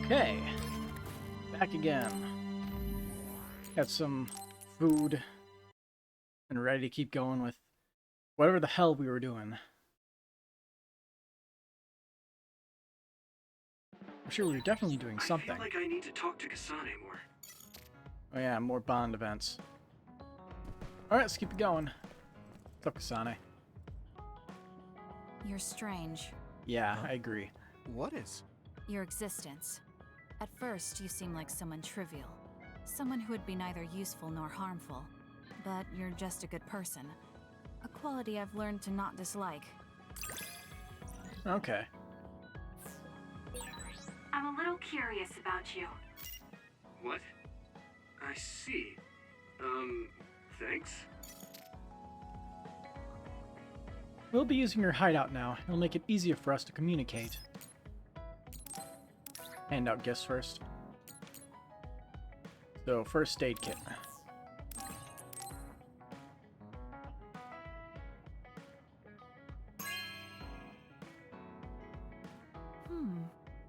Okay, back again. Got some food and ready to keep going with whatever the hell we were doing. I'm sure we were definitely doing something. I feel like I need to talk to Kasane more. Oh yeah, more Bond events. Alright, let's keep it going. What's up, Kasane? You're strange. Yeah, I agree. What is? Your existence. At first, you seem like someone trivial. Someone who would be neither useful nor harmful. But you're just a good person. A quality I've learned to not dislike. Okay. I'm a little curious about you. What? I see. Thanks? We'll be using your hideout now. It'll make it easier for us to communicate. Hand out gifts first. So, first aid kit.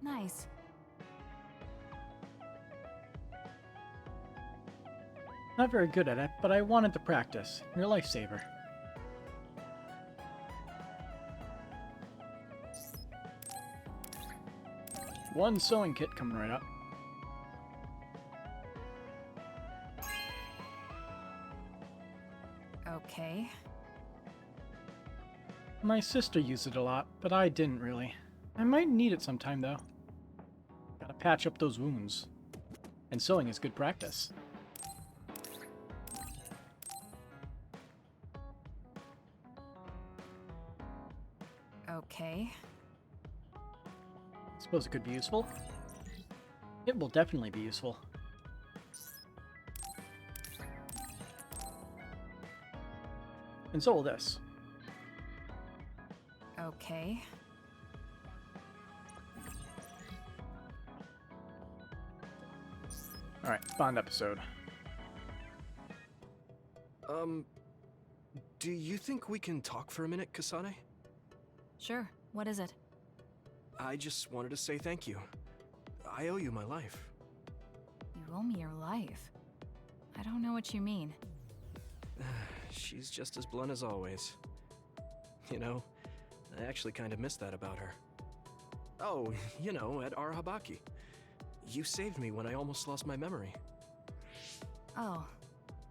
Nice. Not very good at it, but I wanted to practice. You're a lifesaver. One sewing kit coming right up. Okay. My sister used it a lot, but I didn't really. I might need it sometime, though. Gotta patch up those wounds. And sewing is good practice. Okay. Suppose it could be useful. It will definitely be useful. And so will this. Okay. Alright, Bond episode. Do you think we can talk for a minute, Kasane? Sure. What is it? I just wanted to say thank you. I owe you my life. You owe me your life. I don't know what you mean. She's just as blunt as always. You know, I actually kind of missed that about her. Oh, you know, at Arahabaki. You saved me when I almost lost my memory. Oh.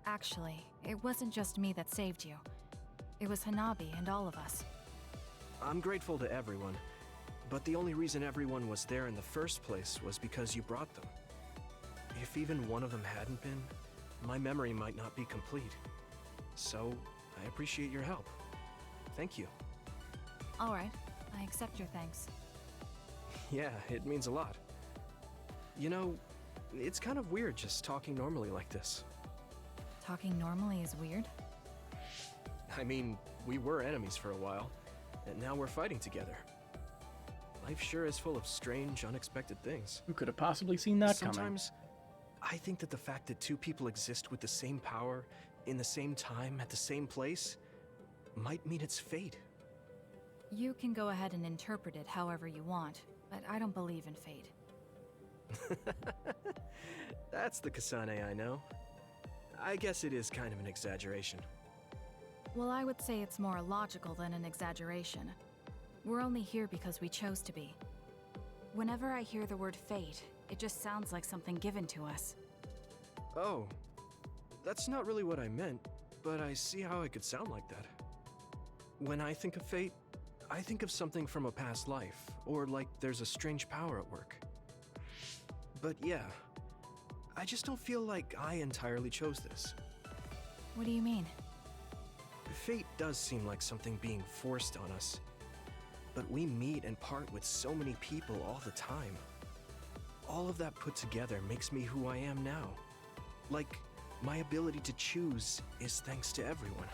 Actually, it wasn't just me that saved you. It was Hanabi and all of us. I'm grateful to everyone, but the only reason everyone was there in the first place was because you brought them. If even one of them hadn't been, my memory might not be complete. So, I appreciate your help. Thank you. Alright, I accept your thanks. Yeah, it means a lot. You know, it's kind of weird just talking normally like this. Talking normally is weird? I mean, we were enemies for a while, and now we're fighting together. Life sure is full of strange, unexpected things. Who could have possibly seen that coming? Sometimes, I think that the fact that two people exist with the same power, in the same time, at the same place, might mean it's fate. You can go ahead and interpret it however you want, but I don't believe in fate. That's the Kasane I know. I guess it is kind of an exaggeration. Well, I would say it's more logical than an exaggeration. We're only here because we chose to be. Whenever I hear the word fate, it just sounds like something given to us. Oh, that's not really what I meant, but I see how it could sound like that. When I think of fate, I think of something from a past life, or like there's a strange power at work. But yeah, I just don't feel like I entirely chose this. What do you mean? Fate does seem like something being forced on us. But we meet and part with so many people all the time. All of that put together makes me who I am now. Like, my ability to choose is thanks to everyone.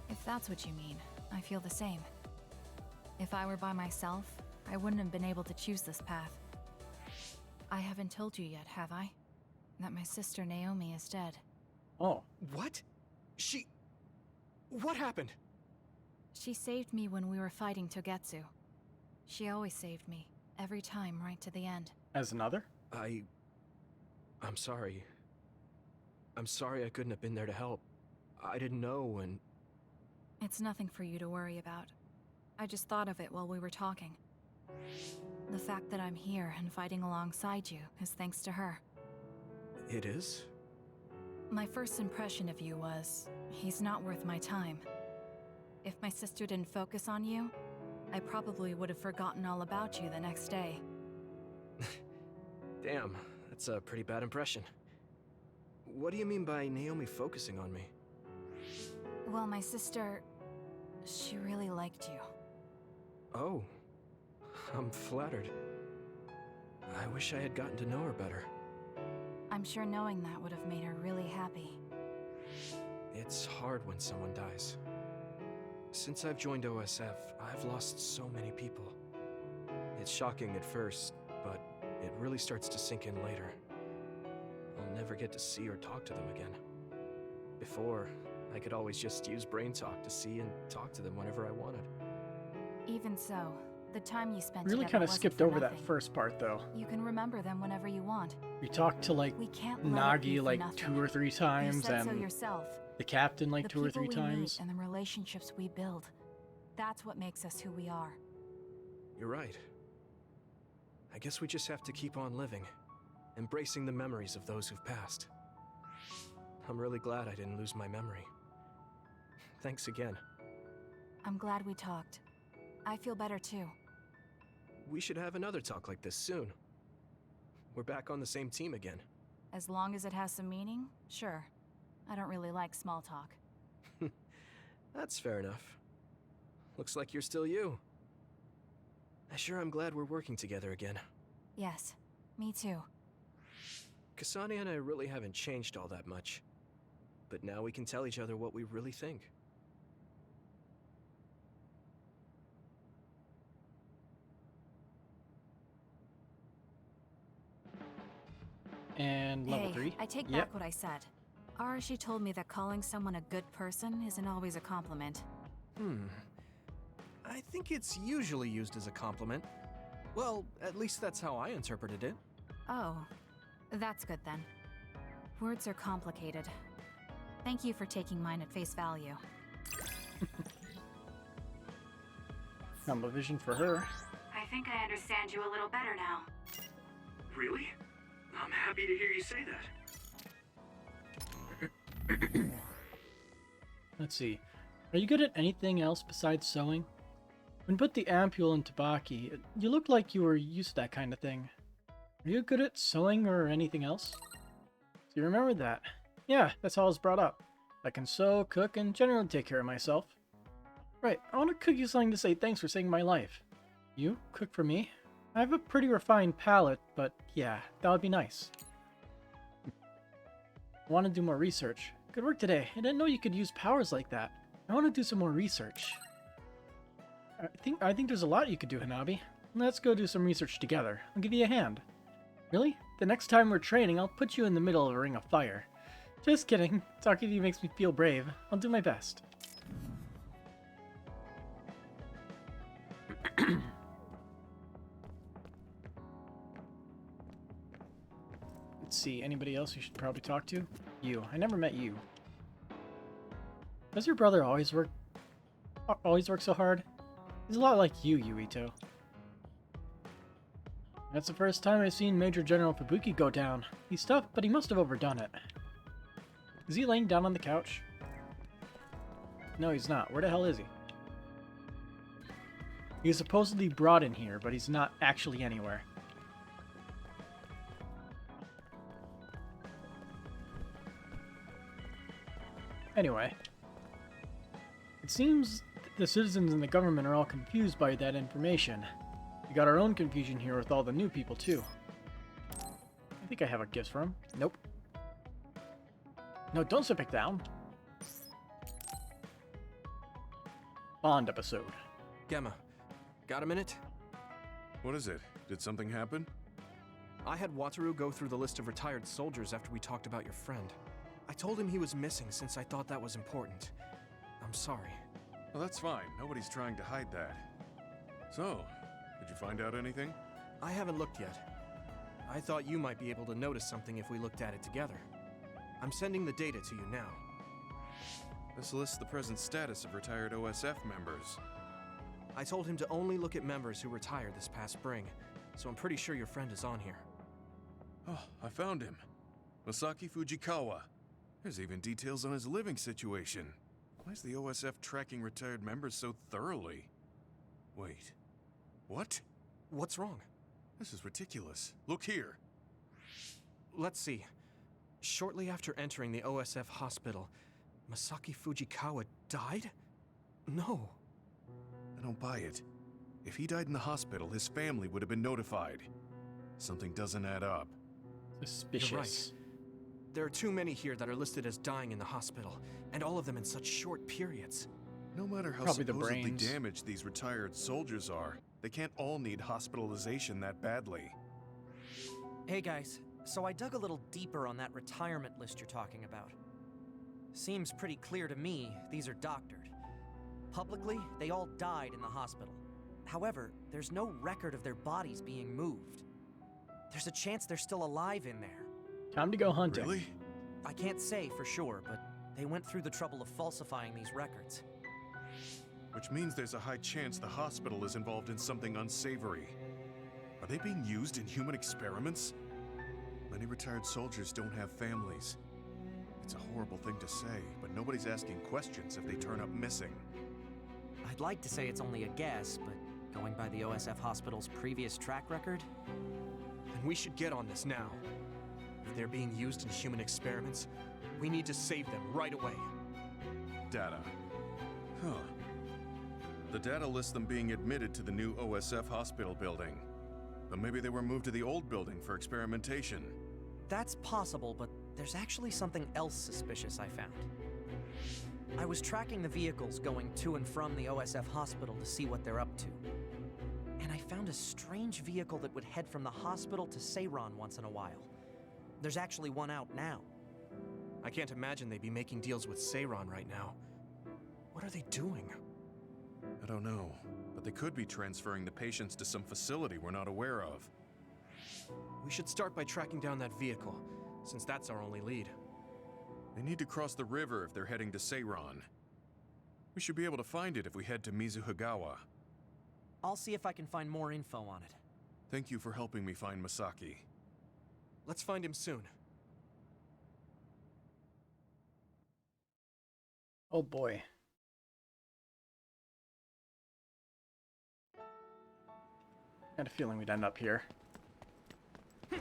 If that's what you mean, I feel the same. If I were by myself, I wouldn't have been able to choose this path. I haven't told you yet, have I? That my sister Naomi is dead. Oh. What? What happened? She saved me when we were fighting Togetsu. She always saved me, every time right to the end. As another? I'm sorry. I'm sorry I couldn't have been there to help. I didn't know, and It's nothing for you to worry about. I just thought of it while we were talking. The fact that I'm here and fighting alongside you is thanks to her. it is? My first impression of you was, he's not worth my time. If my sister didn't focus on you, I probably would have forgotten all about you the next day. Damn, that's a pretty bad impression. What do you mean by Naomi focusing on me? Well, my sister, she really liked you. Oh, I'm flattered. I wish I had gotten to know her better. I'm sure knowing that would have made her really happy. It's hard when someone dies. Since I've joined OSF, I've lost so many people. It's shocking at first, but it really starts to sink in later. I'll never get to see or talk to them again. Before, I could always just use brain talk to see and talk to them whenever I wanted. Even so, the time you spent Really together kind of wasn't skipped for over that nothing. first part, though. You can remember them whenever you want. We talked to, like, We can't let it be Nagi, for like, nothing. 2 or 3 You times, said so and yourself. the captain, like, The 2 or 3 people we times. meet and the relationships we build. That's what makes us who we are. You're right. I guess we just have to keep on living, embracing the memories of those who've passed. I'm really glad I didn't lose my memory. Thanks again. I'm glad we talked. I feel better too. We should have another talk like this soon. We're back on the same team again. As long as it has some meaning, sure. I don't really like small talk. That's fair enough. Looks like you're still you. I sure am glad we're working together again. Yes, me too. Kasane and I really haven't changed all that much. But now we can tell each other what we really think. And level Hey, 3. I take Yep. back what I said. Arashi told me that calling someone a good person isn't always a compliment. I think it's usually used as a compliment. Well, at least that's how I interpreted it. Oh, that's good then. Words are complicated. Thank you for taking mine at face value. Number vision for her. I think I understand you a little better now. Really? I'm happy to hear you say that. Let's see. Are you good at anything else besides sewing? When you put the ampule in Tabaki, you look like you were used to that kind of thing. Are you good at sewing or anything else? So you remember that? Yeah, that's how I was brought up. I can sew, cook, and generally take care of myself. Right, I want to cook you something to say thanks for saving my life. You? Cook for me? I have a pretty refined palate, but yeah, that would be nice. I want to do more research. Good work today. I didn't know you could use powers like that. I want to do some more research. I think there's a lot you could do, Hanabi. Let's go do some research together. I'll give you a hand. Really? The next time we're training, I'll put you in the middle of a ring of fire. Just kidding. Talking to you makes me feel brave. I'll do my best. Let's see, anybody else you should probably talk to? You. I never met you. Does your brother always work so hard? He's a lot like you, Yuito. That's the first time I've seen Major General Fubuki go down. He's tough, but he must have overdone it. Is he laying down on the couch? No, he's not. Where the hell is he? He was supposedly brought in here, but he's not actually anywhere. Anyway. It seems the citizens and the government are all confused by that information. We got our own confusion here with all the new people, too. I think I have a gift for him. Nope. No, don't sit back down. Bond episode. Gemma, got a minute? What is it? Did something happen? I had Wataru go through the list of retired soldiers after we talked about your friend. I told him he was missing since I thought that was important. I'm sorry. Well, that's fine. Nobody's trying to hide that. So, did you find out anything? I haven't looked yet. I thought you might be able to notice something if we looked at it together. I'm sending the data to you now. This lists the present status of retired OSF members. I told him to only look at members who retired this past spring, so I'm pretty sure your friend is on here. Oh, I found him. Masaki Fujikawa. There's even details on his living situation. Why is the OSF tracking retired members so thoroughly? Wait. What? What's wrong? This is ridiculous. Look here. Let's see. Shortly after entering the OSF hospital, Masaki Fujikawa died? No. I don't buy it. If he died in the hospital, his family would have been notified. Something doesn't add up. Suspicious. You're right. There are too many here that are listed as dying in the hospital, and all of them in such short periods. No matter how Probably the supposedly brains. damaged these retired soldiers are, they can't all need hospitalization that badly. Hey guys, so I dug a little deeper on that retirement list you're talking about. Seems pretty clear to me these are doctored. Publicly, they all died in the hospital. However, there's no record of their bodies being moved. There's a chance they're still alive in there. Time to go hunting. Really? I can't say for sure, but they went through the trouble of falsifying these records. Which means there's a high chance the hospital is involved in something unsavory. Are they being used in human experiments? Many retired soldiers don't have families. It's a horrible thing to say, but nobody's asking questions if they turn up missing. I'd like to say it's only a guess, but going by the OSF hospital's previous track record, And we should get on this now. If they're being used in human experiments, we need to save them right away. Data. Huh. The data lists them being admitted to the new OSF hospital building. But maybe they were moved to the old building for experimentation. that's possible, but there's actually something else suspicious I found. I was tracking the vehicles going to and from the OSF hospital to see what they're up to. And I found a strange vehicle that would head from the hospital to Seiran once in a while. There's actually one out now. I can't imagine they'd be making deals with Seiran right now. What are they doing? I don't know, but they could be transferring the patients to some facility we're not aware of. We should start by tracking down that vehicle, since that's our only lead. They need to cross the river if they're heading to Seiran. We should be able to find it if we head to Mizuhagawa. I'll see if I can find more info on it. Thank you for helping me find Masaki. Let's find him soon. Oh boy. I had a feeling we'd end up here.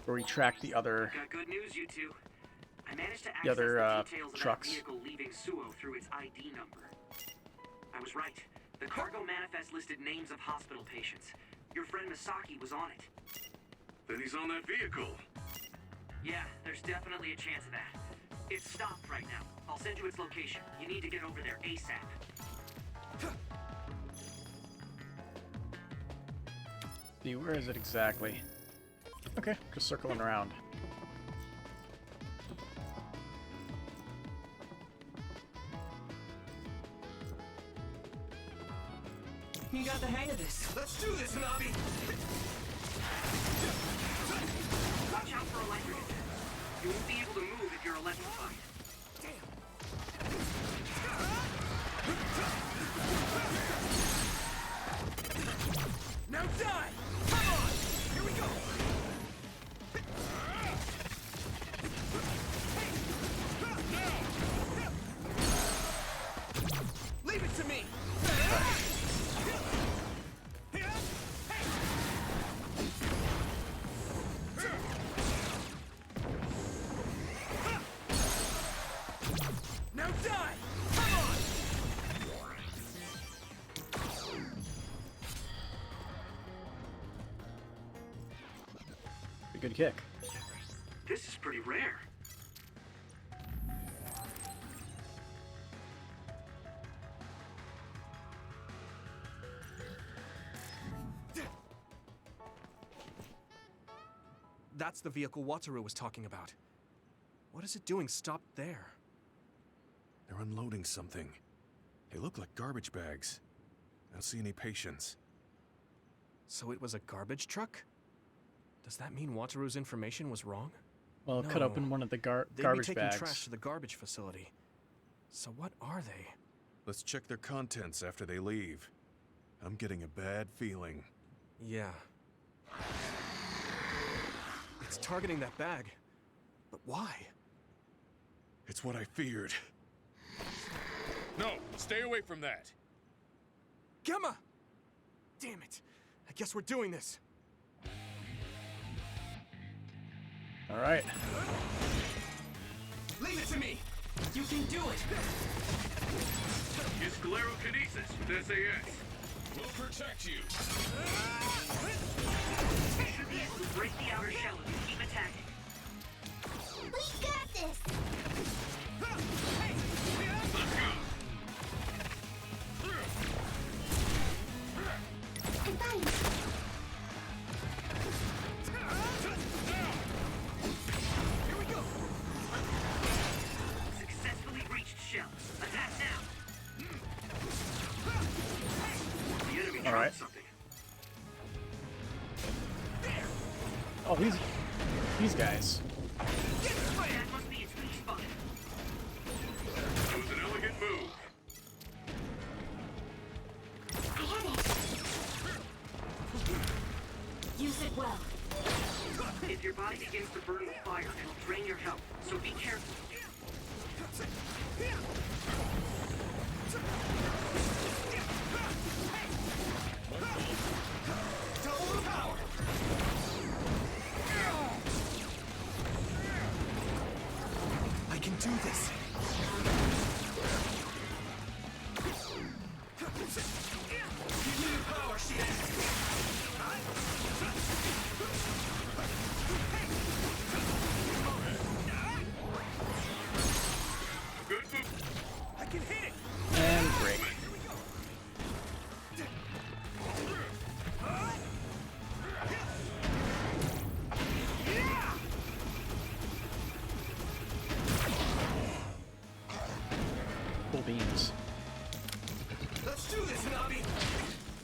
Where we track the other Got good news, you two. I managed to access the other the details of trucks. that vehicle leaving Suo through its ID number. I was right. The cargo manifest listed names of hospital patients. Your friend Masaki was on it. Then he's on that vehicle. Yeah, there's definitely a chance of that. It's stopped right now. I'll send you its location. You need to get over there ASAP. See, where is it exactly? Okay, just circling around. You got the hang of this. Let's do this, Nabi! Watch out for electric. You won't be able to move if you're electrified. Now die! Come on! Here we go! Leave it to me! Now die! Come on! A good kick. This is pretty rare. That's the vehicle Wataru was talking about. What is it doing stopped there? They're unloading something. They look like garbage bags. I don't see any patients. So it was a garbage truck? Does that mean Wataru's information was wrong? Well, cut No. open one of the They'd garbage be taking bags. trash to the garbage facility. So what are they? Let's check their contents after they leave. I'm getting a bad feeling. Yeah. It's targeting that bag. But why? It's what I feared. No, stay away from that. Gemma! Damn it. I guess we're doing this. All right. Leave it to me! You can do it! Use sclerokinesis with SAS. We'll protect you. You should be able to break the outer shell if you keep attacking. We got this! Let's go. Advice! Here we go! Successfully reached shell. Attack now. The enemy All right. dropped something. Oh, these guys. That must be its weak spot. That was an elegant move. I have it! Use it well. If your body begins to burn with fire, it'll drain your health, so be careful. Double the power! I can do this! Give me the power, Good move. I can hit it! And break. Cool beans. Let's do this, Nabi!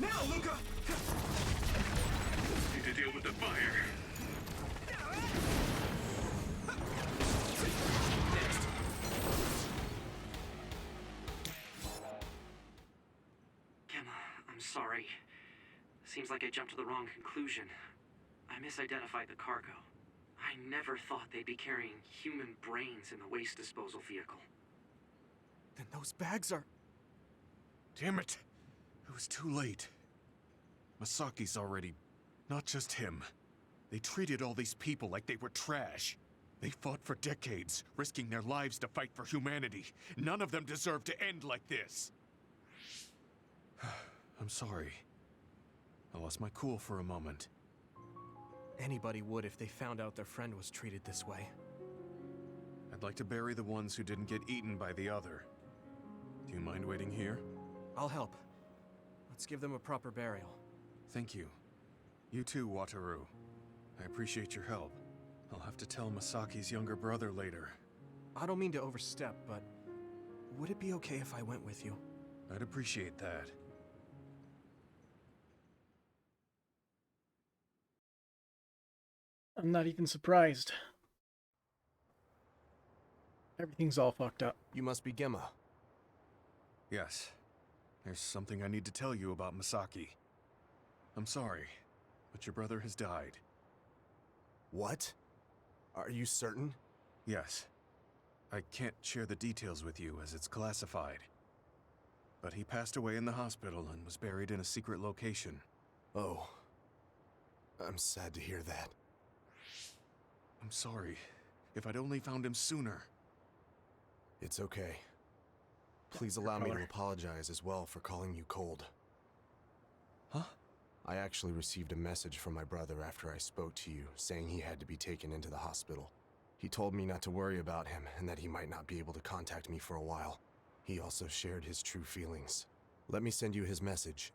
Now, Luca! Need to deal with the fire. Gemma, I'm sorry. Seems like I jumped to the wrong conclusion. I misidentified the cargo. I never thought they'd be carrying human brains in the waste disposal vehicle. Then those bags are... Damn it! It was too late. Masaki's already... Not just him. They treated all these people like they were trash. They fought for decades, risking their lives to fight for humanity. None of them deserve to end like this. I'm sorry. I lost my cool for a moment. Anybody would if they found out their friend was treated this way. I'd like to bury the ones who didn't get eaten by the other. Do you mind waiting here? I'll help. Let's give them a proper burial. Thank you. You too, Wataru. I appreciate your help. I'll have to tell Masaki's younger brother later. I don't mean to overstep, but would it be okay if I went with you? I'd appreciate that. I'm not even surprised. Everything's all fucked up. You must be Gemma. Yes. There's something I need to tell you about Masaki. I'm sorry, but your brother has died. What? Are you certain? Yes. I can't share the details with you as it's classified. But he passed away in the hospital and was buried in a secret location. Oh. I'm sad to hear that. I'm sorry. If I'd only found him sooner. It's okay. Please allow me to color. apologize as well for calling you cold. Huh? I actually received a message from my brother after I spoke to you, saying he had to be taken into the hospital. He told me not to worry about him and that he might not be able to contact me for a while. He also shared his true feelings. Let me send you his message.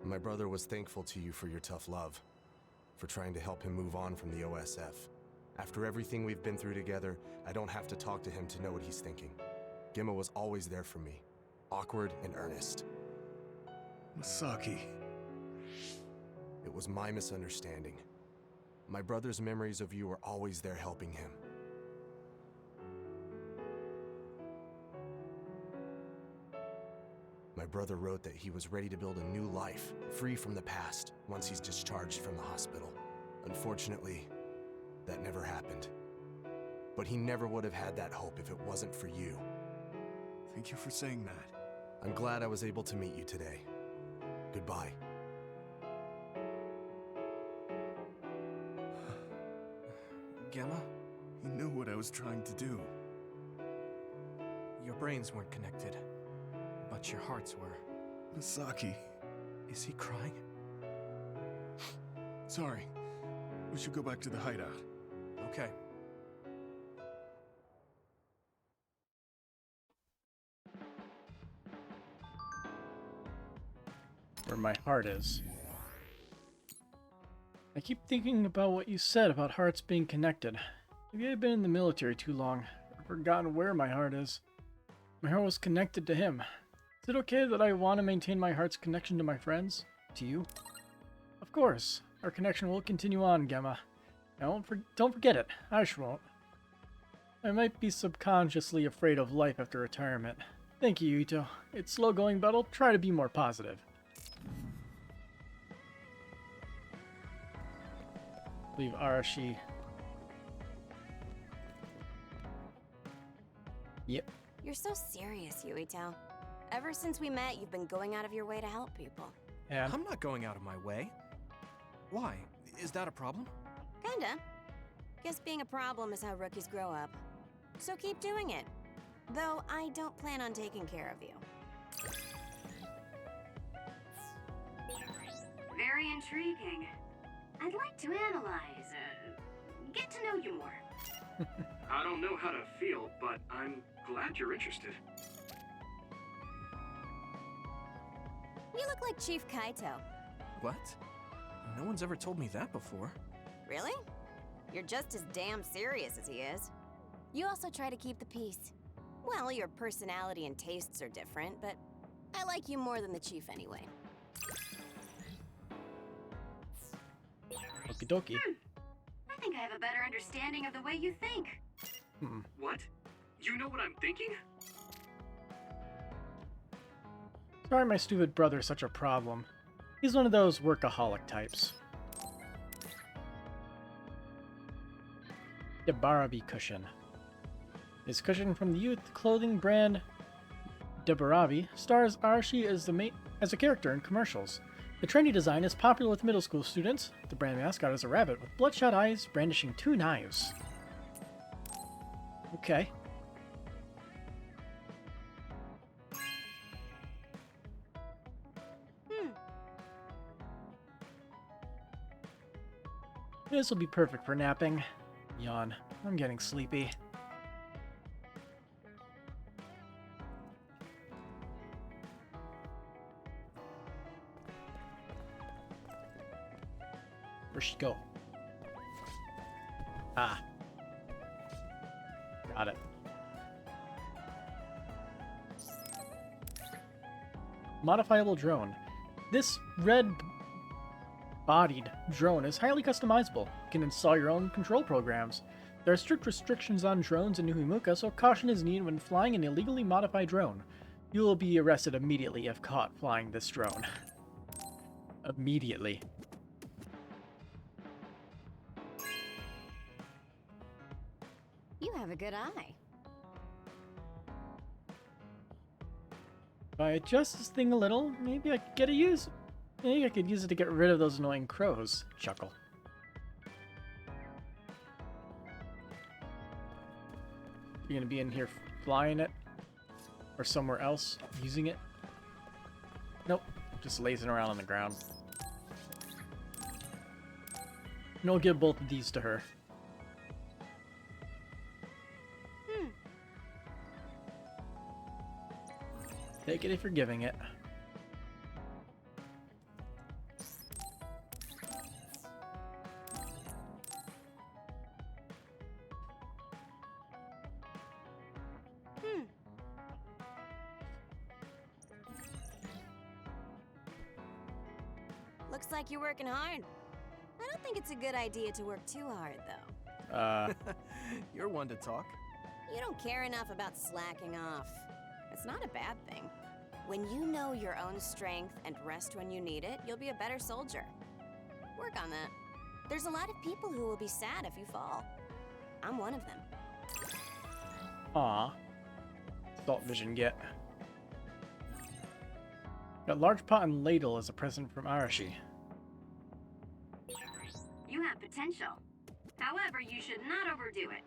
My brother was thankful to you for your tough love, for trying to help him move on from the OSF. After everything we've been through together, I don't have to talk to him to know what he's thinking. Gemma was always there for me, awkward and earnest. Masaki. It was my misunderstanding. My brother's memories of you were always there helping him. My brother wrote that he was ready to build a new life, free from the past, once he's discharged from the hospital. Unfortunately, that never happened. But he never would have had that hope if it wasn't for you. Thank you for saying that. I'm glad I was able to meet you today. Goodbye. Gemma? He knew what I was trying to do. Your brains weren't connected, but your hearts were. Misaki. Is he crying? Sorry. We should go back to the hideout. Okay. Where my heart is. I keep thinking about what you said about hearts being connected. Maybe I've been in the military too long. I've forgotten where my heart is. My heart was connected to him. Is it okay that I want to maintain my heart's connection to my friends? To you? Of course. Our connection will continue on, Gemma. Don't forget it. I sure won't. I might be subconsciously afraid of life after retirement. Thank you, Yuito. It's slow going, but I'll try to be more positive. Leave Arashi. Yep. You're so serious, Yuito. Ever since we met, you've been going out of your way to help people. And I'm not going out of my way. Why? Is that a problem? Kinda. Guess being a problem is how rookies grow up. So keep doing it. Though I don't plan on taking care of you. Very intriguing. I'd like to analyze, get to know you more. I don't know how to feel, but I'm glad you're interested. You look like Chief Kaito. What? No one's ever told me that before. Really? You're just as damn serious as he is. You also try to keep the peace. Well, your personality and tastes are different, but I like you more than the Chief anyway. okie dokie. I think I have a better understanding of the way you think. What? You know what I'm thinking? Sorry my stupid brother's such a problem. He's one of those workaholic types. The Barabi cushion. This cushion from the youth clothing brand Debarabi stars Arashi as a character in commercials. The trendy design is popular with middle school students. The brand mascot is a rabbit with bloodshot eyes brandishing 2 knives. Okay. This will be perfect for napping. Yawn. I'm getting sleepy. Where'd she go? Ah. Got it. Modifiable drone. This red-bodied drone is highly customizable. You can install your own control programs. There are strict restrictions on drones in New Himuka, so caution is needed when flying an illegally modified drone. You will be arrested immediately if caught flying this drone. Immediately. You have a good eye. If I adjust this thing a little, maybe I could get a use. Maybe I could use it to get rid of those annoying crows. Chuckle. You're gonna be in here flying it? Or somewhere else using it? Nope. Just lazing around on the ground. And I'll give both of these to her. Take it if you're giving it. Looks like you're working hard. I don't think it's a good idea to work too hard, though. You're one to talk. You don't care enough about slacking off. It's not a bad thing. When you know your own strength and rest when you need it, you'll be a better soldier. Work on that. There's a lot of people who will be sad if you fall. I'm one of them. Aw. Salt vision get. Got large pot and ladle as a present from Arashi. You have potential. However, you should not overdo it.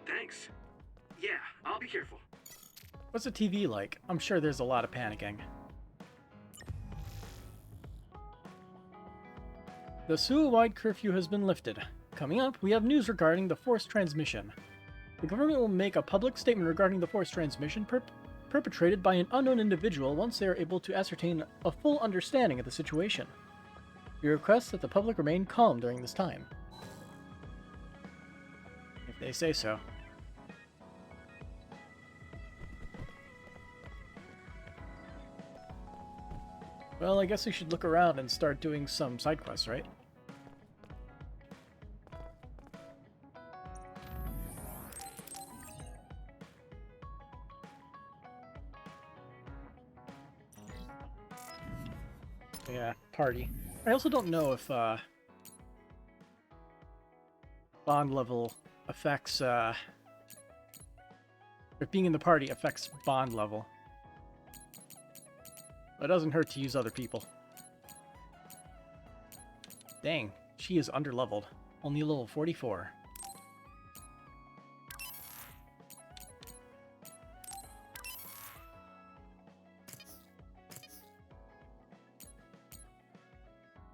Thanks. Yeah, I'll be careful. What's the TV like? I'm sure there's a lot of panicking. The Suwa-wide curfew has been lifted. Coming up, we have news regarding the forced transmission. The government will make a public statement regarding the forced transmission perpetrated by an unknown individual once they are able to ascertain a full understanding of the situation. We request that the public remain calm during this time. If they say so. Well, I guess we should look around and start doing some side quests, right? Yeah, party. I also don't know if bond level affects if being in the party affects bond level. But it doesn't hurt to use other people. Dang, she is underleveled. Only level 44.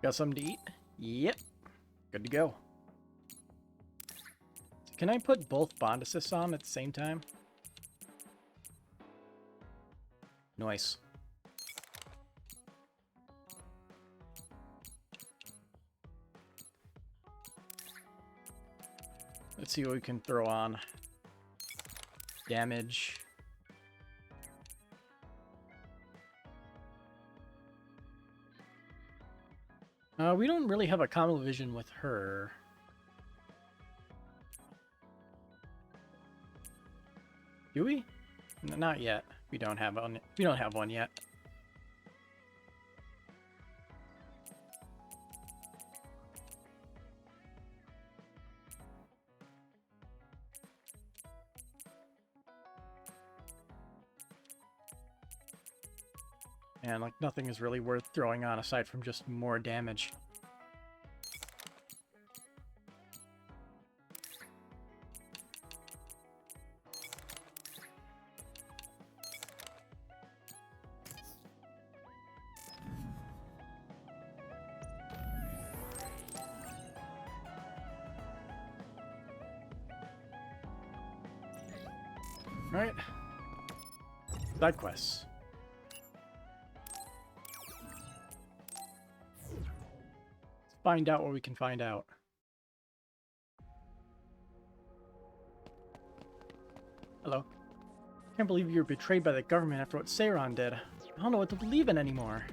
Got something to eat? Yep. Good to go. Can I put both bond assists on at the same time? Nice. Let's see what we can throw on. Damage. We don't really have a common vision with her. Do we? Not yet. We don't have one. We don't have one yet. And like nothing is really worth throwing on aside from just more damage. Alright. Side quests. Find out what we can find out. Hello. Can't believe you were betrayed by the government after what Seiron did. I don't know what to believe in anymore.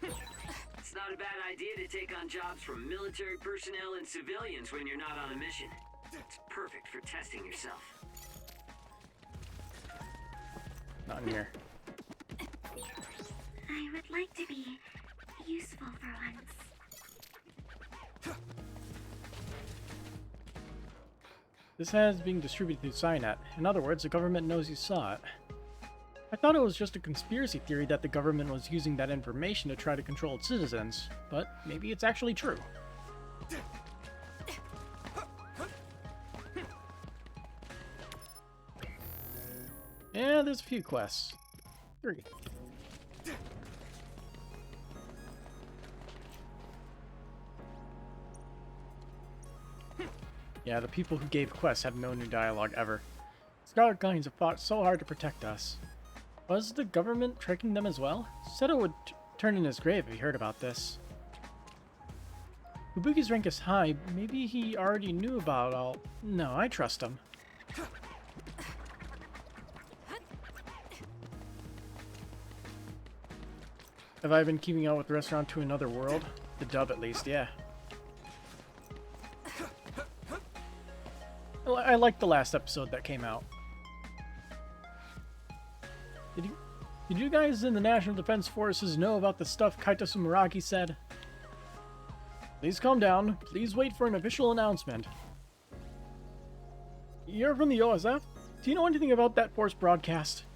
It's not a bad idea to take on jobs from military personnel and civilians when you're not on a mission. It's perfect for testing yourself. Not in here. I would like to be useful for once. This has been distributed through Cynet. In other words, the government knows you saw it. I thought it was just a conspiracy theory that the government was using that information to try to control its citizens, but maybe it's actually true. Yeah, there's a few quests. 3. Yeah, the people who gave quests have no new dialogue ever. Scarlet Guardians have fought so hard to protect us. Was the government tricking them as well? Said it would turn in his grave if he heard about this. Fubuki's rank is high. Maybe he already knew about all... No, I trust him. Have I been keeping up with Restaurant to Another World? The dub, at least, yeah. I liked the last episode that came out. Did you guys in the National Defense Forces know about the stuff Kaito Sumeragi said? Please calm down. Please wait for an official announcement. You're from the OSF? Do you know anything about that force broadcast?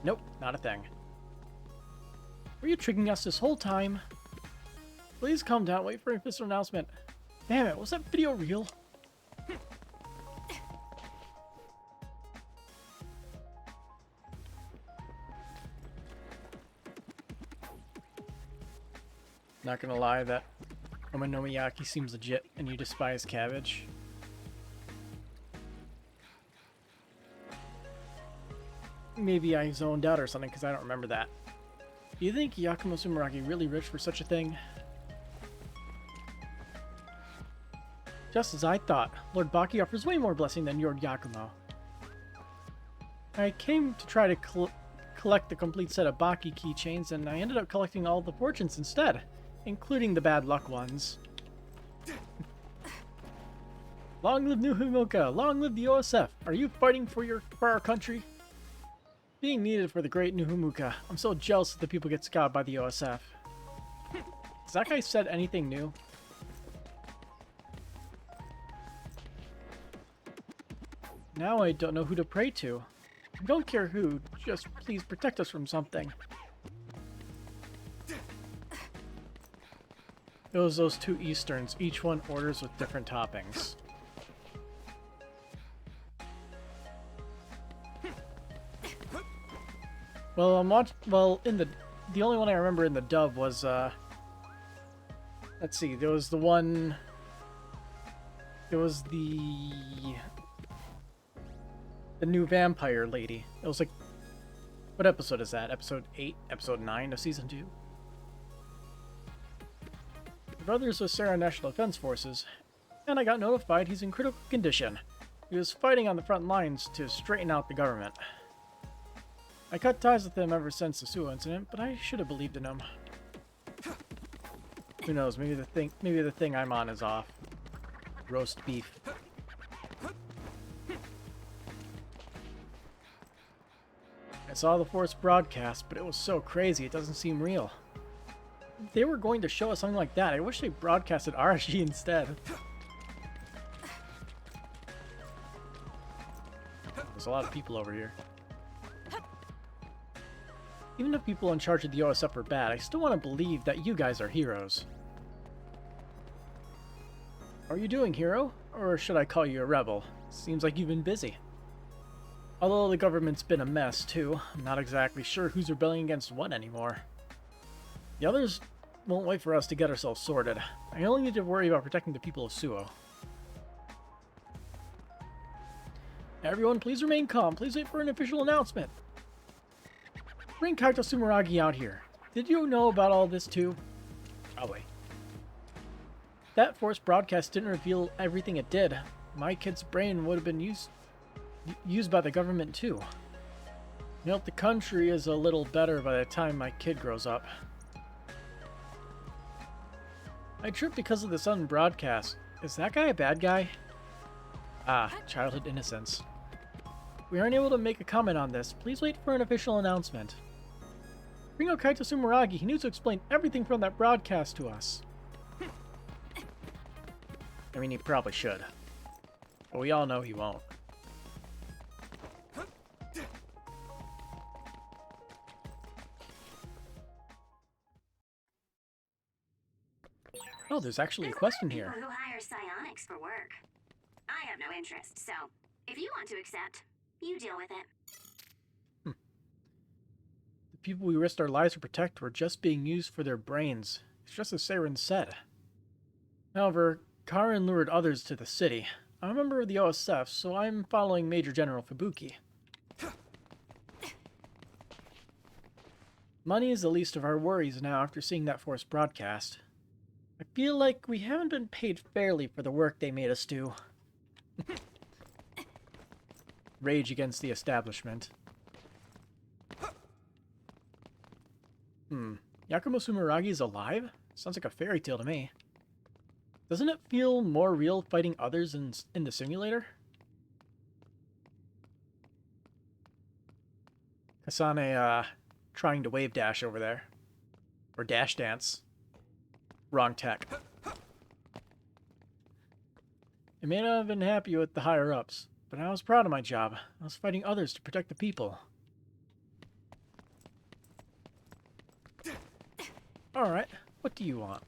Nope, not a thing. Were you tricking us this whole time? Please calm down. Wait for an official announcement. Damn it, was that video real? Not gonna lie, that Omanomiyaki seems legit, and you despise cabbage. Maybe I zoned out or something, because I don't remember that. Do you think Yakumo Sumeragi really rich for such a thing? Just as I thought, Lord Baki offers way more blessing than Lord Yakumo. I came to try to collect the complete set of Baki keychains, and I ended up collecting all the fortunes instead, including the bad luck ones. Long live New Humuka! Long live the OSF! Are you fighting for our country? Being needed for the great New Humuka. I'm so jealous that the people get scouted by the OSF. Has that guy said anything new? Now I don't know who to pray to. I don't care who, just please protect us from something. It was those two Easterns, each one orders with different toppings. Well, the only one I remember in the dub was, let's see, there was the new vampire lady. It was like, what episode is that? Episode 8? Episode 9 of Season 2? The brother's with Sarah National Defense Forces, and I got notified he's in critical condition. He was fighting on the front lines to straighten out the government. I cut ties with him ever since the Suo incident, but I should have believed in him. Who knows, maybe the thing I'm on is off. Roast beef. I saw the Force broadcast, but it was so crazy it doesn't seem real. If they were going to show us something like that, I wish they broadcasted RSG instead. There's a lot of people over here. Even if people in charge of the OSF are bad, I still want to believe that you guys are heroes. How are you doing, hero? Or should I call you a rebel? Seems like you've been busy. Although the government's been a mess, too, I'm not exactly sure who's rebelling against what anymore. The others won't wait for us to get ourselves sorted. I only need to worry about protecting the people of Suo. Everyone, please remain calm. Please wait for an official announcement. Bring Kaito Sumeragi out here. Did you know about all this too? Probably. That Force broadcast didn't reveal everything it did. My kid's brain would have been used by the government too. You know, the country is a little better by the time my kid grows up. I tripped because of the sudden broadcast. Is that guy a bad guy? Ah, childhood innocence. We aren't able to make a comment on this. Please wait for an official announcement. Bring out Kaito Sumeragi. He needs to explain everything from that broadcast to us. I mean, he probably should. But we all know he won't. Oh, there's actually a question here. People who hire psionics for work. I have no interest, so if you want to accept, you deal with it. The people we risked our lives to protect were just being used for their brains. It's just as Saren said. However, Karin lured others to the city. I'm a member of the OSF, so I'm following Major General Fubuki. Money is the least of our worries now after seeing that Force broadcast. I feel like we haven't been paid fairly for the work they made us do. Rage against the establishment. Yakumo Sumeragi is alive? Sounds like a fairy tale to me. Doesn't it feel more real fighting others in the simulator? Kasane, trying to wave dash over there. Or dash dance. Wrong tech. I may not have been happy with the higher-ups, but I was proud of my job. I was fighting others to protect the people. Alright, what do you want?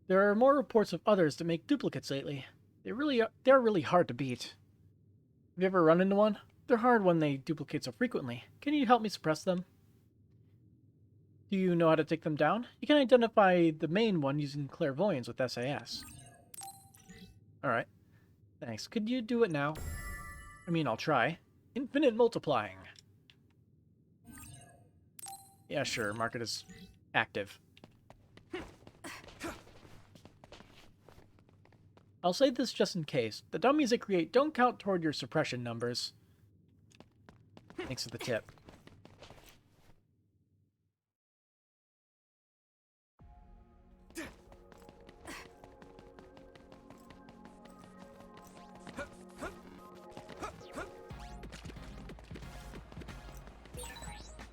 There are more reports of others that make duplicates lately. They're really hard to beat. Have you ever run into one? They're hard when they duplicate so frequently. Can you help me suppress them? Do you know how to take them down? You can identify the main one using clairvoyance with SAS. Alright. Thanks. Could you do it now? I mean, I'll try. Infinite multiplying. Yeah, sure. Mark it as active. I'll say this just in case. The dummies I create don't count toward your suppression numbers. Thanks for the tip.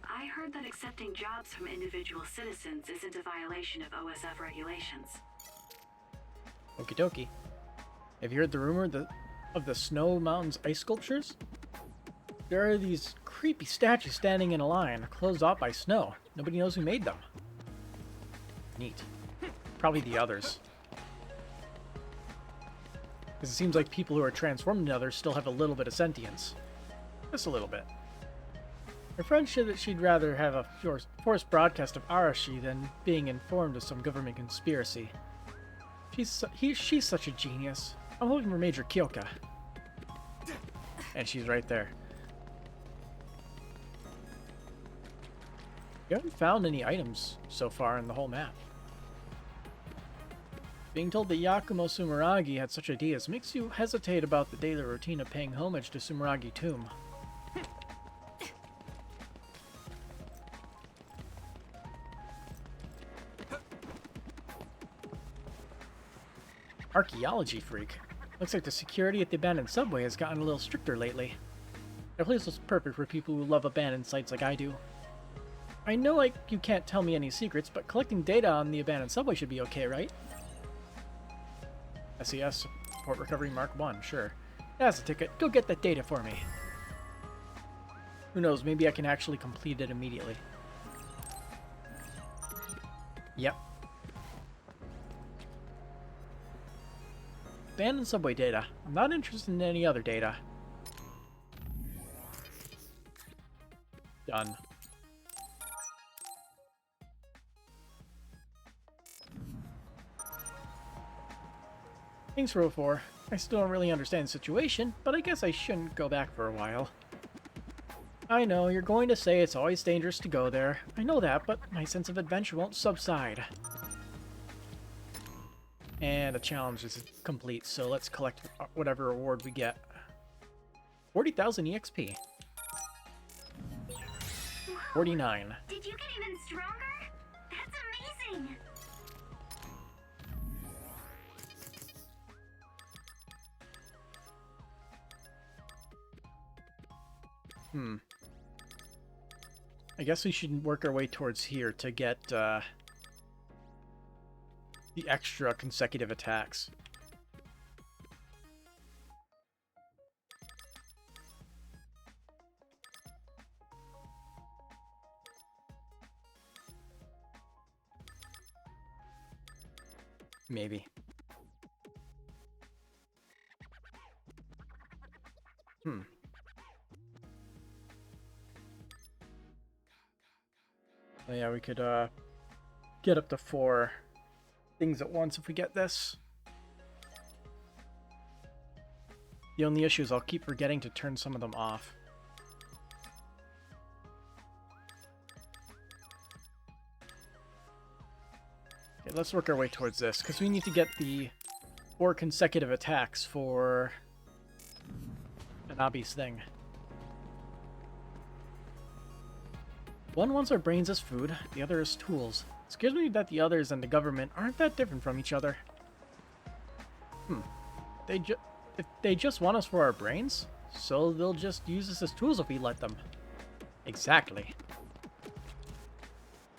I heard that accepting jobs from individual citizens isn't a violation of OSF regulations. Okie dokie. Have you heard the rumor of the Snow Mountain's ice sculptures? There are these creepy statues standing in a line, closed off by snow. Nobody knows who made them. Neat. Probably the others. Because it seems like people who are transformed into others still have a little bit of sentience. Just a little bit. Her friend said that she'd rather have a forced broadcast of Arashi than being informed of some government conspiracy. She's such a genius. I'm looking for Major Kyoka. And she's right there. You haven't found any items so far in the whole map. Being told that Yakumo Sumeragi had such ideas makes you hesitate about the daily routine of paying homage to Sumeragi Tomb. Archaeology freak. Looks like the security at the abandoned subway has gotten a little stricter lately. The place was perfect for people who love abandoned sites like I do. I know you can't tell me any secrets, but collecting data on the abandoned subway should be okay, right? SES, Port Recovery Mark 1, sure. That's a ticket. Go get that data for me. Who knows, maybe I can actually complete it immediately. Yep. Abandoned subway data. I'm not interested in any other data. Done. Thanks, Row 4. I still don't really understand the situation, but I guess I shouldn't go back for a while. I know, you're going to say it's always dangerous to go there. I know that, but my sense of adventure won't subside. And the challenge is complete, so let's collect whatever reward we get. 40,000 EXP. 49. Did you get even stronger? That's amazing! I guess we should work our way towards here to get the extra consecutive attacks. Maybe. Oh yeah, we could get up to 4 things at once if we get this. The only issue is I'll keep forgetting to turn some of them off. Okay, let's work our way towards this, because we need to get the 4 consecutive attacks for Nanabe's thing. One wants our brains as food, the other as tools. It scares me that the others and the government aren't that different from each other. If they just want us for our brains, so they'll just use us as tools if we let them. Exactly.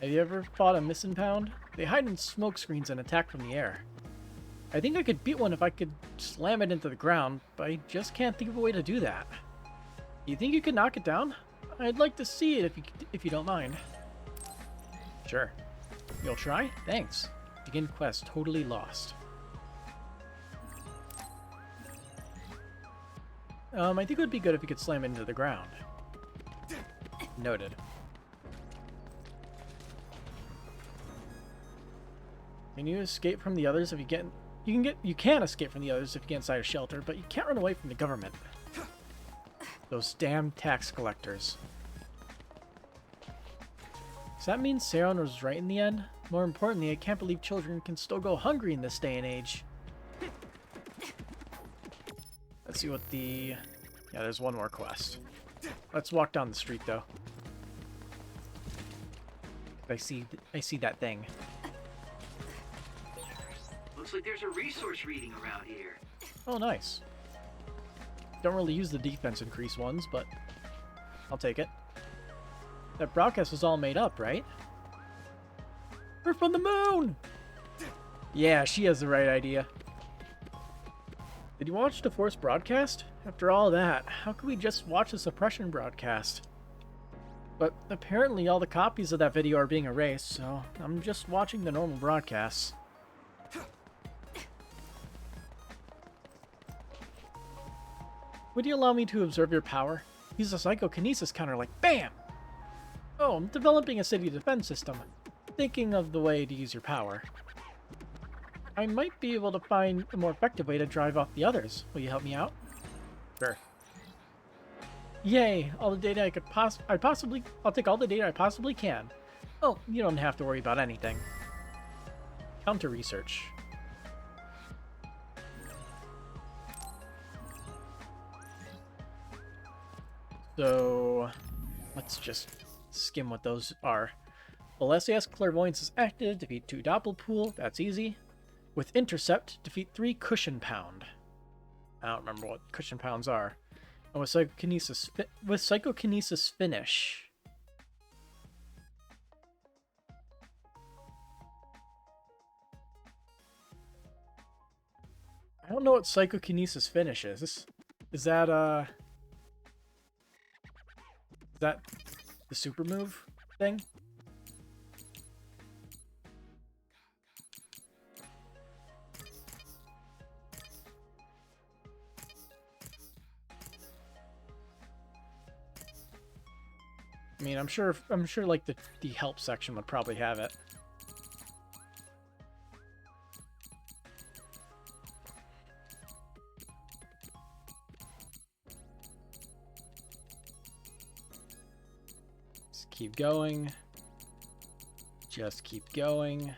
Have you ever fought a missing pound? They hide in smoke screens and attack from the air. I think I could beat one if I could slam it into the ground, but I just can't think of a way to do that. You think you could knock it down? I'd like to see it if you don't mind. Sure. You'll try? Thanks. Begin quest totally lost. I think it would be good if you could slam it into the ground. Noted. Can you escape from the others if you get... You can escape from the others if you get inside a shelter, but you can't run away from the government. Those damn tax collectors. Does that mean Saron was right in the end? More importantly, I can't believe children can still go hungry in this day and age. Let's see what the... Yeah, there's one more quest. Let's walk down the street, though. I see that thing. Looks like there's a resource reading around here. Oh, nice. Don't really use the defense increase ones, but I'll take it. That broadcast was all made up, right? We're from the moon! Yeah, she has the right idea. Did you watch the Force broadcast? After all that, how could we just watch the suppression broadcast? But apparently all the copies of that video are being erased, so I'm just watching the normal broadcasts. Would you allow me to observe your power? Use a psychokinesis counter like BAM! Oh, I'm developing a city defense system. Thinking of the way to use your power. I might be able to find a more effective way to drive off the others. Will you help me out? Sure. Yay! All the data I could I'll take all the data I possibly can. Oh, you don't have to worry about anything. Counter research. So, let's just skim what those are. Alessia's Clairvoyance is active. Defeat 2 Doppelpool. That's easy. With Intercept, defeat 3 Cushion Pound. I don't remember what Cushion Pounds are. And with Psychokinesis Finish. I don't know what Psychokinesis Finish is. Is that the super move thing? I mean, I'm sure like the help section would probably have it. Just keep going. Just keep going.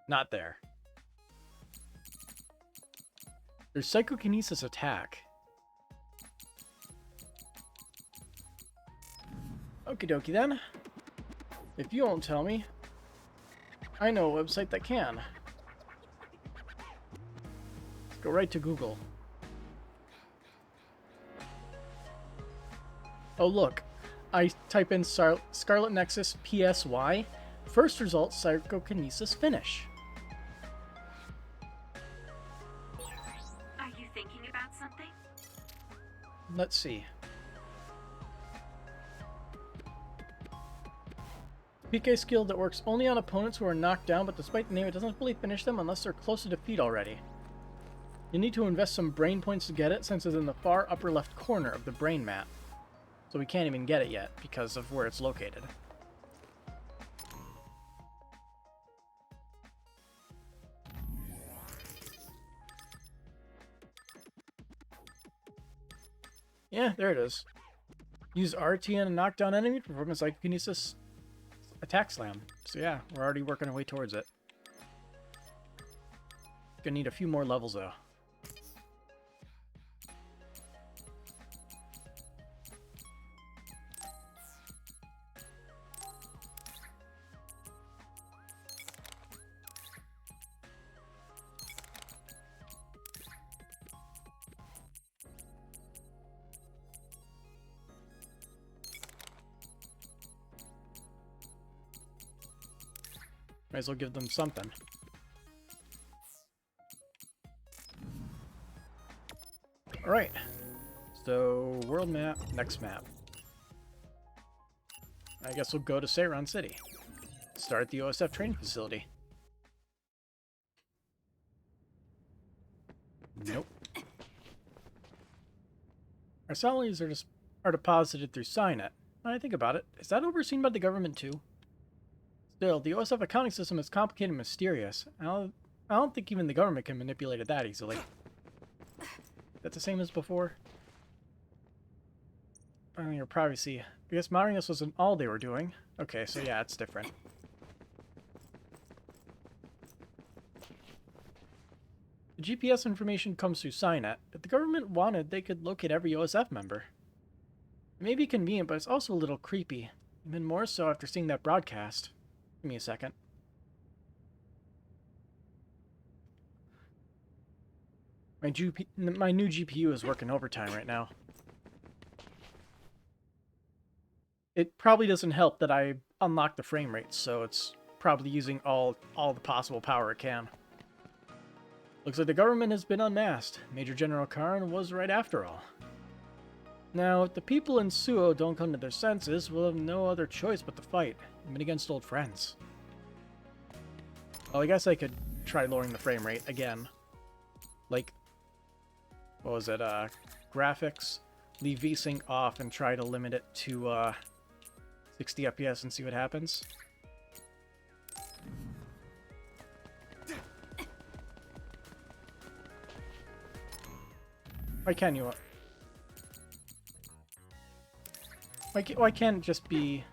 Not there. There's Psychokinesis Attack. Okie dokie then. If you won't tell me, I know a website that can. Let's go right to Google. Oh look, I type in Scarlet Nexus PSY. First result, Psychokinesis Finish. Are you thinking about something? Let's see. PK skill that works only on opponents who are knocked down, but despite the name, it doesn't fully finish them unless they're close to defeat already. You need to invest some brain points to get it, since it's in the far upper left corner of the brain map. So we can't even get it yet, because of where it's located. Yeah, there it is. Use RT and knock down enemy to perform a Psychokinesis Attack Slam. So yeah, we're already working our way towards it. Gonna need a few more levels though. Might as well give them something. Alright. So, world map, next map. I guess we'll go to Seiran City. Start the OSF training facility. Nope. Our salaries are deposited through Signet. When I think about it, is that overseen by the government too? Still, the OSF accounting system is complicated and mysterious. I don't think even the government can manipulate it that easily. That's the same as before? Your privacy. I guess monitoring us wasn't all they were doing. Okay, so yeah, it's different. The GPS information comes through Signet. If the government wanted, they could locate every OSF member. It may be convenient, but it's also a little creepy. Even more so after seeing that broadcast. Give me a second. My new GPU is working overtime right now. It probably doesn't help that I unlocked the frame rate, so it's probably using all the possible power it can. Looks like the government has been unmasked. Major General Karn was right after all. Now, if the people in Suo don't come to their senses, we'll have no other choice but to fight, even against old friends. Well, I guess I could try lowering the frame rate again. Like, what was it, graphics? Leave VSync off and try to limit it to, 60 FPS and see what happens. Why can't you... Why can't it just be...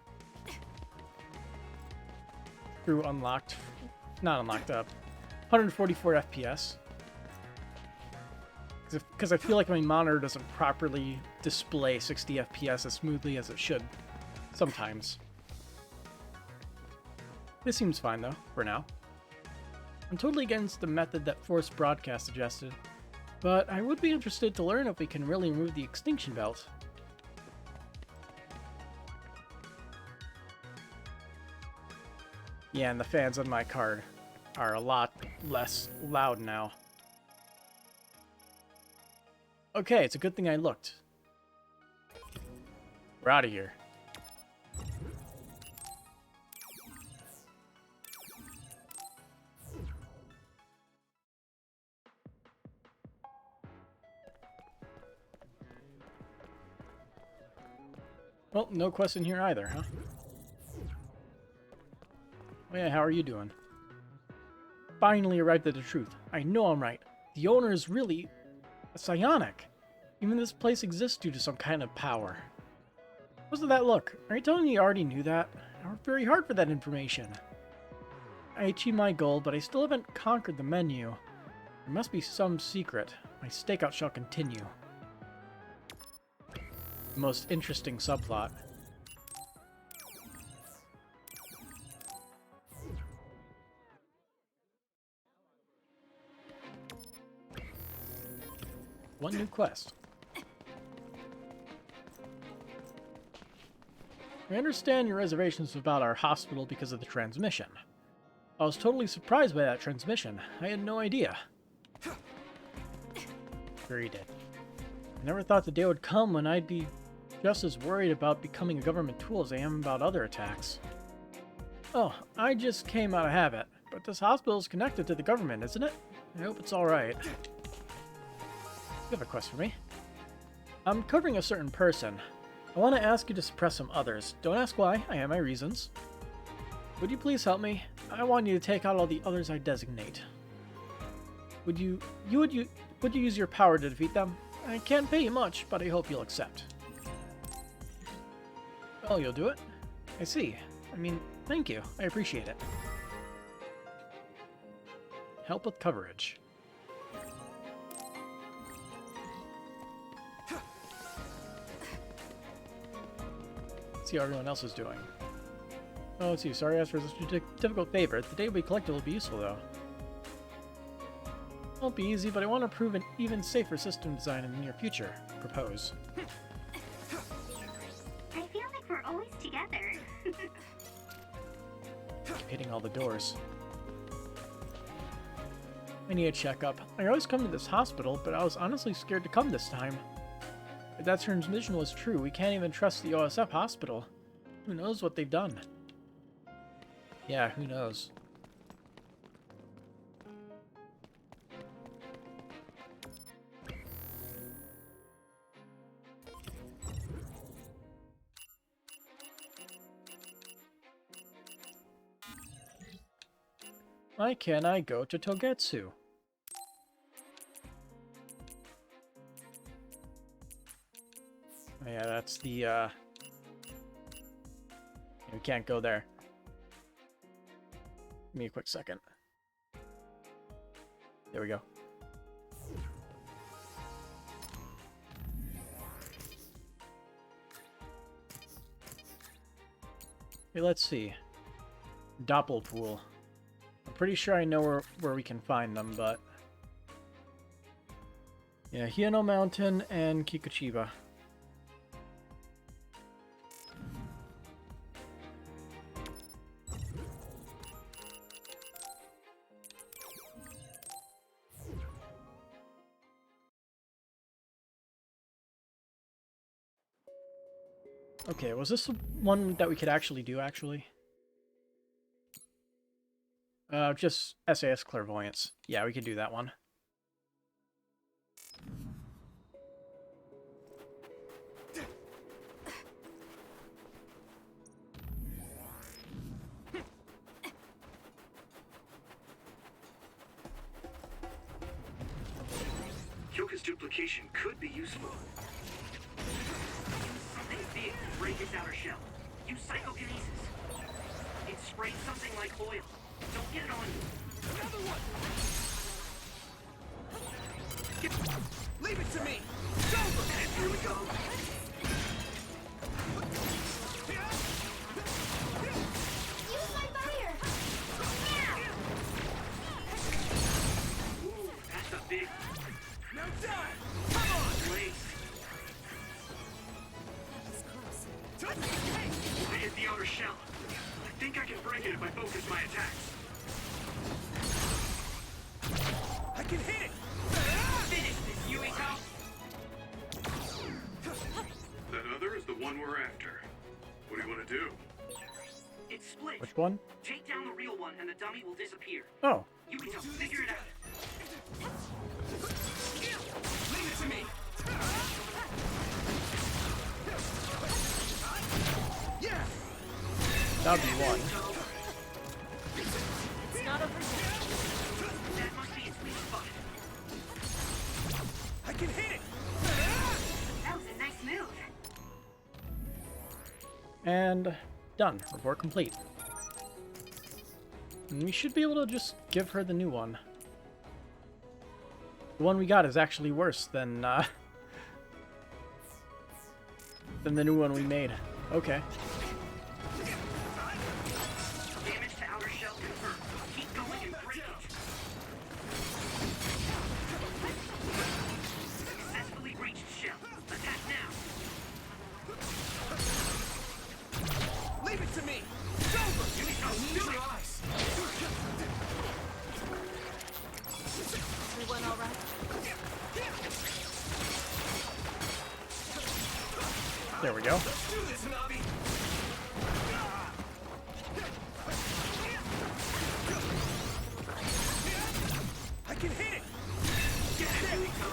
through unlocked... not unlocked up. 144 FPS. Because I feel like my monitor doesn't properly display 60 FPS as smoothly as it should. Sometimes. This seems fine, though, for now. I'm totally against the method that Forced Broadcast suggested, but I would be interested to learn if we can really remove the extinction belt. Yeah, and the fans on my card are a lot less loud now. Okay, it's a good thing I looked. We're out of here. Well, no quest in here either, huh? Oh yeah, how are you doing? Finally arrived at the truth. I know I'm right. The owner is really a psionic. Even this place exists due to some kind of power. What's that look? Are you telling me you already knew that? I worked very hard for that information. I achieved my goal, but I still haven't conquered the menu. There must be some secret. My stakeout shall continue. The most interesting subplot. One new quest. I understand your reservations about our hospital because of the transmission. I was totally surprised by that transmission. I had no idea. Sure you did. I never thought the day would come when I'd be just as worried about becoming a government tool as I am about other attacks. Oh, I just came out of habit, but this hospital is connected to the government, isn't it? I hope it's alright. You have a quest for me. I'm covering a certain person. I want to ask you to suppress some others. Don't ask why, I have my reasons. Would you please help me? I want you to take out all the others I designate. Would you use your power to defeat them? I can't pay you much, but I hope you'll accept. Oh, you'll do it? I see. I mean, thank you. I appreciate it. Help with coverage. Let's see how everyone else is doing. Oh, let's see. Sorry I asked for such a difficult favor. The data we collected will be useful, though. It won't be easy, but I want to prove an even safer system design in the near future. Propose. I feel like we're always together. keep hitting all the doors. I need a checkup. I always come to this hospital, but I was honestly scared to come this time. If that transmission was true, we can't even trust the OSF hospital. Who knows what they've done? Yeah, who knows? Why can't I go to Togetsu? Oh, yeah, that's the, we can't go there. Give me a quick second. There we go. Okay, let's see. Doppelpool. I'm pretty sure I know where we can find them, but... yeah, Hieno Mountain and Kikuchiba. Okay, was this one that we could actually do, actually? Just SAS Clairvoyance. Yeah, we could do that one. Yoka's duplication could be useful. Something big to break its outer shell. Use psychokinesis. It sprays something like oil. Don't get it on you. Another one! Leave it to me! It's over! And here we go. Use my fire! Ooh, that's a big one. Now die! Come on, please. I hit the outer shell. I think I can break it if I focus my attacks. I can hit it! Finish this, Yuito! That other is the one we're after. What do you want to do? It's split. Which one? Take down the real one and the dummy will disappear. Oh. Yuito, figure it out. Leave it to me! Yeah! That would be one. It's not over yet. That must be its weak spot. I can hit it! That was a nice move. And done. Report complete. And we should be able to just give her the new one. The one we got is actually worse than the new one we made. Okay. Damage to outer shell confirmed. Keep going and break it. Successfully breached shell. Attack now. Leave it to me! It's over! Yuito, do it! Everyone all right? There we go. Let's do this, Navi! I can hit it! Get it, Yuito.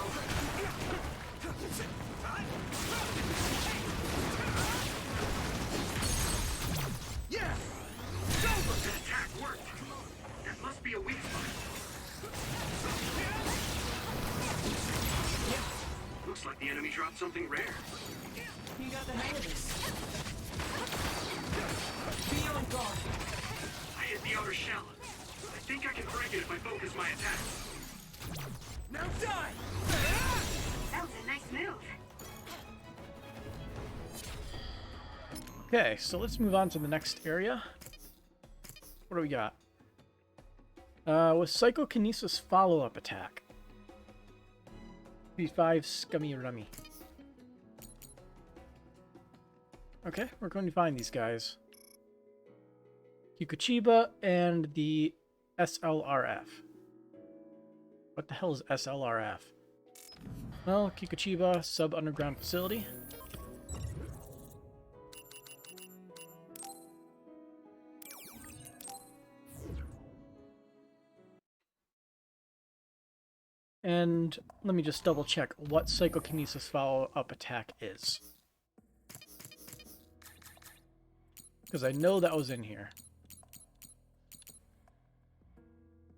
Yeah! It's over! That attack worked. That must be a weak spot. Looks like the enemy dropped something rare. You got the hang of this. Be on guard. I hit the outer shell. I think I can break it if I focus my attacks. Now die! That was a nice move. Okay, so let's move on to the next area. What do we got? With Psychokinesis follow-up attack. B5 Scummy Rummy. Okay, we're going to find these guys. Kikuchiba and the SLRF. What the hell is SLRF? Well, Kikuchiba sub-underground facility. And let me just double check what psychokinesis follow-up attack is. Because I know that was in here.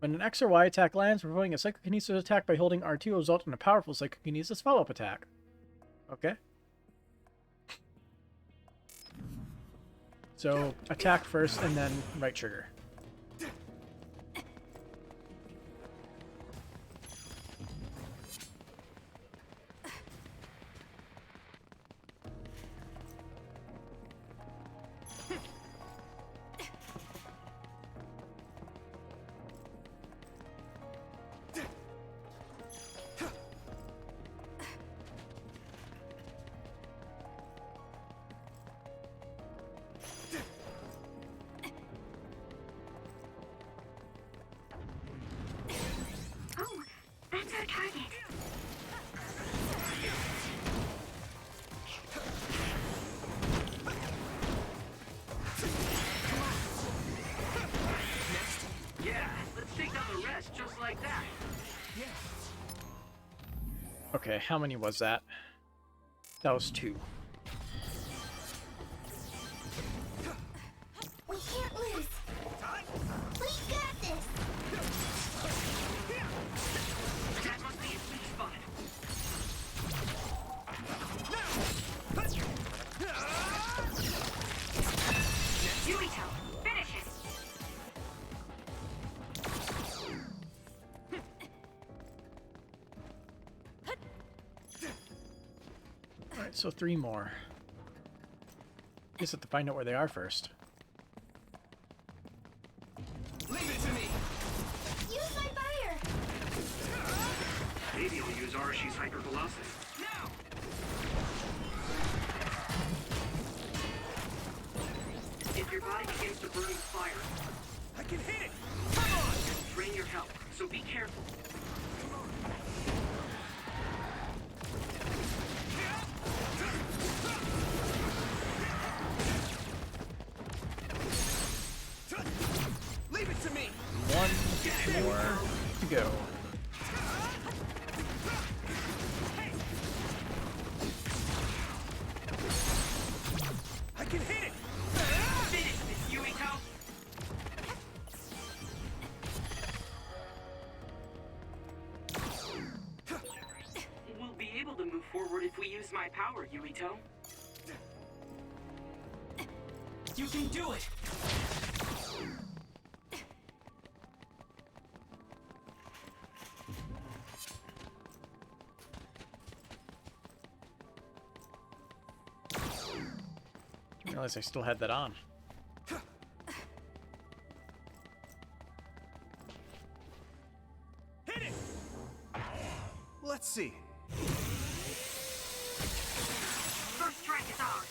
When an X or Y attack lands, performing a psychokinesis attack by holding R2 will result in a powerful psychokinesis follow-up attack. Okay. So, attack first and then right trigger. Okay, how many was that? That was 2. We can't lose. We got this. That must be a sweet spot. Yuito, finish it. Alright, so 3 more. Guess I have to find out where they are first. Leave it to me. Use my fire. Maybe I'll use Arashi's hypervelocity. Now. If your body begins to burn with fire, I can hit it. Come on. drain your health, so be careful. Leave it to me. 1 more to go. I can hit it. Finish this, Yuito! We'll be able to move forward if we use my power, Yuito. You can do it! Didn't realize I still had that on. Hit it. Let's see. First strike is ours.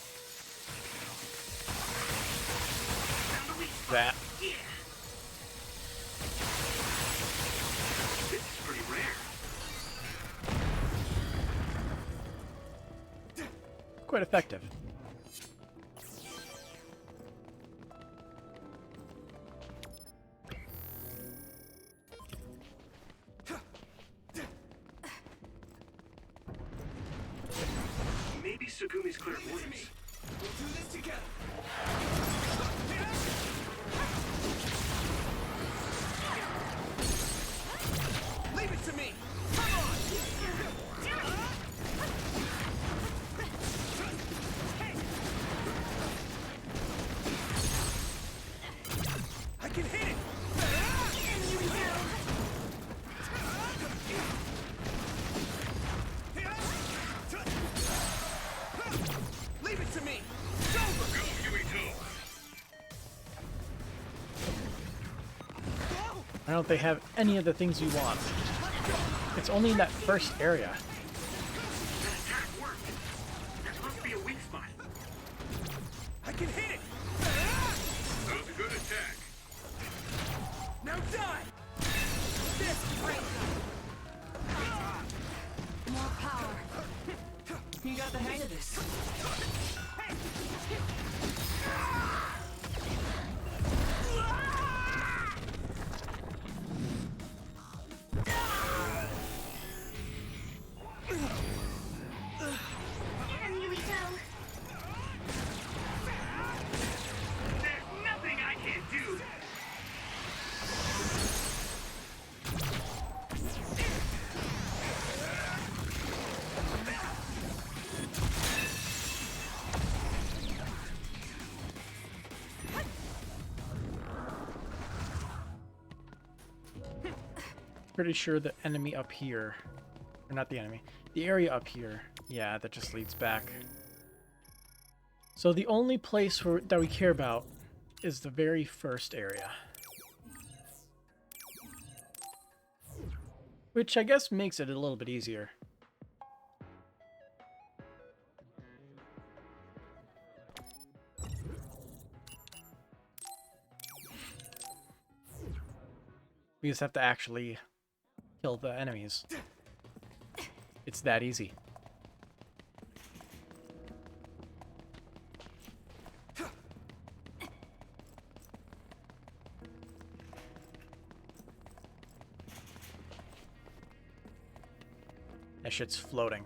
Found the weak spot. That. Yeah. This is pretty rare. Quite effective. Maybe Sugumi's clairvoyance. We'll do this together. Leave it to me. Come on. I can hit it. Leave it to me. It's over. Go, Yuito! I don't think they have any of the things you want. It's only in that first area. That attack worked. That must be a weak spot. I can hit it. That was a good attack. Now die! This great. More power. You got the hang of this. Damn, Yuito. There's nothing I can't do! Pretty sure the enemy up here, or not the enemy, the area up here, yeah, that just leads back. So the only place that we care about is the very first area. Which I guess makes it a little bit easier. We just have to actually kill the enemies. It's that easy. That shit's floating.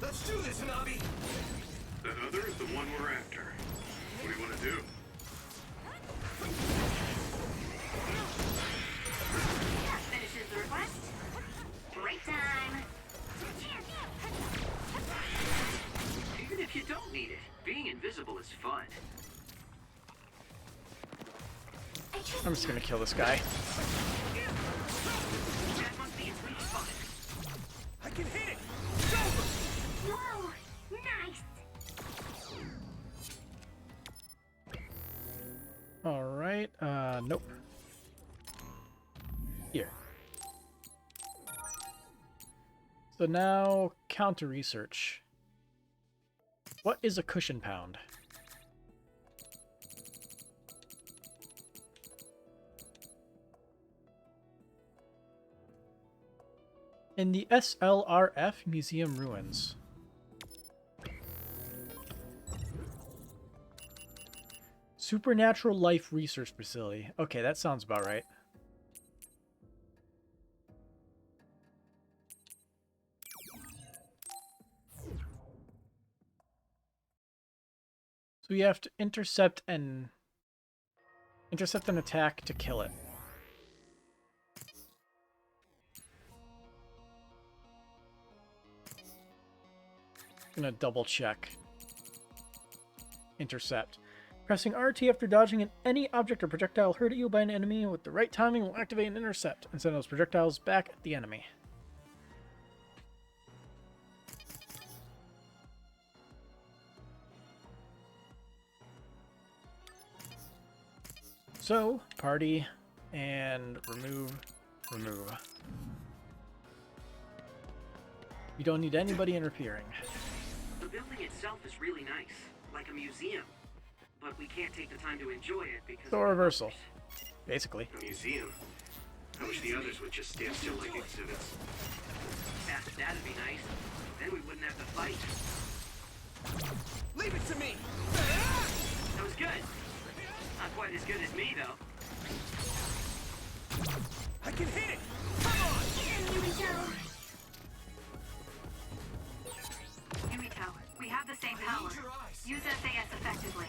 Let's do this, Navi! That other is the one we're after. What do you want to do? That finishes the request. Break time. Even if you don't need it, being invisible is fun. I'm just gonna kill this guy. That must be its weak spot. I can hit it! Whoa, nice. Alright, nope. Here. So now, counter research. What is a cushion pound? In the SLRF Museum ruins. Supernatural Life Research Facility. Okay, that sounds about right. So we have to intercept an attack to kill it. I'm gonna double check. Intercept. Pressing RT after dodging any object or projectile hurled at you by an enemy with the right timing will activate an intercept and send those projectiles back at the enemy. So, party and remove. You don't need anybody interfering. The building itself is really nice, like a museum. But we can't take the time to enjoy it because... So reversal, basically. A museum. I wish the others would just stand still like exhibits. That'd be nice. Then we wouldn't have to fight. Leave it to me! That was good. Not quite as good as me, though. I can hit it! Come on! Yuito, we have the same power. Use SAS effectively.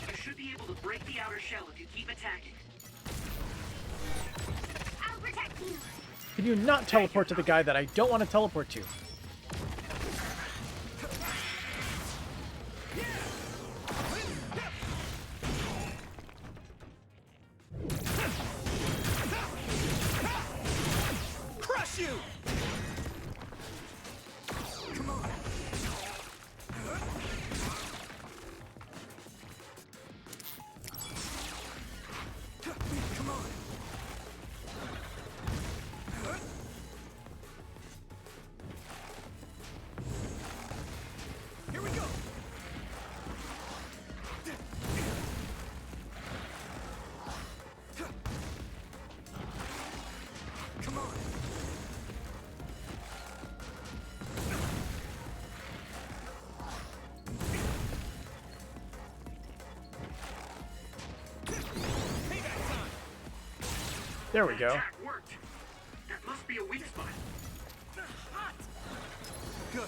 You should be able to break the outer shell if you keep attacking. I'll protect you. Can you not teleport to the guy that I don't want to teleport to? Crush shoot! Come on! Come on! Here we go! Come on! There we go. Attack worked. That must be a weak spot. Hot! Good.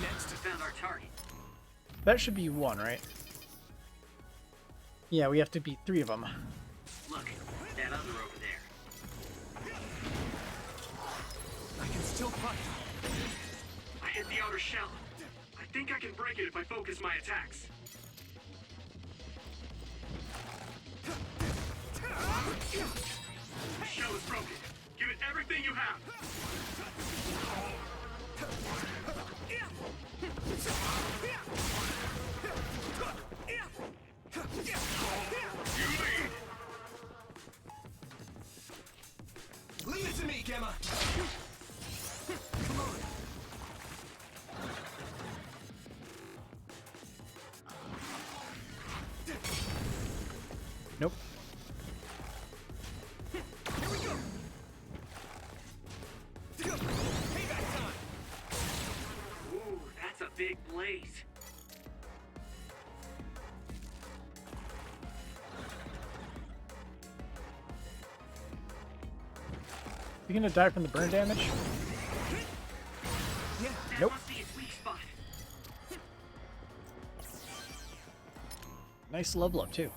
Next, we found our target. That should be one, right? Yeah, we have to beat 3 of them. Look, that other over there. I can still fight. I hit the outer shell. I think I can break it if I focus my attacks. The shell is broken. Give it everything you have. You lead. Leave it to me, Gemma. Come on. Nope. Here we go. Payback time. Ooh, that's a big blaze. You gonna die from the burn damage? Yeah. That Nope. must be its weak spot. Nice level up too.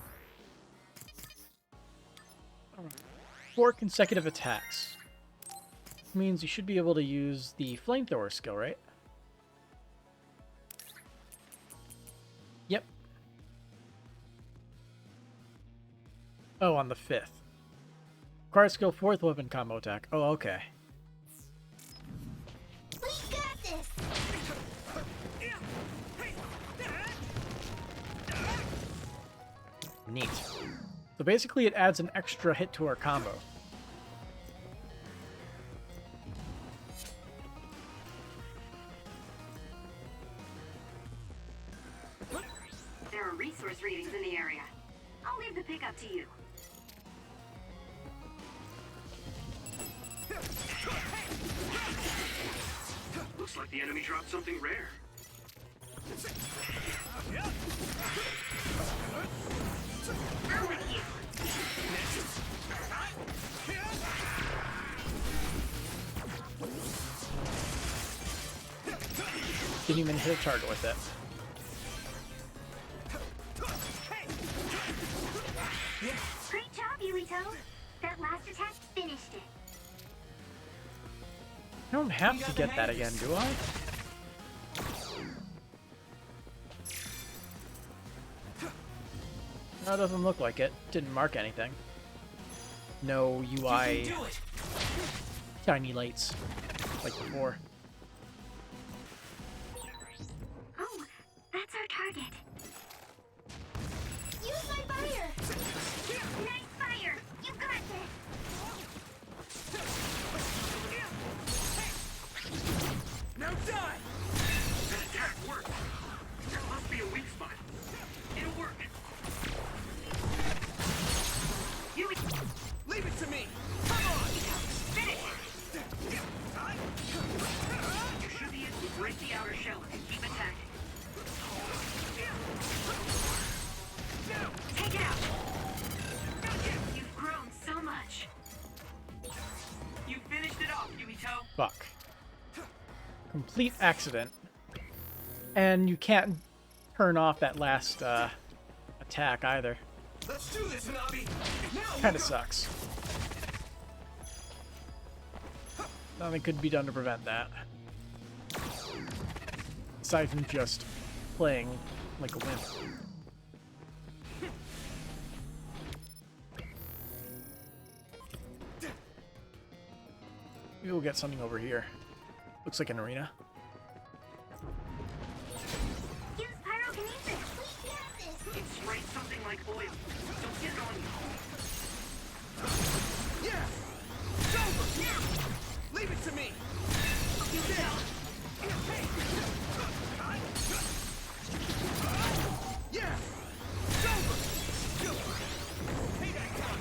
4 consecutive attacks. Means you should be able to use the flamethrower skill, right? Yep. Oh, on the 5th. Requires skill 4th weapon combo attack. Oh, okay. We got this! Neat. So basically it adds an extra hit to our combo. There are resource readings in the area. I'll leave the pickup to you. Looks like the enemy dropped something rare. Didn't even hit a target with it. Great job, Yuito! That last attack finished it. I don't have to get that again, do I? No, it doesn't look like it. Didn't mark anything. No UI Do it. tiny lights like before. Oh, that's our target. Use my fire! Nice fire! You got this! Now die. That attack worked. There must be a weak spot. It'll work. Leave it to me. Come on. Finish! You should be able to break the outer shell and keep attacking. Take it out! You've grown so much. You finished it off, Yuito. Fuck. Complete accident. And you can't turn off that last attack either. Let's do this, Nabi. Now. Kinda sucks. Nothing could be done to prevent that. aside from just playing like a wimp. Maybe we'll get something over here. Looks like an arena. Use pyrokinesis. We got this. It sprays something like oil. Don't get it on you. Yeah! It's over! Now! Leave it to me! You down! Yeah! It's over! Hey, that guy!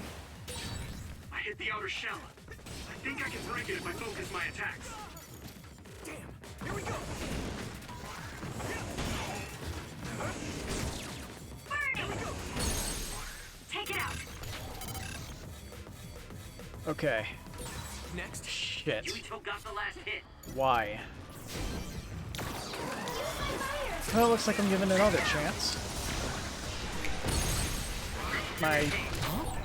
I hit the outer shell. I think I can break it if I focus my attacks. Damn! Here we go! Take it out. Okay. Next. Shit. Yuito got the last hit. Why? Well, it looks like I'm giving it another chance. My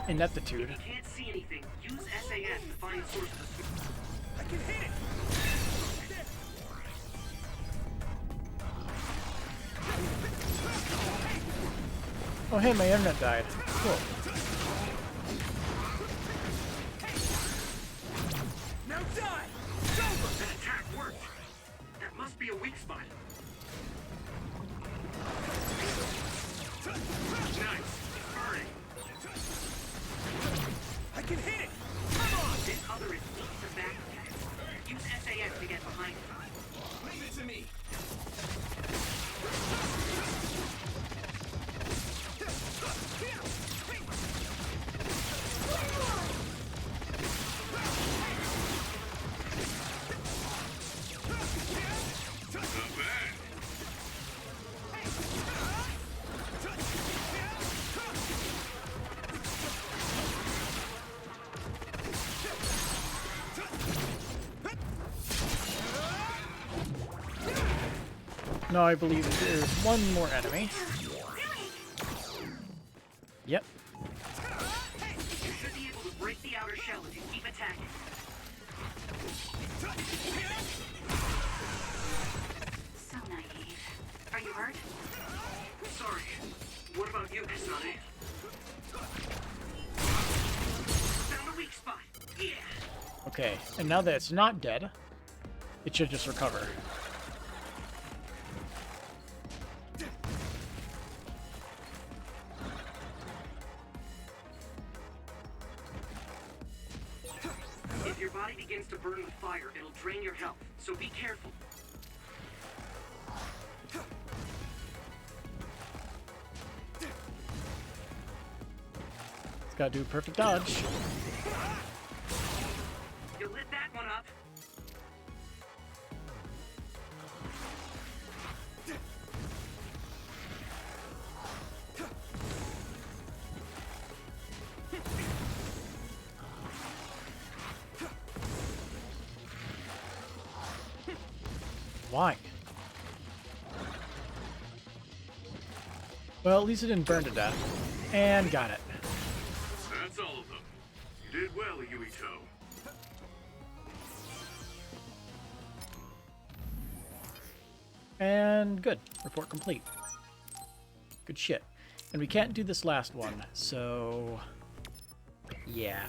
ineptitude. If you can't see anything, use SAS to find the source of the switch. I can hit it! Oh hey, my internet died. Cool. Now die! It's over! That attack worked. That must be a weak spot. Nice. Burning. I can hit it! Come on! This other is weak to back attacks. Use SAS to get behind it. Leave it to me! Not bad. Now I believe there's one more enemy. Yep. You should be able to break the outer shell if you keep attacking. So naive. Are you hurt? Sorry. What about you, Kasane? Found a weak spot. Yeah. Okay, and now that it's not dead, it should just recover. If your body begins to burn with fire, it'll drain your health, so be careful. It's gotta do a perfect dodge. You lit that one up. Why? Well, at least it didn't burn to death. And got it. That's all of them. You did well, Yuito. And good. Report complete. Good shit. And we can't do this last one, so... yeah.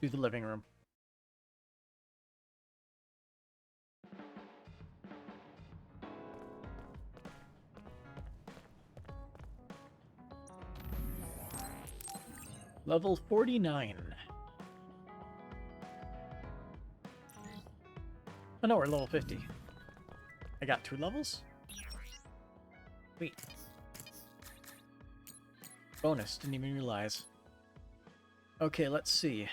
Do the living room. Level 49. Oh no, we're level 50. I got 2 levels? Sweet. Bonus, didn't even realize. Okay, let's see.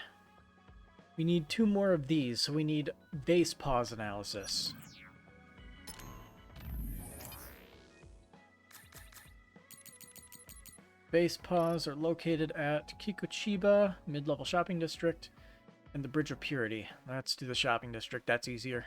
We need 2 more of these, so we need base pause analysis. Base pause are located at Kikuchiba, mid-level shopping district, and the Bridge of Purity. Let's do the shopping district, that's easier.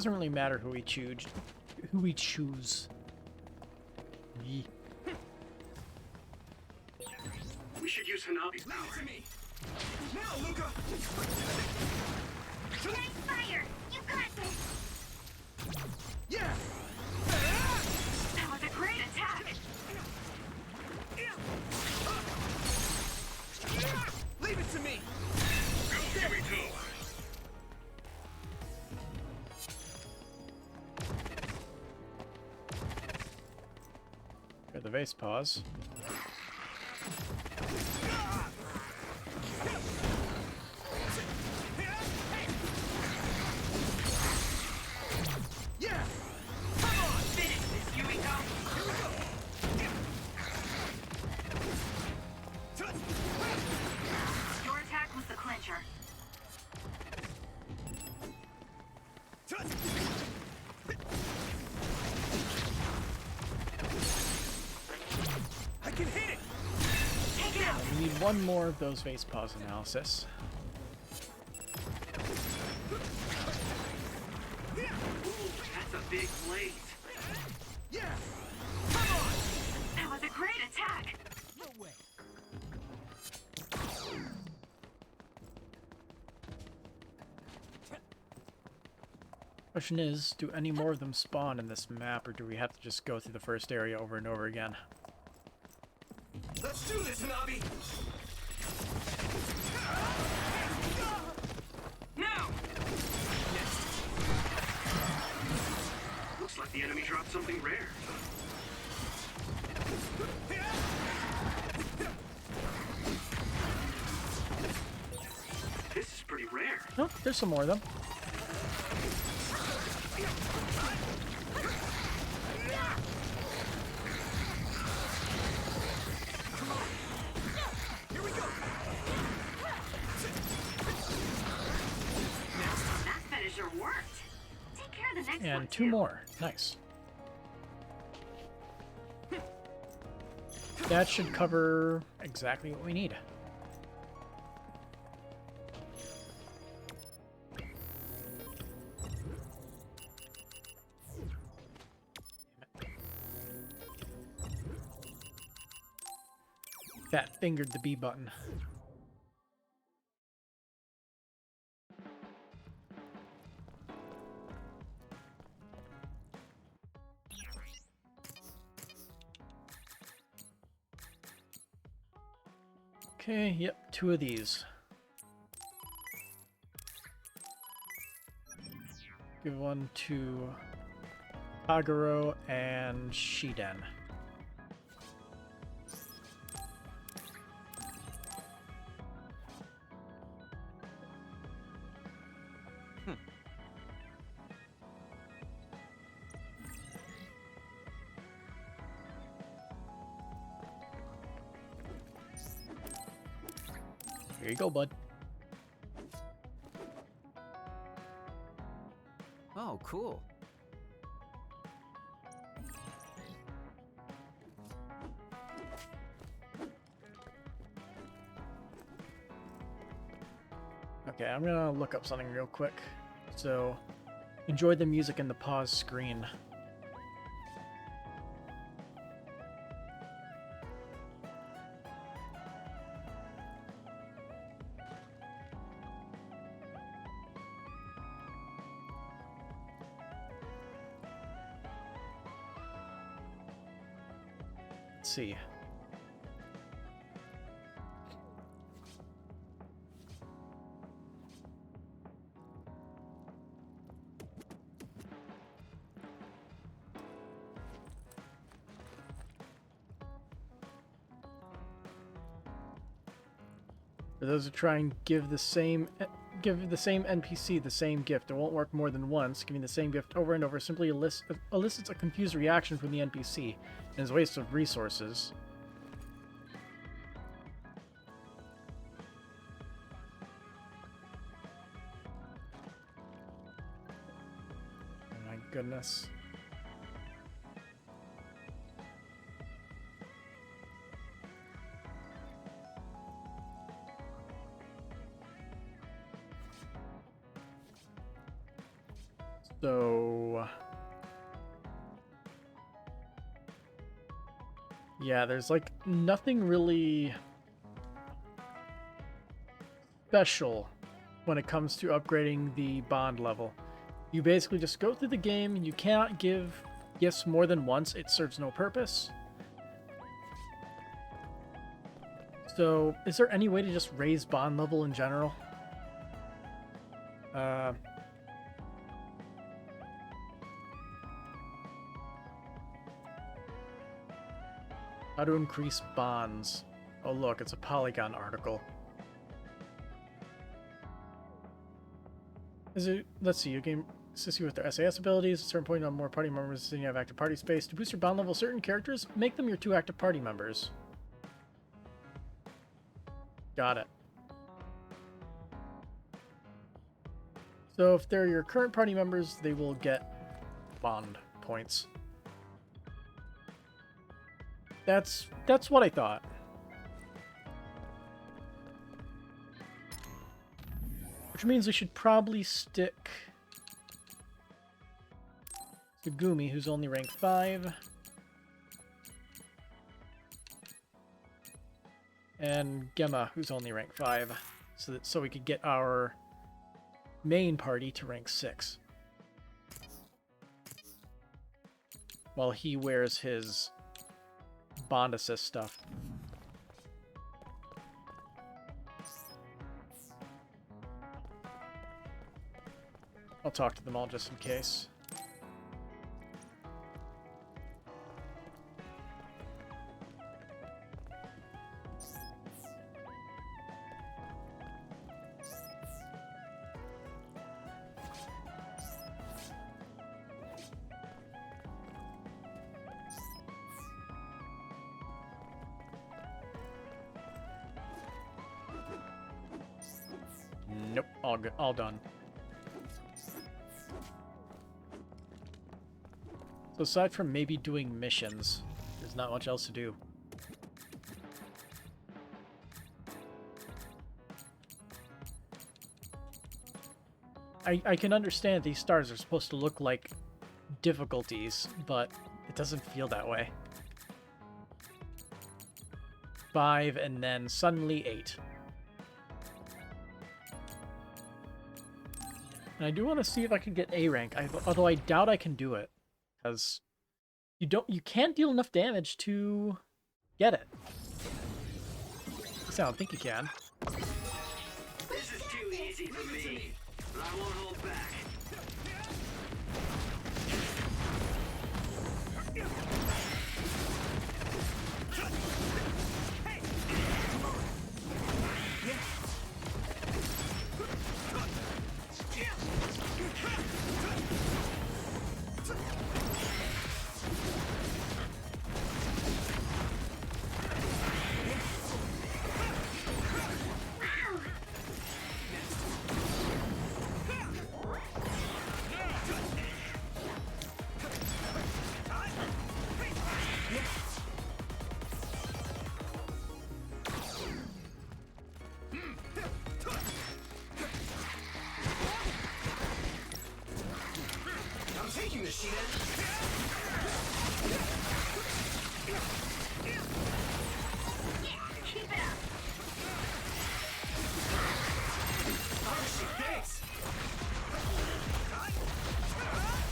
Doesn't really matter who we choose. Who we choose. Yee. We should use Hanabi's power. Nice fire! You got this! That was a great attack! Leave it to me! Go, Yuito! Here, the vase pause. Finish this, Yuito! Your attack was the clincher. I can hit it! Take it out! We need one more of those vase pause analysis. Ooh, that's a big blade. That was a great attack! No way! Question is, do any more of them spawn in this map, or do we have to just go through the first area over and over again? Let's do this, Hanabi! No! Looks like the enemy dropped something rare. This is pretty rare. Oh, there's some more of them. Here we go! That finisher worked! Take care of the next one, And two too. more. Nice. That should cover exactly what we need. Fat fingered the B button. Okay, yep, two of these. Give one to Kagero and Shiden. Here you go, bud. Oh, cool. Okay, I'm gonna look up something real quick. So, enjoy the music in the pause screen. Let's see. For those who try and give the same NPC the same gift, it won't work more than once. Giving the same gift over and over simply elicits a confused reaction from the NPC and is a waste of resources. Oh my goodness. So... yeah, there's like nothing really special when it comes to upgrading the bond level. You basically just go through the game and you cannot give gifts more than once. It serves no purpose. So, is there any way to just raise bond level in general? How to increase bonds. Oh look, it's a Polygon article. Is it? Let's see. Your game assists you with their SAS abilities. At a certain point, on more party members than you have active party space. To boost your bond level, certain characters make them your 2 active party members. Got it. So if they're your current party members, they will get bond points. That's what I thought. Which means we should probably stick to Gumi, who's only rank 5. And Gemma, who's only rank 5. So we could get our main party to rank 6. While he wears his bond assist stuff. I'll talk to them all just in case. Nope, all good, all done. So aside from maybe doing missions, there's not much else to do. I can understand these stars are supposed to look like difficulties, but it doesn't feel that way. 5 and then suddenly 8. And I do want to see if I can get A rank, although I doubt I can do it, because you can't deal enough damage to get it. At least I don't think you can. This is too easy for me, but I won't hold back.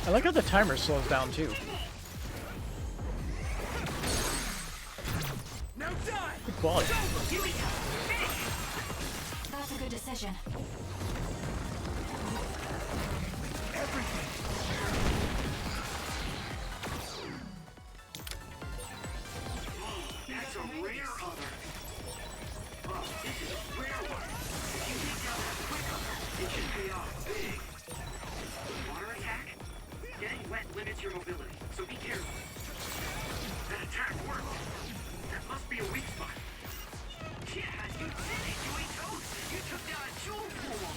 I like how the timer slows down too. Good quality. That's a good decision. That's a rare other. Oh, this is a rare one. If you take out that quick other, it should pay off big. Water attack? Getting wet limits your mobility, so be careful. That attack worked. That must be a weak spot. Yeah, you did it, Yuito! You took down a jewel pool!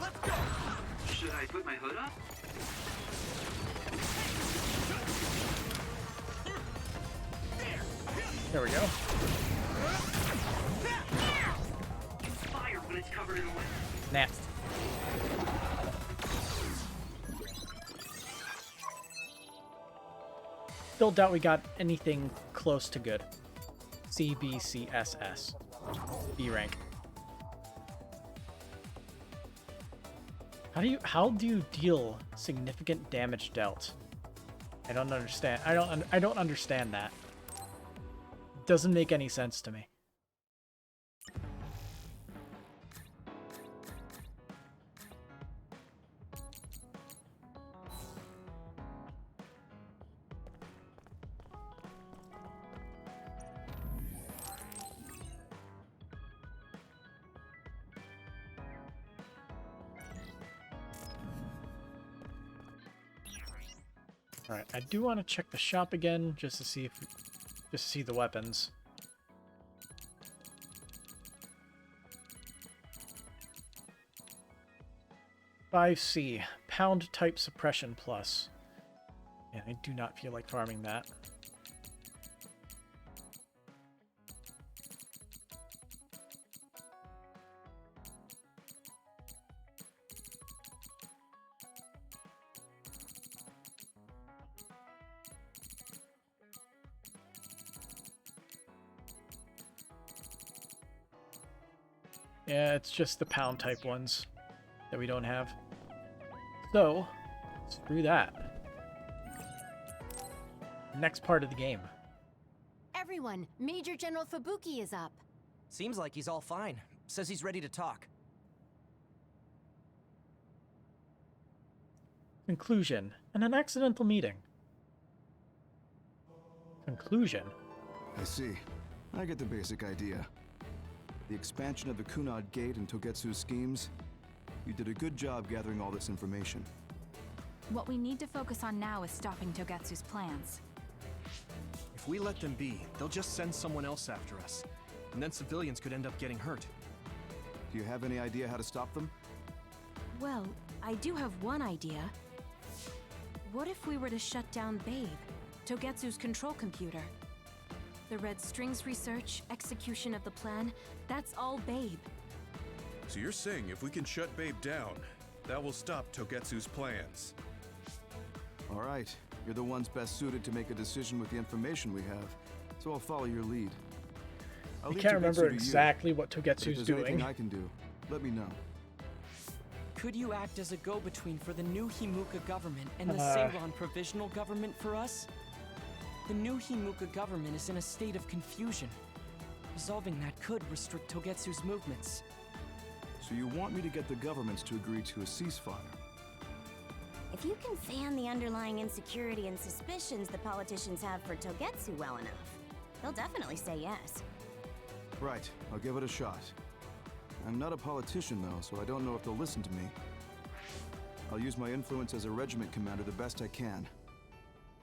Let's go! Should I put my hood up? There we go. You fire when it's covered in oil. Nah. Still doubt we got anything close to good. C, B, C, S, S. B rank. How do you deal significant damage dealt? I don't understand. I don't understand that. Doesn't make any sense to me. Alright, I do want to check the shop again just to see the weapons. "5C, pound type suppression plus." Yeah, I do not feel like farming that. Yeah, it's just the pound type ones that we don't have. So, screw that. Next part of the game. Everyone, Major General Fubuki is up. Seems like he's all fine. Says he's ready to talk. Conclusion, and an accidental meeting. Conclusion? I see. I get the basic idea. The expansion of the Kunad Gate and Togetsu's schemes. You did a good job gathering all this information. What we need to focus on now is stopping Togetsu's plans. If we let them be, they'll just send someone else after us. And then civilians could end up getting hurt. Do you have any idea how to stop them? Well, I do have one idea. What if we were to shut down Babe, Togetsu's control computer? The Red Strings research, execution of the plan, that's all Babe. So you're saying if we can shut Babe down, that will stop Togetsu's plans? All right. You're the ones best suited to make a decision with the information we have, so I'll follow your lead. I can't remember exactly what Togetsu's doing. Anything I can do, let me know. Could you act as a go-between for the new Himuka government and the Seiron provisional government for us? The new Himuka government is in a state of confusion. Resolving that could restrict Togetsu's movements. So you want me to get the governments to agree to a ceasefire? If you can fan the underlying insecurity and suspicions the politicians have for Togetsu well enough, they'll definitely say yes. Right, I'll give it a shot. I'm not a politician though, so I don't know if they'll listen to me. I'll use my influence as a regiment commander the best I can.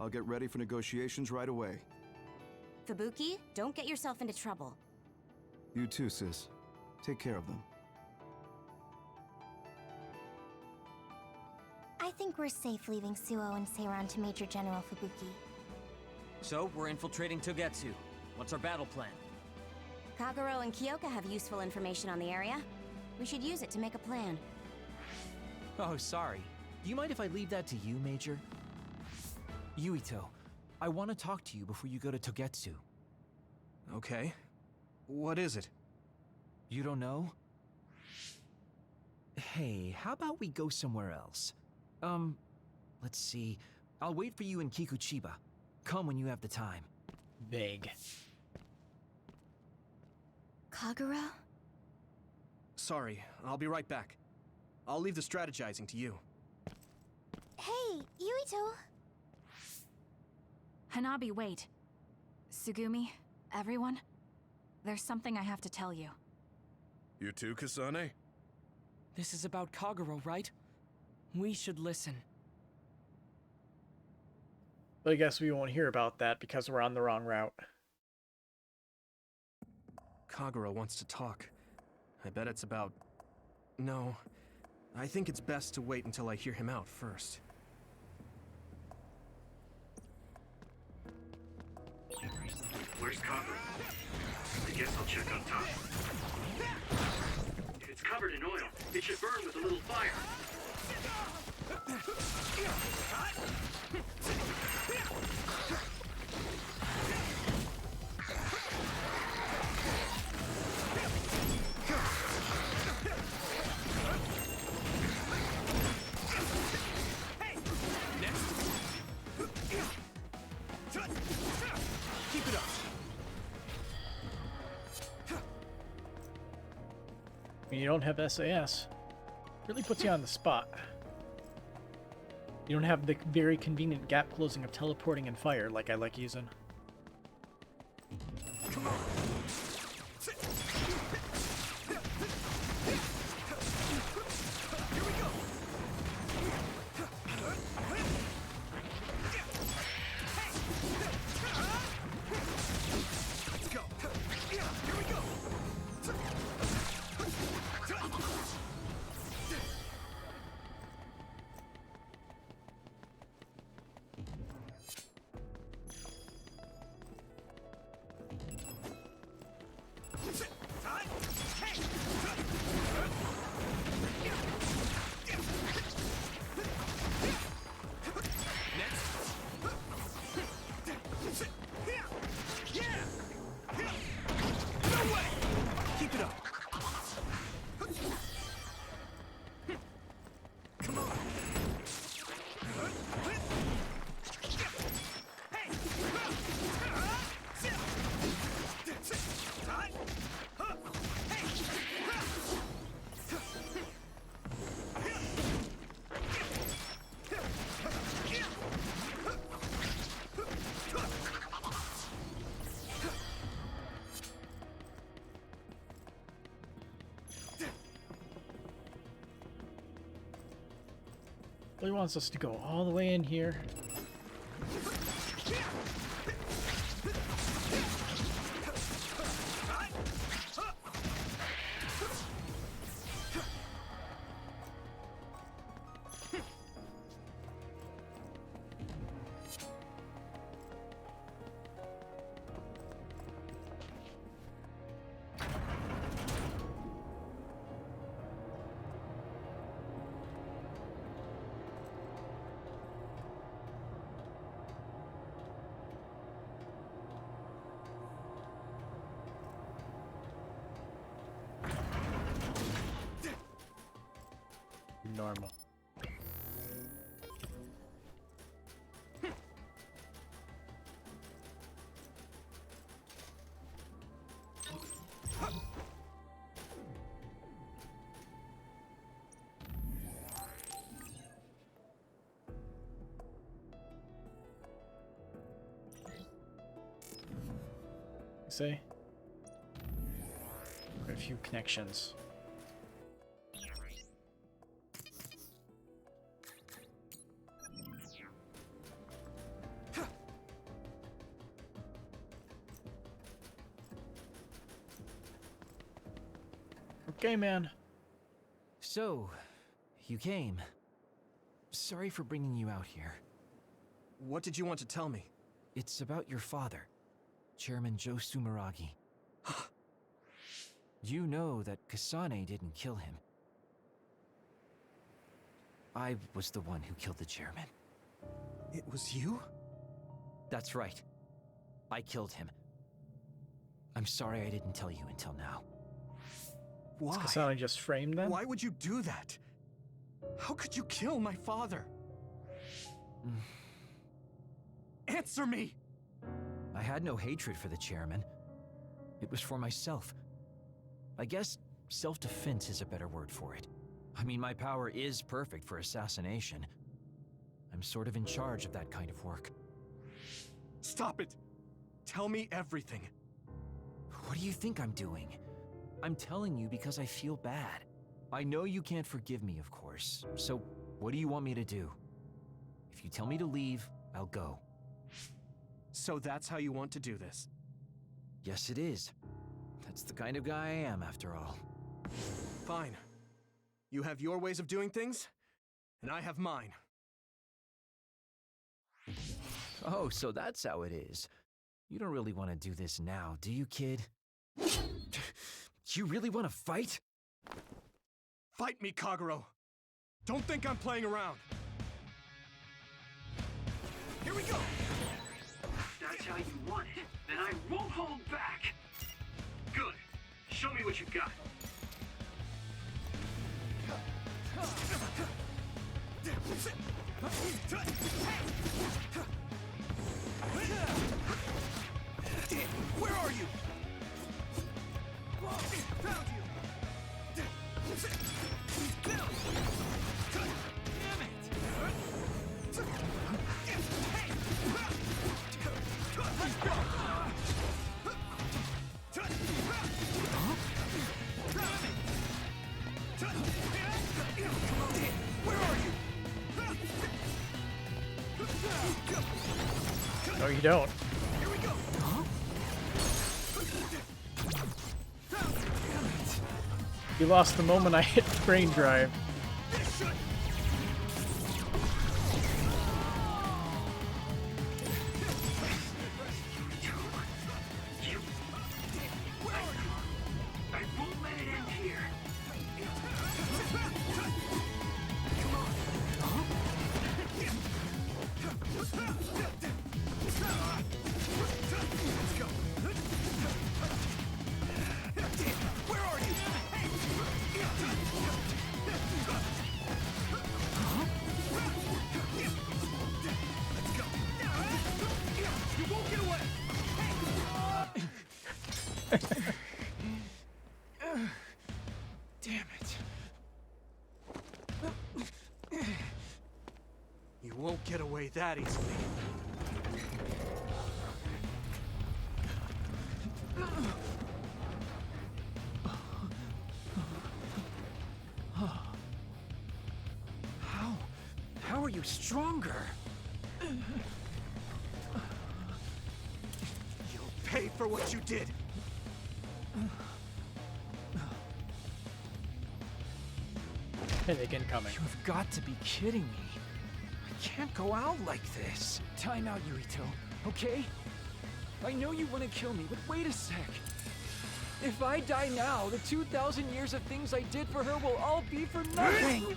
I'll get ready for negotiations right away. Fubuki, don't get yourself into trouble. You too, sis. Take care of them. I think we're safe leaving Suo and Seiron to Major General Fubuki. So, we're infiltrating Togetsu. What's our battle plan? Kagero and Kyoka have useful information on the area. We should use it to make a plan. Oh, sorry. Do you mind if I leave that to you, Major? Yuito, I want to talk to you before you go to Togetsu. Okay. What is it? You don't know? Hey, how about we go somewhere else? Let's see. I'll wait for you in Kikuchiba. Come when you have the time. Vague. Kagero? Sorry, I'll be right back. I'll leave the strategizing to you. Hey, Yuito! Hanabi, wait. Sugumi, everyone, there's something I have to tell you. You too, Kasane? This is about Kagero, right? We should listen. But I guess we won't hear about that because we're on the wrong route. Kagero wants to talk. I bet it's about... No. I think it's best to wait until I hear him out first. Where's Kagero? I guess I'll check up top. It's covered in oil. It should burn with a little fire. Keep it up. I mean, you don't have SAS. Really puts you on the spot. You don't have the very convenient gap closing of teleporting and fire like I like using. Come on. Here we go. Let's go. Here we go. Keep it up. Come on. He wants us to go all the way in here. Normal. Say, got a few connections. Okay, man. So, you came. Sorry for bringing you out here. What did you want to tell me? It's about your father, Chairman Joe Sumeragi. You know that Kasane didn't kill him. I was the one who killed the chairman. It was you? That's right. I killed him. I'm sorry I didn't tell you until now. Why? Is Kasane just framed them? Why would you do that? How could you kill my father? Answer me! I had no hatred for the chairman. It was for myself. I guess self-defense is a better word for it. I mean, my power is perfect for assassination. I'm sort of in charge of that kind of work. Stop it! Tell me everything. What do you think I'm doing? I'm telling you because I feel bad. I know you can't forgive me, of course, so what do you want me to do? If you tell me to leave, I'll go. So that's how you want to do this? Yes, it is. That's the kind of guy I am, after all. Fine. You have your ways of doing things, and I have mine. Oh, so that's how it is. You don't really want to do this now, do you, kid? You really want to fight? Fight me, Kagero! Don't think I'm playing around! Here we go! That's how you want it. Then I won't hold back. Good. Show me what you got. Where are you? Found you! Damn it! Where are you? No, you don't. Here we go. You lost the moment I hit brain drive. I won't let it end here. Where are you? Let's go. You won't get away. Damn it. You won't get away that easily. How are you stronger? You'll pay for what you did. Panic incoming. You've got to be kidding me. I can't go out like this. Time out, Yuito, okay? I know you want to kill me, but wait a sec. If I die now, the 2,000 years of things I did for her will all be for nothing.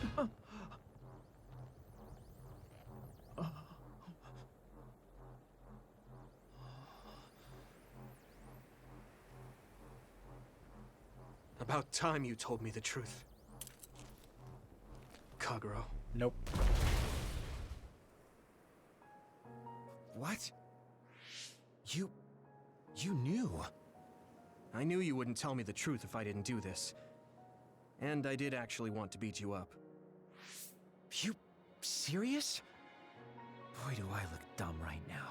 About time you told me the truth. Kagero. Nope. What? You knew? I knew you wouldn't tell me the truth if I didn't do this. And I did actually want to beat you up. You serious? Boy, do I look dumb right now.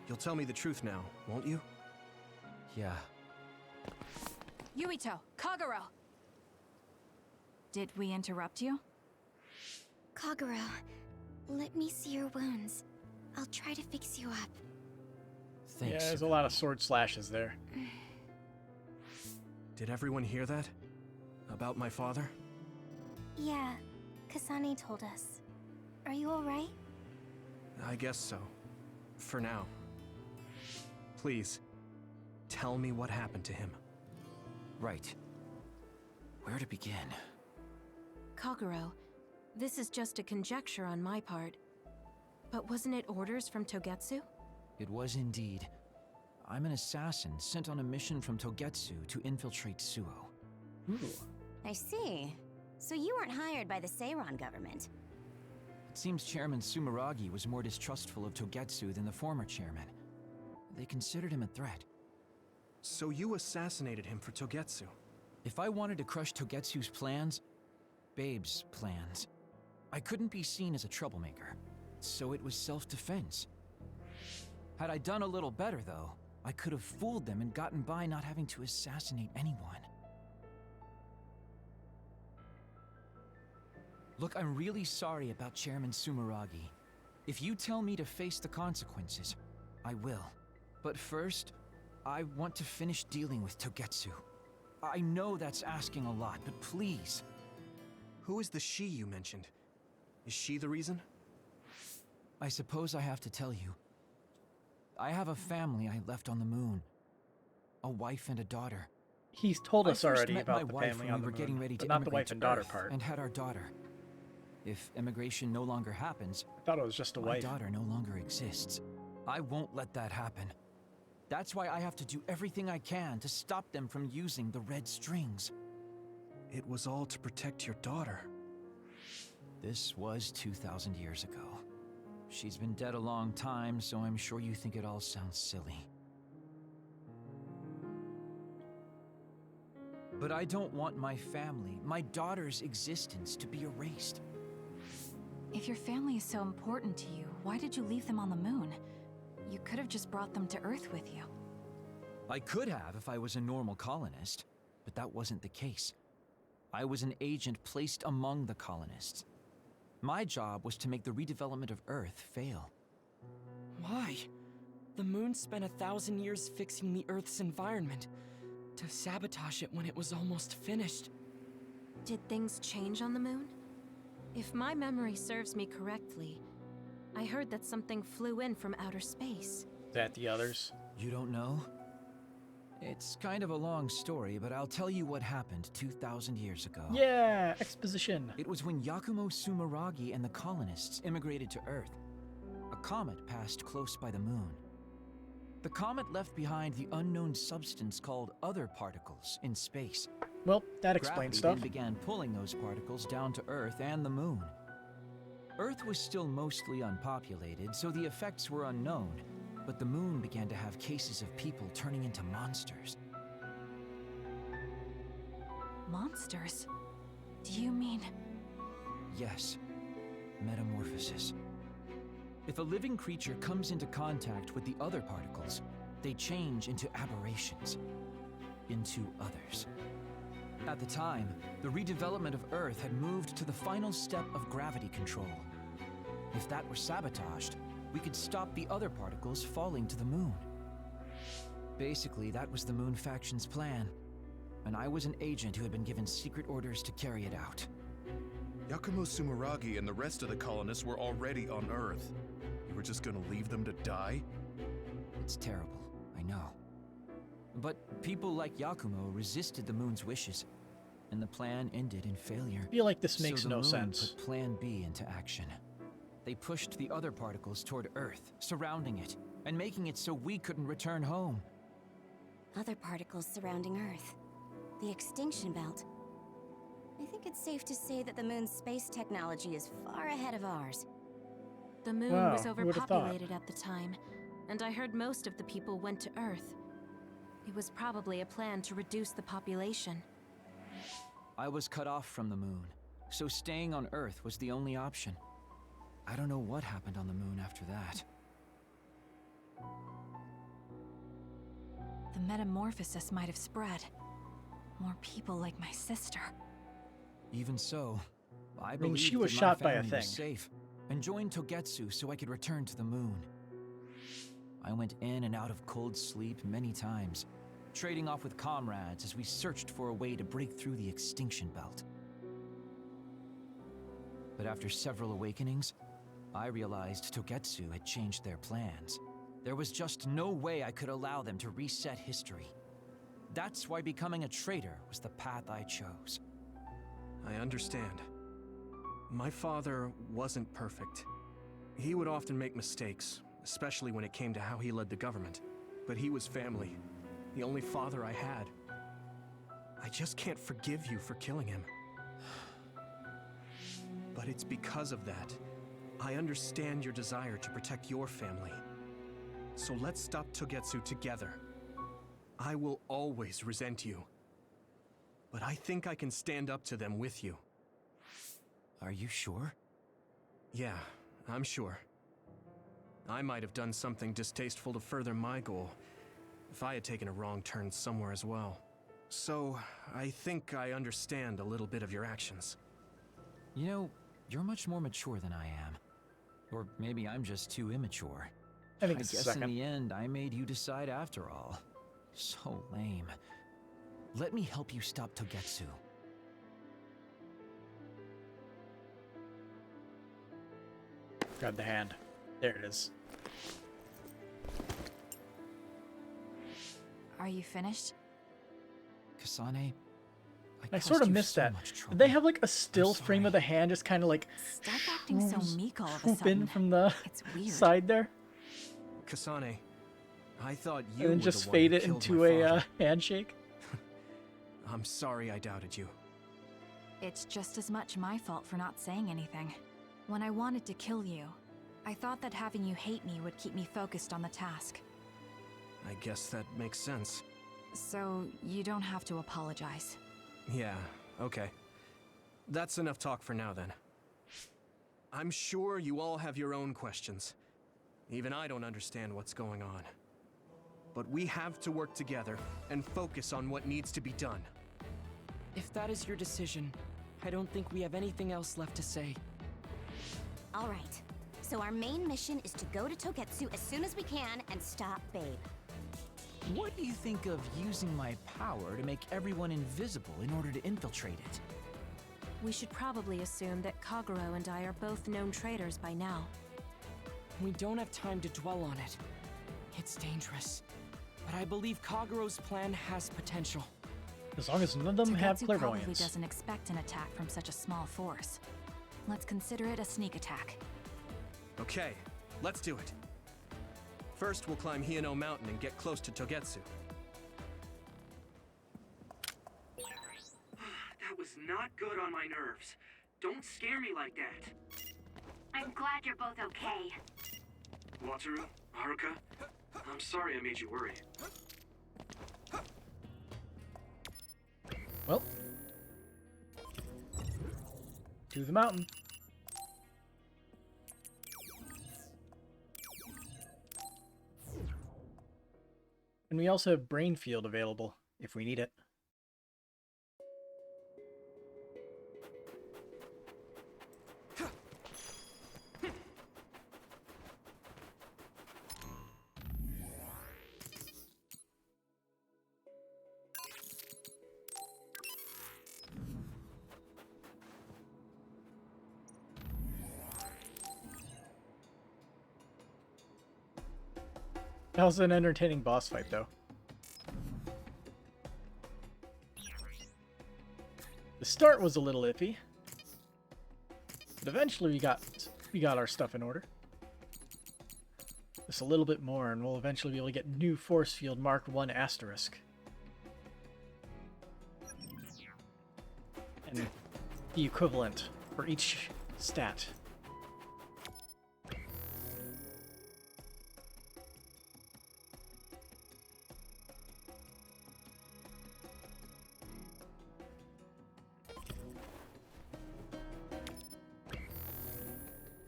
You'll tell me the truth now, won't you? Yeah. Yuito, Kagero! Did we interrupt you? Kagero, let me see your wounds. I'll try to fix you up. Yeah, there's a lot of sword slashes there. Did everyone hear that? About my father? Yeah, Kasane told us. Are you alright? I guess so. For now. Please, tell me what happened to him. Right. Where to begin? Kagero, this is just a conjecture on my part. But wasn't it orders from Togetsu? It was indeed. I'm an assassin sent on a mission from Togetsu to infiltrate Suo. Ooh. I see. So you weren't hired by the Seiran government. It seems Chairman Sumeragi was more distrustful of Togetsu than the former chairman. They considered him a threat. So you assassinated him for Togetsu? If I wanted to crush Togetsu's plans, Babe's plans, I couldn't be seen as a troublemaker. So it was self-defense. Had I done a little better, though, I could have fooled them and gotten by not having to assassinate anyone. Look, I'm really sorry about Chairman Sumeragi. If you tell me to face the consequences, I will. But first, I want to finish dealing with Togetsu. I know that's asking a lot, but please. Who is the she you mentioned? Is she the reason? I suppose I have to tell you. I have a family I left on the moon. A wife and a daughter. He's told us I first already met about my the wife family when on we the were getting moon, ready but to not the immigrate wife to and daughter Earth part. and had our daughter. If immigration no longer happens, I thought it was just a my wife. daughter no longer exists. I won't let that happen. That's why I have to do everything I can to stop them from using the red strings. It was all to protect your daughter. This was 2,000 years ago. She's been dead a long time, so I'm sure you think it all sounds silly. But I don't want my family, my daughter's existence, to be erased. If your family is so important to you, why did you leave them on the moon? You could have just brought them to Earth with you. I could have if I was a normal colonist, but that wasn't the case. I was an agent placed among the colonists. My job was to make the redevelopment of Earth fail. Why? The moon spent 1,000 years fixing the Earth's environment. To sabotage it when it was almost finished. Did things change on the moon? If my memory serves me correctly, I heard that something flew in from outer space. Is that the others? You don't know? It's kind of a long story, but I'll tell you what happened 2,000 years ago. Yeah, exposition. It was when Yakumo Sumeragi and the colonists immigrated to Earth. A comet passed close by the moon. The comet left behind the unknown substance called other particles in space. Well, that explains Gravity stuff. then began pulling those particles down to Earth and the moon. Earth was still mostly unpopulated, so the effects were unknown, but the moon began to have cases of people turning into monsters. Monsters? Do you mean... Yes, metamorphosis. If a living creature comes into contact with the other particles, they change into aberrations, into others. At the time, the redevelopment of Earth had moved to the final step of gravity control. If that were sabotaged, we could stop the other particles falling to the moon. Basically, that was the Moon Faction's plan, and I was an agent who had been given secret orders to carry it out. Yakumo Sumeragi and the rest of the colonists were already on Earth. You were just gonna leave them to die? It's terrible, I know. But people like Yakumo resisted the moon's wishes, and the plan ended in failure. I feel like this makes so the no moon sense. put Plan B into action. They pushed the other particles toward Earth, surrounding it, and making it so we couldn't return home. Other particles surrounding Earth. The extinction belt. I think it's safe to say that the moon's space technology is far ahead of ours. The moon Wow, was who would've thought? overpopulated at the time, and I heard most of the people went to Earth. It was probably a plan to reduce the population. I was cut off from the moon, so staying on Earth was the only option. I don't know what happened on the moon after that. The metamorphosis might have spread. More people like my sister. Even so, I mean, believed she was that shot my by a family was thing. safe, and joined Togetsu so I could return to the moon. I went in and out of cold sleep many times, trading off with comrades as we searched for a way to break through the extinction belt. But after several awakenings, I realized Togetsu had changed their plans. There was just no way I could allow them to reset history. That's why becoming a traitor was the path I chose. I understand. My father wasn't perfect. He would often make mistakes, especially when it came to how he led the government. But he was family, the only father I had. I just can't forgive you for killing him. But it's because of that. I understand your desire to protect your family. So let's stop Togetsu together. I will always resent you. But I think I can stand up to them with you. Are you sure? Yeah, I'm sure. I might have done something distasteful to further my goal, if I had taken a wrong turn somewhere as well. So, I think I understand a little bit of your actions. You know, you're much more mature than I am. Or maybe I'm just too immature. I think it's the guess second. in the end, I made you decide after all. So lame. Let me help you stop Togetsu. Grab the hand. There it is. Are you finished? Kasane, I sort of missed that. Did they have like a still frame of the hand just kind of like Stop acting so meek all of a swoop in sudden. from the It's weird. side there? Kasane, I thought you And then were just the one fade who it killed into my a father. handshake? I'm sorry I doubted you. It's just as much my fault for not saying anything. When I wanted to kill you, I thought that having you hate me would keep me focused on the task. I guess that makes sense. So, you don't have to apologize. Yeah, okay. That's enough talk for now then. I'm sure you all have your own questions. Even I don't understand what's going on. But we have to work together and focus on what needs to be done. If that is your decision, I don't think we have anything else left to say. All right. So our main mission is to go to Togetsu as soon as we can and stop Babe. What do you think of using my power to make everyone invisible in order to infiltrate it? We should probably assume that Kagero and I are both known traitors by now. We don't have time to dwell on it. It's dangerous. But I believe Kagero's plan has potential. As long as none of them have Togetsu probably clairvoyance. doesn't expect an attack from such a small force. Let's consider it a sneak attack. Okay, let's do it. First, we'll climb Hino Mountain and get close to Togetsu. That was not good on my nerves. Don't scare me like that. I'm glad you're both okay. Wataru, Haruka, I'm sorry I made you worry. Well. To the mountain. And we also have Brain Field available, if we need it. That was an entertaining boss fight, though. The start was a little iffy, but eventually we got our stuff in order. Just a little bit more, and we'll eventually be able to get new force field Mark 1 asterisk. And the equivalent for each stat.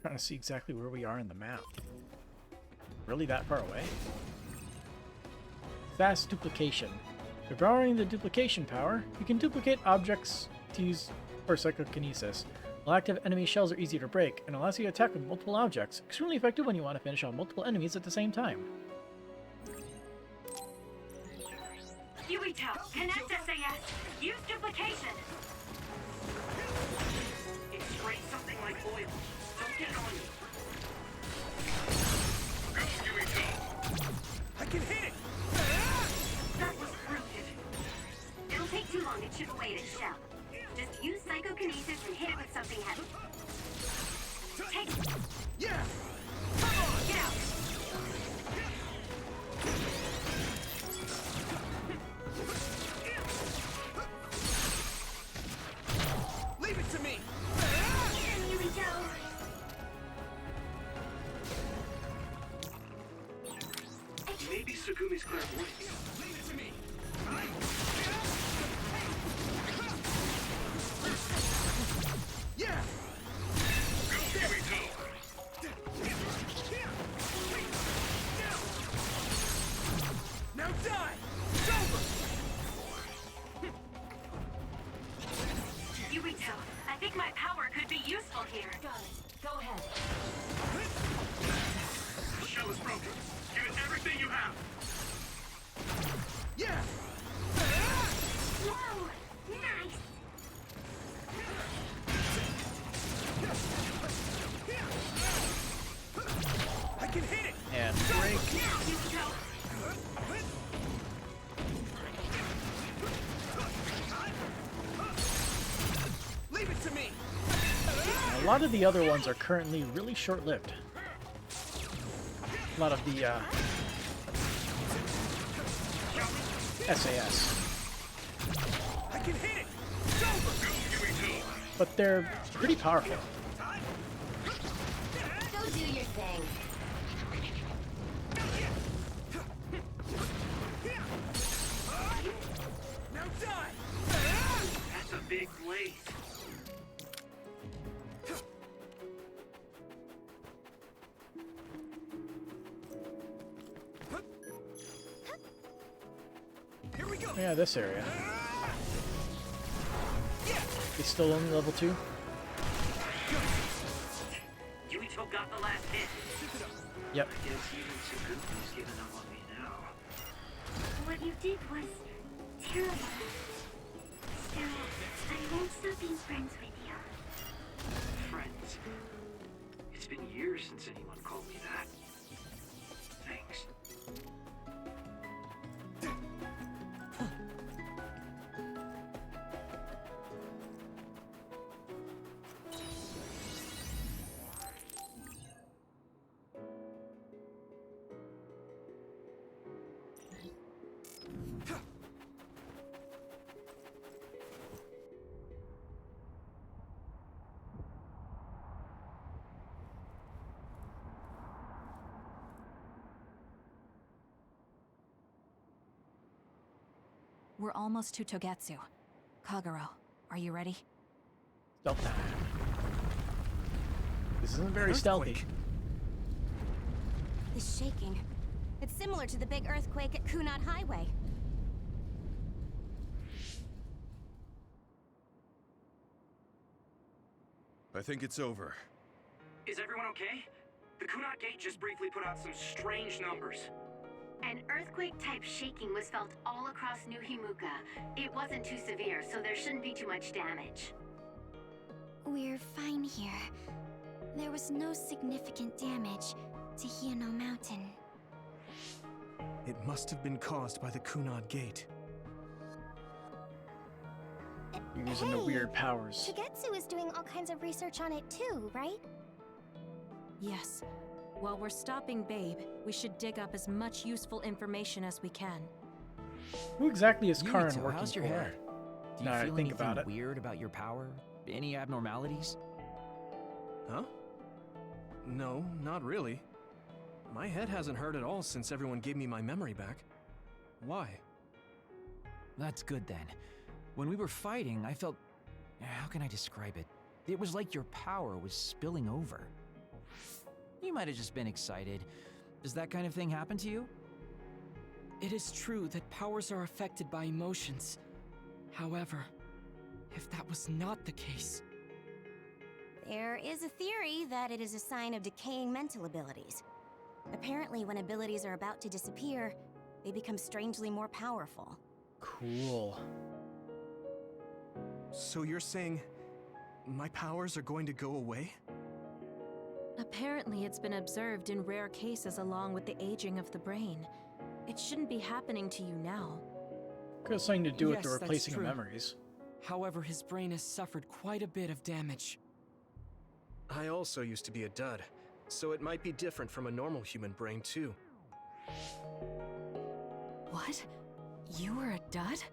Trying to see exactly where we are in the map. Really that far away? Fast duplication. By borrowing the duplication power, you can duplicate objects to use for psychokinesis. While active enemy shells are easy to break, and allows you to attack with multiple objects. Extremely effective when you want to finish on multiple enemies at the same time. Yuito, connect SAS. Use duplication. Extract something like oil. Don't get on me. Go, Yuito! I can hit it! That was brilliant. It'll take too long to chip away at its shell. Just use psychokinesis and hit it with something heavy. Take it. Yeah! Come on, get out. Leave it to me! Here we go. Maybe Sukumi's clairvoyance. Leave it to me! Yeah! Go, Yuito! Now die! It's over! Yuito, I think my power could be useful here. Got it. Go ahead. The shell is broken. Give it everything you have. Yeah! Whoa, nice. I can hit it! And break. Now, Yuito. A lot of the other ones are currently really short-lived. A lot of the SAS. I can hit it. But they're pretty powerful. Go do your thing. Now die. That's a big blaze. Here we go. Yeah, this area. It's still only level 2? Yuito got the last hit. Yep. I guess even Suzuki's giving up on me now. What you did was terrible. Still, I won't stop being friends with you. Friends. It's been years since anyone called me that. Thanks. We're almost to Togetsu. Kagero, are you ready? Stealth time. This isn't very stealthy. It's shaking. It's similar to the big earthquake at Kunad Highway. I think it's over. Is everyone okay? The Kunad Gate just briefly put out some strange numbers. An earthquake-type shaking was felt all across New Himuka. It wasn't too severe, so there shouldn't be too much damage. We're fine here. There was no significant damage to Hiano Mountain. It must have been caused by the Kunad Gate. You're using the weird powers. Togetsu is doing all kinds of research on it too, right? Yes. While we're stopping Babe, we should dig up as much useful information as we can. Who exactly is Karin Yuito, working how's your for? hair? Do you Now I feel think anything about it. weird about your power? Any abnormalities? Huh? No, not really. My head hasn't hurt at all since everyone gave me my memory back. Why? That's good then. When we were fighting, I felt... How can I describe it? It was like your power was spilling over. You might have just been excited. Does that kind of thing happen to you? It is true that powers are affected by emotions. However, if that was not the case... There is a theory that it is a sign of decaying mental abilities. Apparently, when abilities are about to disappear, they become strangely more powerful. Cool. So you're saying my powers are going to go away? Apparently, it's been observed in rare cases along with the aging of the brain. It shouldn't be happening to you now. Could have something to do with the Yes, that's replacing of true. memories. However, his brain has suffered quite a bit of damage. I also used to be a dud, so it might be different from a normal human brain too. What? You were a dud?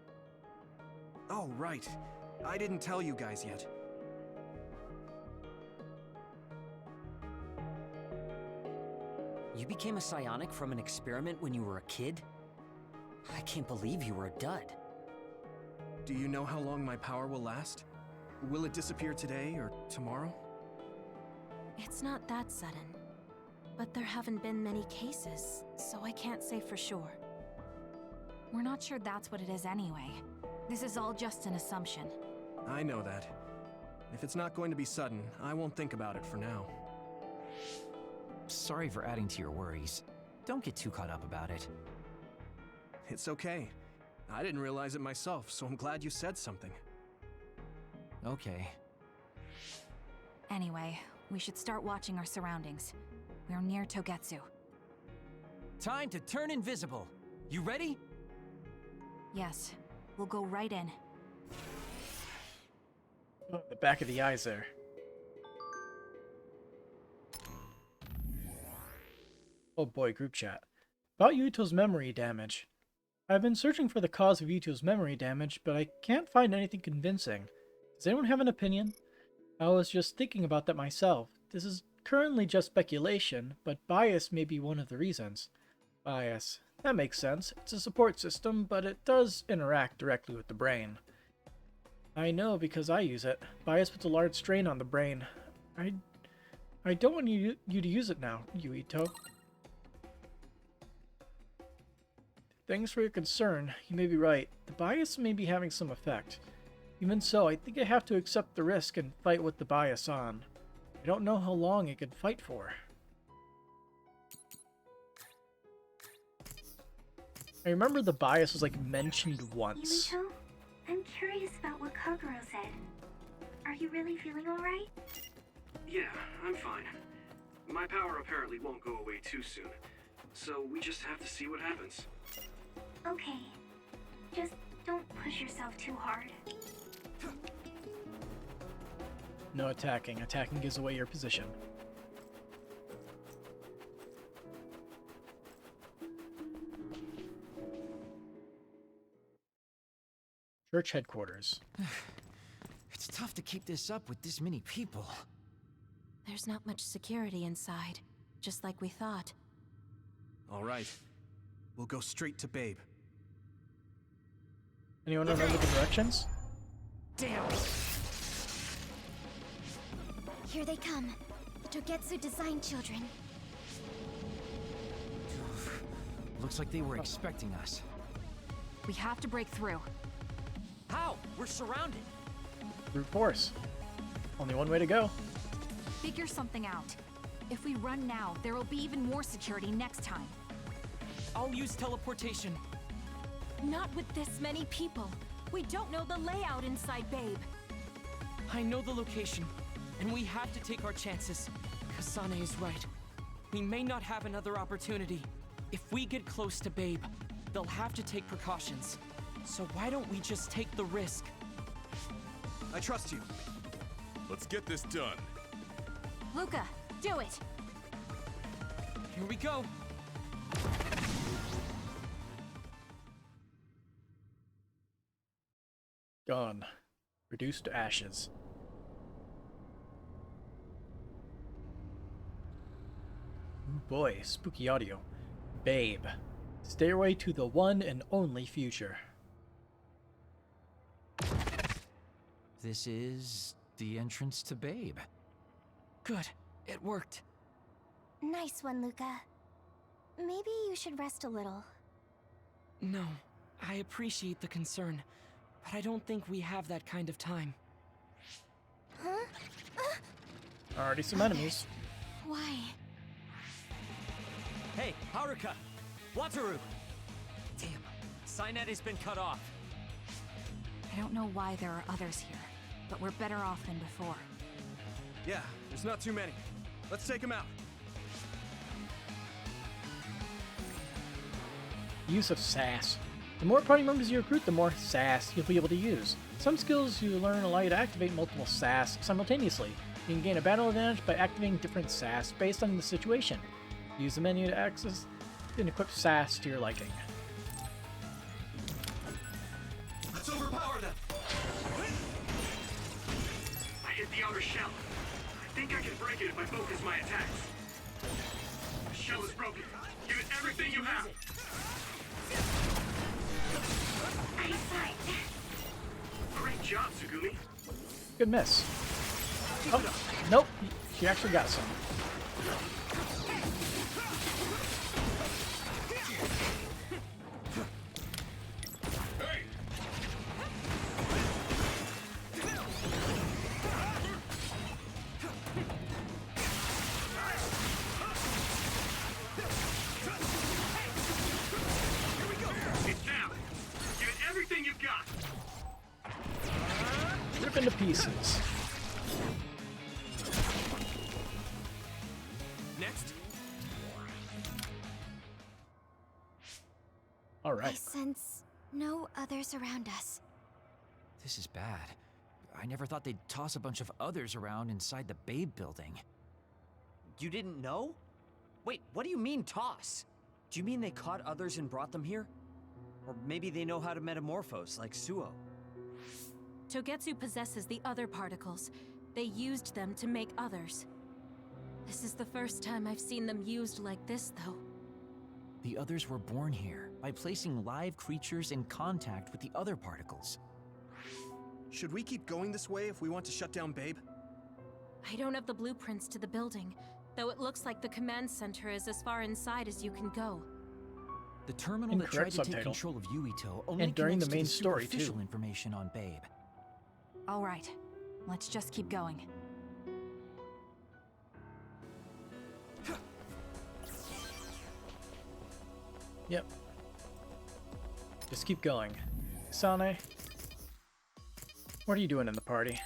Oh, right. I didn't tell you guys yet. You became a psionic from an experiment when you were a kid? I can't believe you were a dud. Do you know how long my power will last? Will it disappear today or tomorrow? It's not that sudden. But there haven't been many cases, so I can't say for sure. We're not sure that's what it is anyway. This is all just an assumption. I know that. If it's not going to be sudden, I won't think about it for now. Sorry for adding to your worries. Don't get too caught up about it. It's okay. I didn't realize it myself, so I'm glad you said something. Okay. Anyway, we should start watching our surroundings. We're near Togetsu. Time to turn invisible. You ready? Yes, we'll go right in. Oh, the back of the eyes there. Oh boy, group chat. About Yuito's memory damage. I've been searching for the cause of Yuito's memory damage, but I can't find anything convincing. Does anyone have an opinion? I was just thinking about that myself. This is currently just speculation, but bias may be one of the reasons. Bias. That makes sense. It's a support system, but it does interact directly with the brain. I know because I use it. Bias puts a large strain on the brain. I don't want you to use it now, Yuito. Thanks for your concern. You may be right. The bias may be having some effect. Even so, I think I have to accept the risk and fight with the bias on. I don't know how long I could fight for. I remember the bias was like mentioned once. Yuito, I'm curious about what Kaguro said. Are you really feeling alright? Yeah, I'm fine. My power apparently won't go away too soon, so we just have to see what happens. Okay. Just don't push yourself too hard. No attacking. Attacking gives away your position. Church headquarters. It's tough to keep this up with this many people. There's not much security inside, just like we thought. All right. We'll go straight to Babe. Anyone remember the directions? Damn! Here they come. The Togetsu design children. Looks like they were expecting us. We have to break through. How? We're surrounded. Brute force. Only one way to go. Figure something out. If we run now, there will be even more security next time. I'll use teleportation. Not with this many people. We don't know the layout inside Babe. I know the location, and we have to take our chances. Kasane is right. We may not have another opportunity. If we get close to Babe, they'll have to take precautions. So why don't we just take the risk? I trust you. Let's get this done. Luca, do it! Here we go. Gone. Reduced to ashes. Ooh boy, spooky audio. Babe. Stairway to the one and only future. This is the entrance to Babe. Good. It worked. Nice one, Luca. Maybe you should rest a little. No, I appreciate the concern, but I don't think we have that kind of time. Huh? Already some enemies. Why? Hey, Haruka! Wataru! Damn, Psynet has been cut off. I don't know why there are others here, but we're better off than before. Yeah, there's not too many. Let's take them out. Use of sass. The more party members you recruit, the more sass you'll be able to use. Some skills you learn allow you to activate multiple sass simultaneously. You can gain a battle advantage by activating different sass based on the situation. Use the menu to access and equip sass to your liking. Let's overpower them! I hit the outer shell. I think I can break it if I focus my attacks. The shell is broken. Give it everything you have. Great job, Tsugumi. Good miss. Oh, nope. She actually got some. Rip into pieces. Next. All right. I sense no others around us. This is bad. I never thought they'd toss a bunch of others around inside the Babe building. You didn't know? Wait, what do you mean, toss? Do you mean they caught others and brought them here? Or maybe they know how to metamorphose, like Suo? Togetsu possesses the other particles. They used them to make others. This is the first time I've seen them used like this, though. The others were born here by placing live creatures in contact with the other particles. Should we keep going this way if we want to shut down Babe? I don't have the blueprints to the building, though it looks like the command center is as far inside as you can go. The terminal that tried to take control of Yuito only and during the main connects to story, superficial too. information on Babe. All right, let's just keep going. Yep. Just keep going. Sane, what are you doing in the party?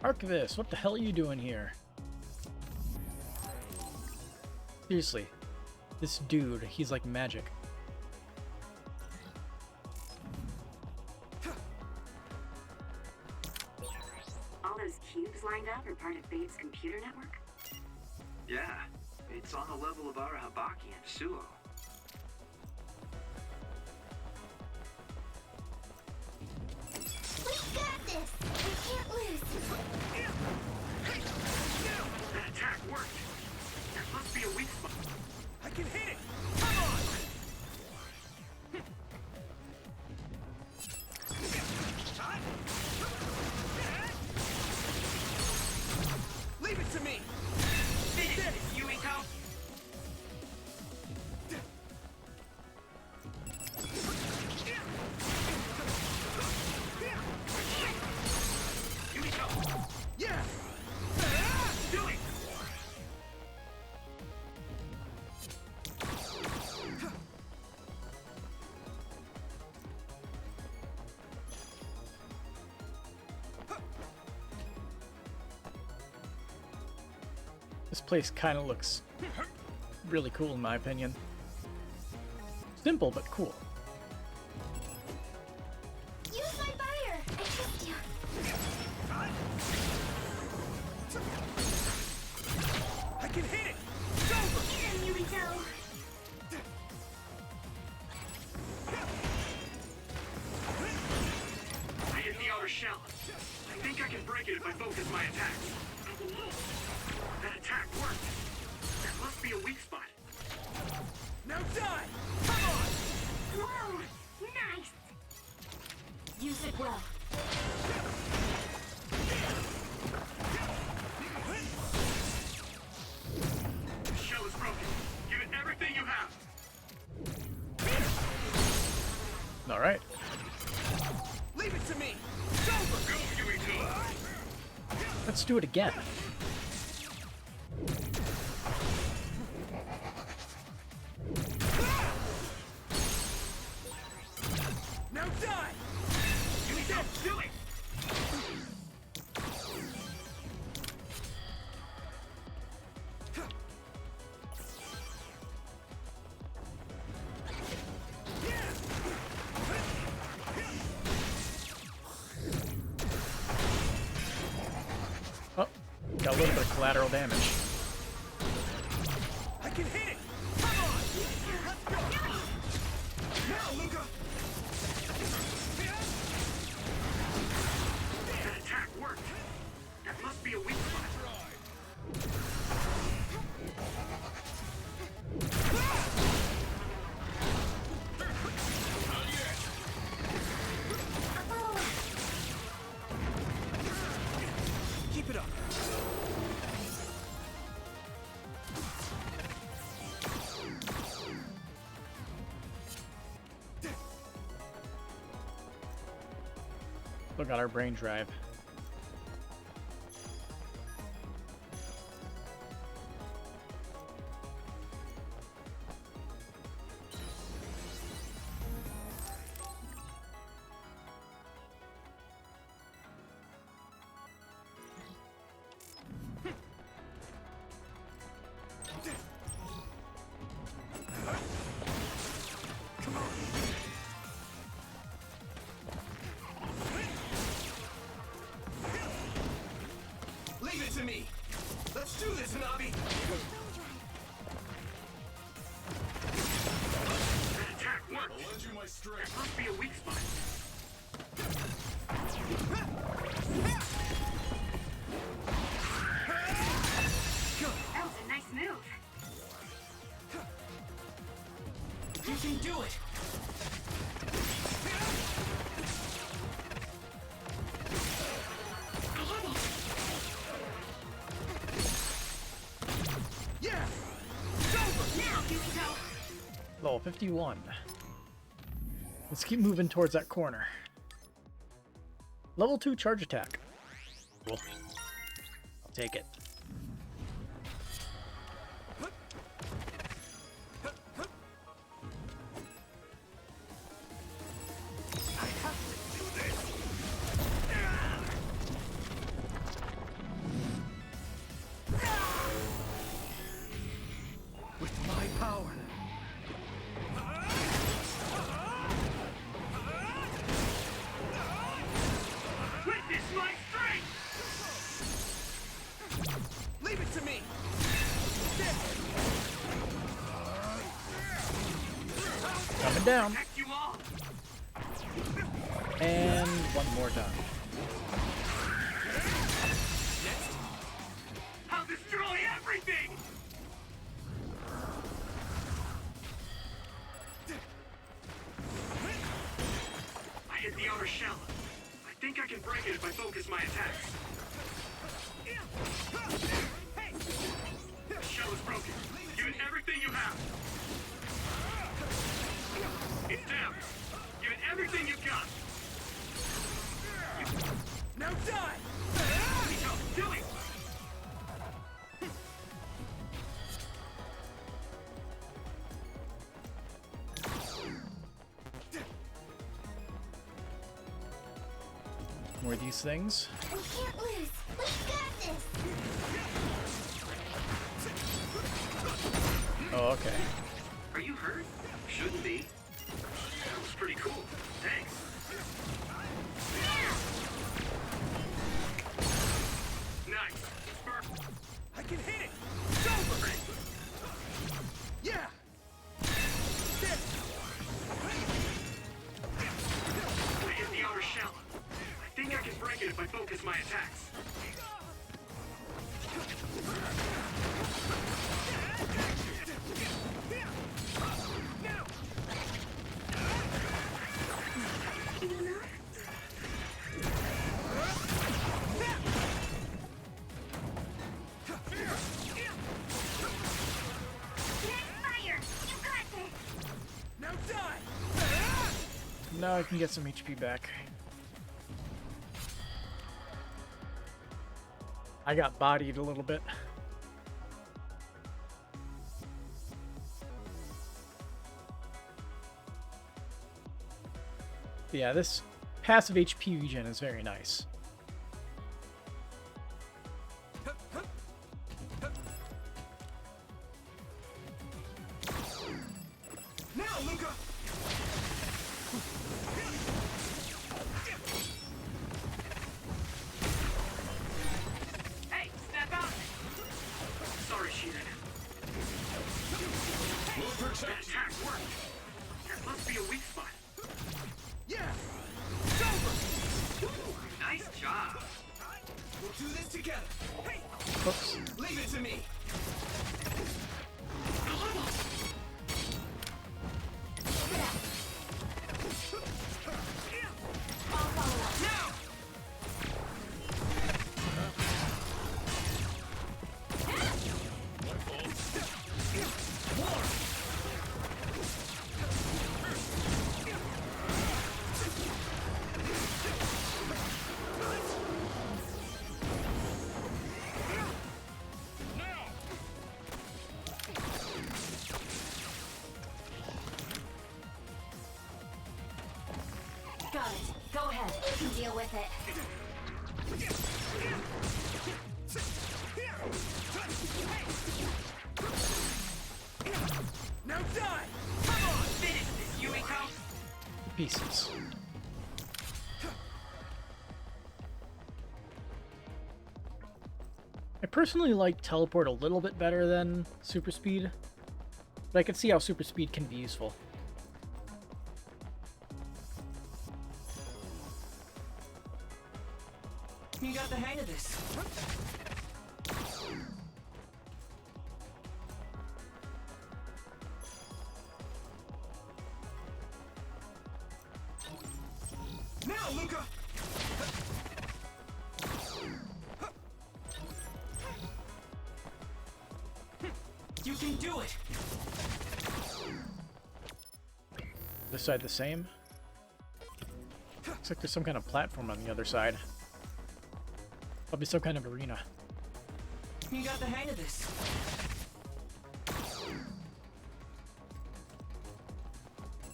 Archivist, what the hell are you doing here? Seriously, this dude, he's like magic. All those cubes lined up are part of Babe's computer network? Yeah, it's on the level of Arahabaki and Suo. We got this! We can't lose! That attack worked. There must be a weak spot. I can hit it! Come on! Leave it to me! Finish it, Yuito! Yuito! Yeah! Do it! This place kind of looks really cool in my opinion. Simple, but cool. Use my fire! I trust you. I can hit it! It's over! Get him, Yuito! I hit the outer shell. I think I can break it if I focus my attacks. That attack worked. There must be a weak spot. Now die! Come on! Whoa! Nice! Use it well. The shell is broken. Give it everything you have. All right. Leave it to me! It's over! Go, Yuito! Let's do it again. Now die! Yuito, do it! Oh, got a little bit of collateral damage. I can hit it! Come on! Let's go! Now, Luca! That attack worked. That must be a weak spot. Keep it up! Look at our brain drive. my strength. That must be a weak spot. That was a nice move. You can do it! Yeah! It's over! Now, Yuito! Level 51. Let's keep moving towards that corner. Level 2 charge attack. Cool. I'll take it. With my power. Witness my strength! Leave it to me! Coming down. Protect you all! And one more done. Next, I'll destroy everything! I hit the outer shell. I think I can break it if I focus my attacks. The shell is broken. Give it everything you have. It's down. Give it everything you've got. Now die! Yuito, do it! More of these things. We can't lose. We've got this. Oh, okay. Are you hurt? Shouldn't be. That was pretty cool. Thanks. Nice. Perfect. I can hit it. It's over. Yeah. I hit the outer shell. I think I can break it if I focus my attacks. Now I can get some HP back. I got bodied a little bit. Yeah, this passive HP regen is very nice. Now, Luca! Hey, snap out! Sorry, Sheena. That attack worked. That must be a weak spot. Yeah! It's over! Ooh, nice job. We'll do this together. Hey! Oops. Leave it to me. Now! Got it. Go ahead. You can deal with it. Now die! Come on! Finish this, Yuito! Pieces. I personally like teleport a little bit better than super speed, but I can see how super speed can be useful. You got the hang of this. Now, Luca! You can do it! This side the same? Looks like there's some kind of platform on the other side. Probably some kind of arena. You got the hang of this.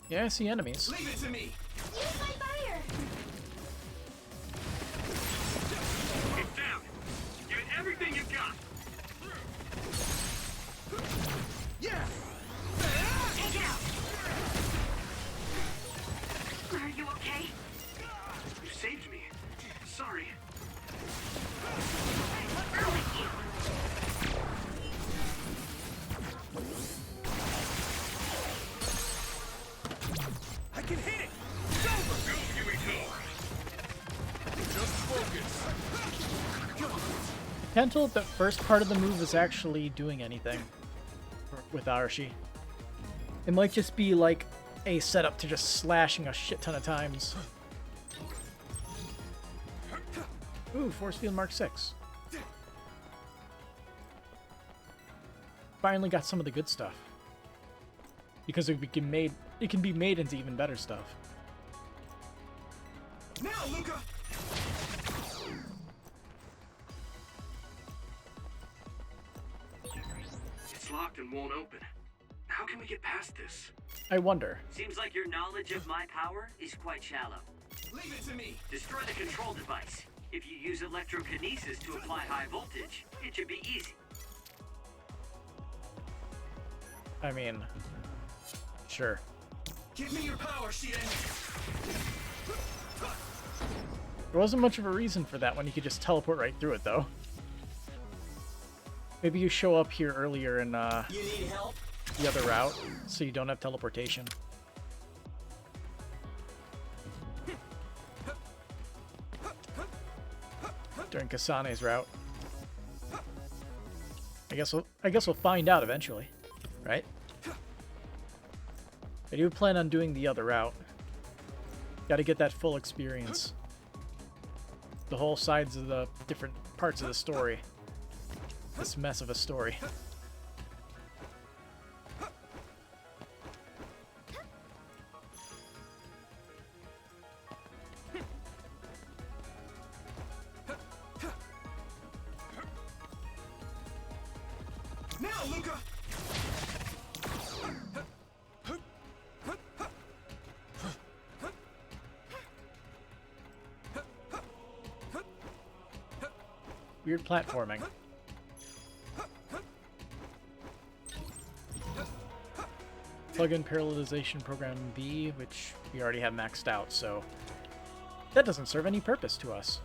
Yeah, I see enemies. Leave it to me! Use my fire! Get down! Give it everything you've got! Yeah! Take it out! Are you okay? You saved me. Sorry. We're with you. I can hit it! It's over! Go, Yuito! Just focus! Can't tell if that first part of the move is actually doing anything with Arashi. It might just be like a setup to just slashing a shit ton of times. Ooh, Force Field Mark 6. Finally got some of the good stuff. Because it can be made into even better stuff. Now, Luca! It's locked and won't open. How can we get past this? I wonder. Seems like your knowledge of my power is quite shallow. Leave it to me! Destroy the control device. If you use electrokinesis to apply high voltage, it should be easy. I mean, sure. Give me your power, Shiden! There wasn't much of a reason for that when you could just teleport right through it, though. Maybe you show up here earlier in You need help? the other route, so you don't have teleportation. During Kasane's route. I guess we'll find out eventually, right? I do plan on doing the other route. Gotta get that full experience. The whole sides of the different parts of the story. This mess of a story. Now, Luca! Weird platforming. Plug-in parallelization program B, which we already have maxed out, so that doesn't serve any purpose to us.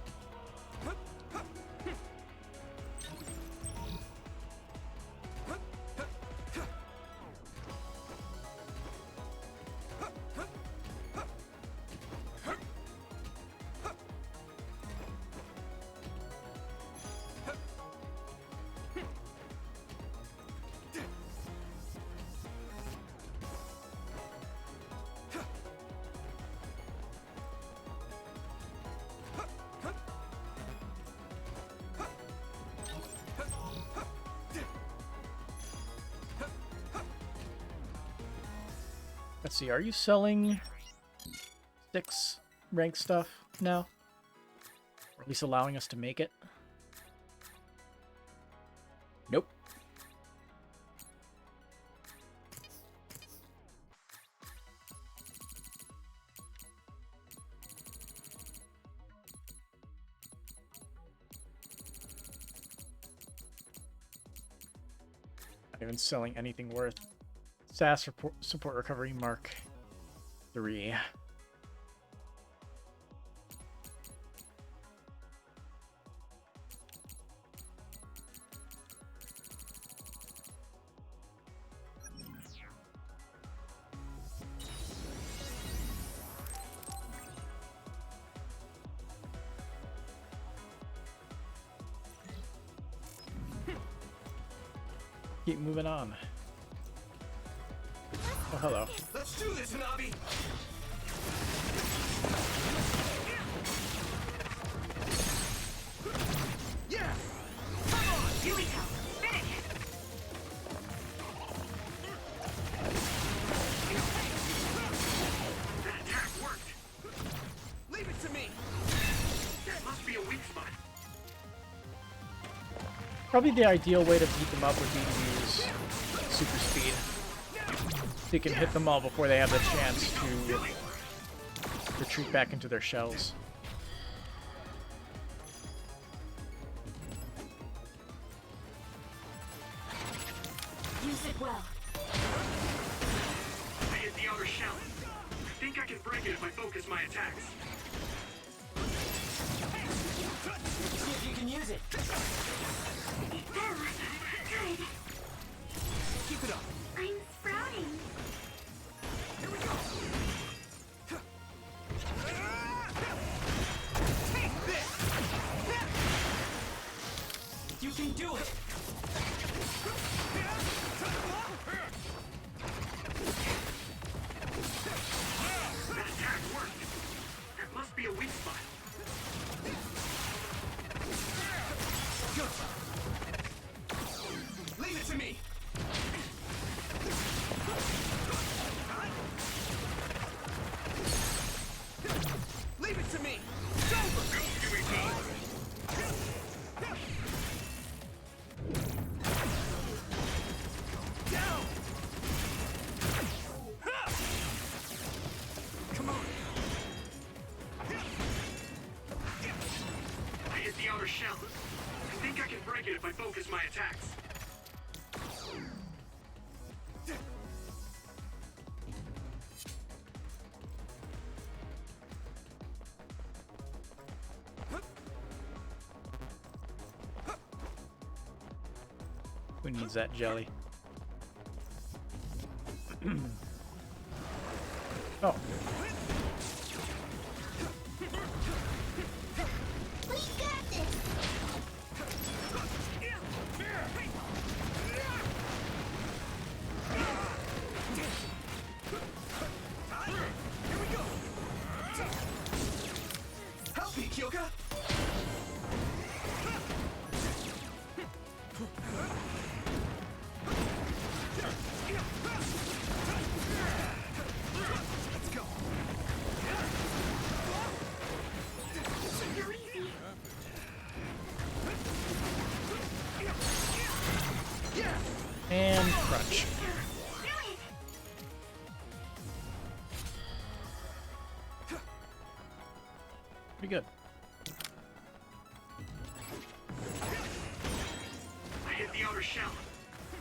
Let's see, are you selling 6 rank stuff now? Or at least allowing us to make it? Nope. Not even selling anything worth. SAS support recovery Mark 3. keep moving on. Oh, hello. Let's do this, Navi! Yeah! Come on! Yuito, finish it! That attack worked. Leave it to me! That must be a weak spot. Probably the ideal way to beat them up would be to use super speed. So you can hit them all before they have the chance to retreat back into their shells. Use it well. I hit the outer shell. I think I can break it if I focus my attacks. See if you can use it. Good. Keep it up! I'm sprouting. Here we go! Take this! You can do it. That attack worked. That must be a weak spot. Leave it to me! Leave it to me! It's over! Go, Yuito! Down! Come on! I hit the outer shell. I think I can break it if I focus my attacks. Who needs that jelly? Oh. We got this. Here we go! Help me, Kyoka! Let's go! No easy. And crunch. Pretty good. I hit the outer shell.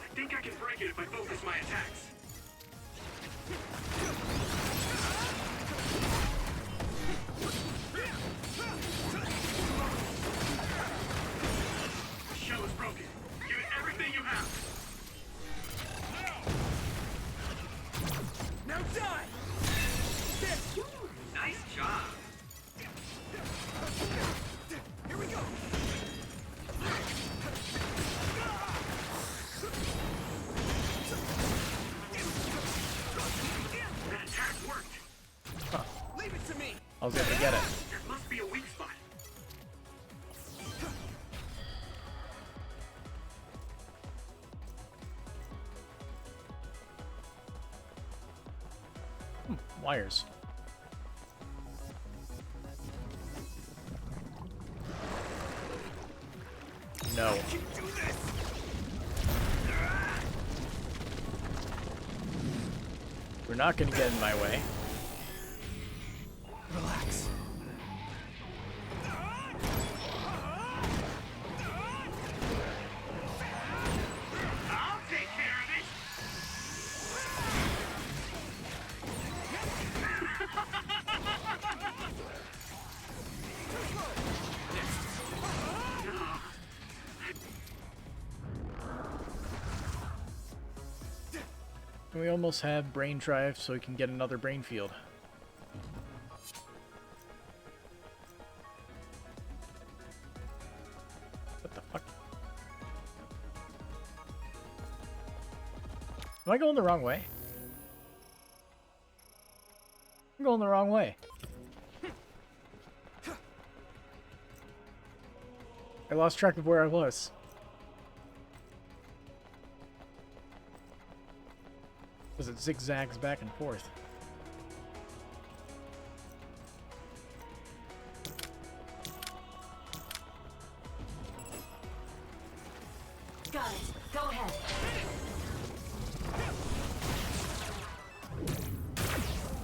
I think I can break it if I focus my attacks. The shell is broken. Give it everything you have. Now die! Nice job. Here we go! That attack worked. Leave it to me! I was able to get it. That must be a weak spot. Wires. No. You do this! We're not going to get in my way. Relax. I'll take care of it. And we almost have brain drive, so we can get another brain field. What the fuck? Am I going the wrong way? I'm going the wrong way. I lost track of where I was. Because it zigzags back and forth. Got it. Go ahead.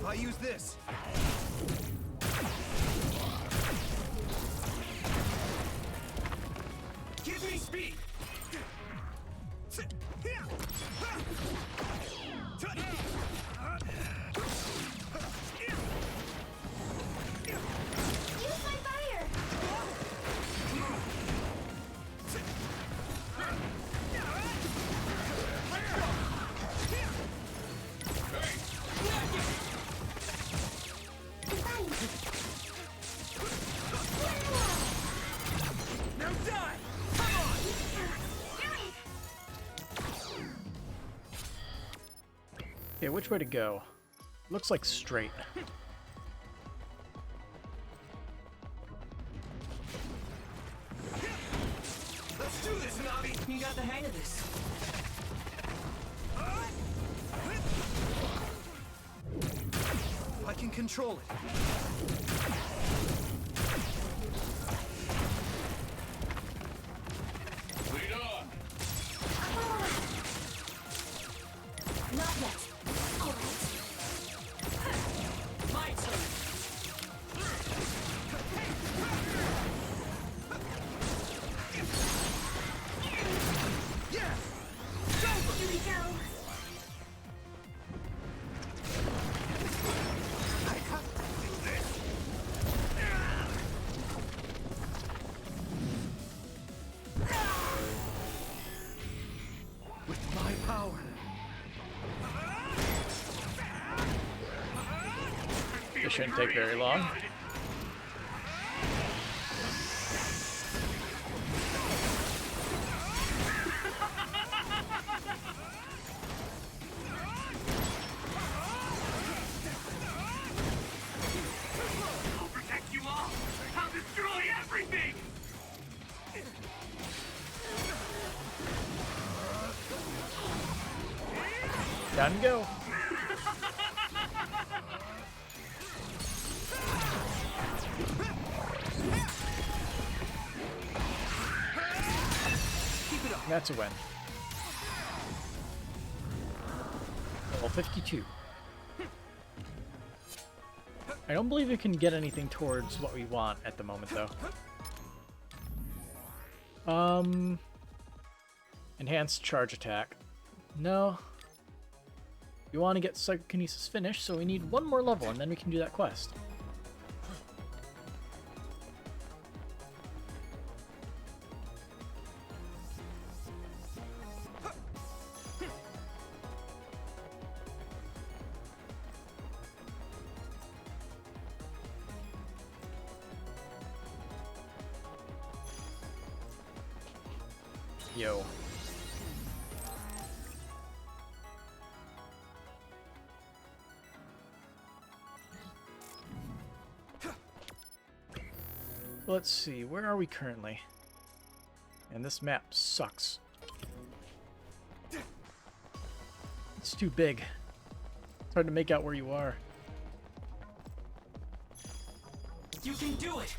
I'll use this. Give me speed! Use my fire! Now die! Okay, which way to go? Looks like straight. Let's do this, Navi! You got the hang of this. I can control it. Lead on! Not yet. All right. My turn. Yeah! Here we go. I have to do this! With my power. This shouldn't take very long. I'll protect you all! I'll destroy everything! Time to go. That's a win. Level 52. I don't believe we can get anything towards what we want at the moment, though. Enhanced charge attack. No. We want to get psychokinesis finished, so we need one more level, and then we can do that quest. Yo. Let's see, where are we currently? And this map sucks. It's too big. It's hard to make out where you are. You can do it!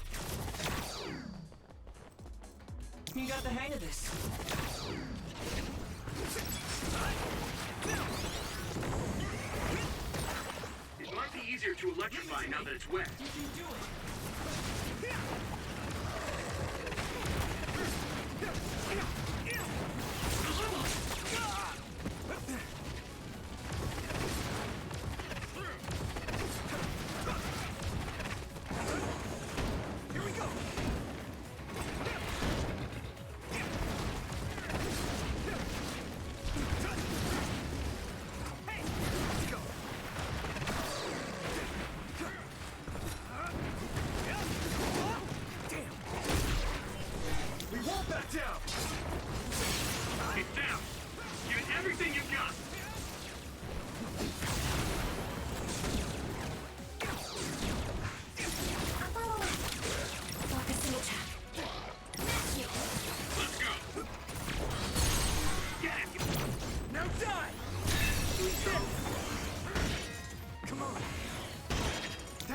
You got the hang of this. It might be easier to electrify now that it's wet. You can do it! Here we go! Hey, let's go! Damn! We won't back down!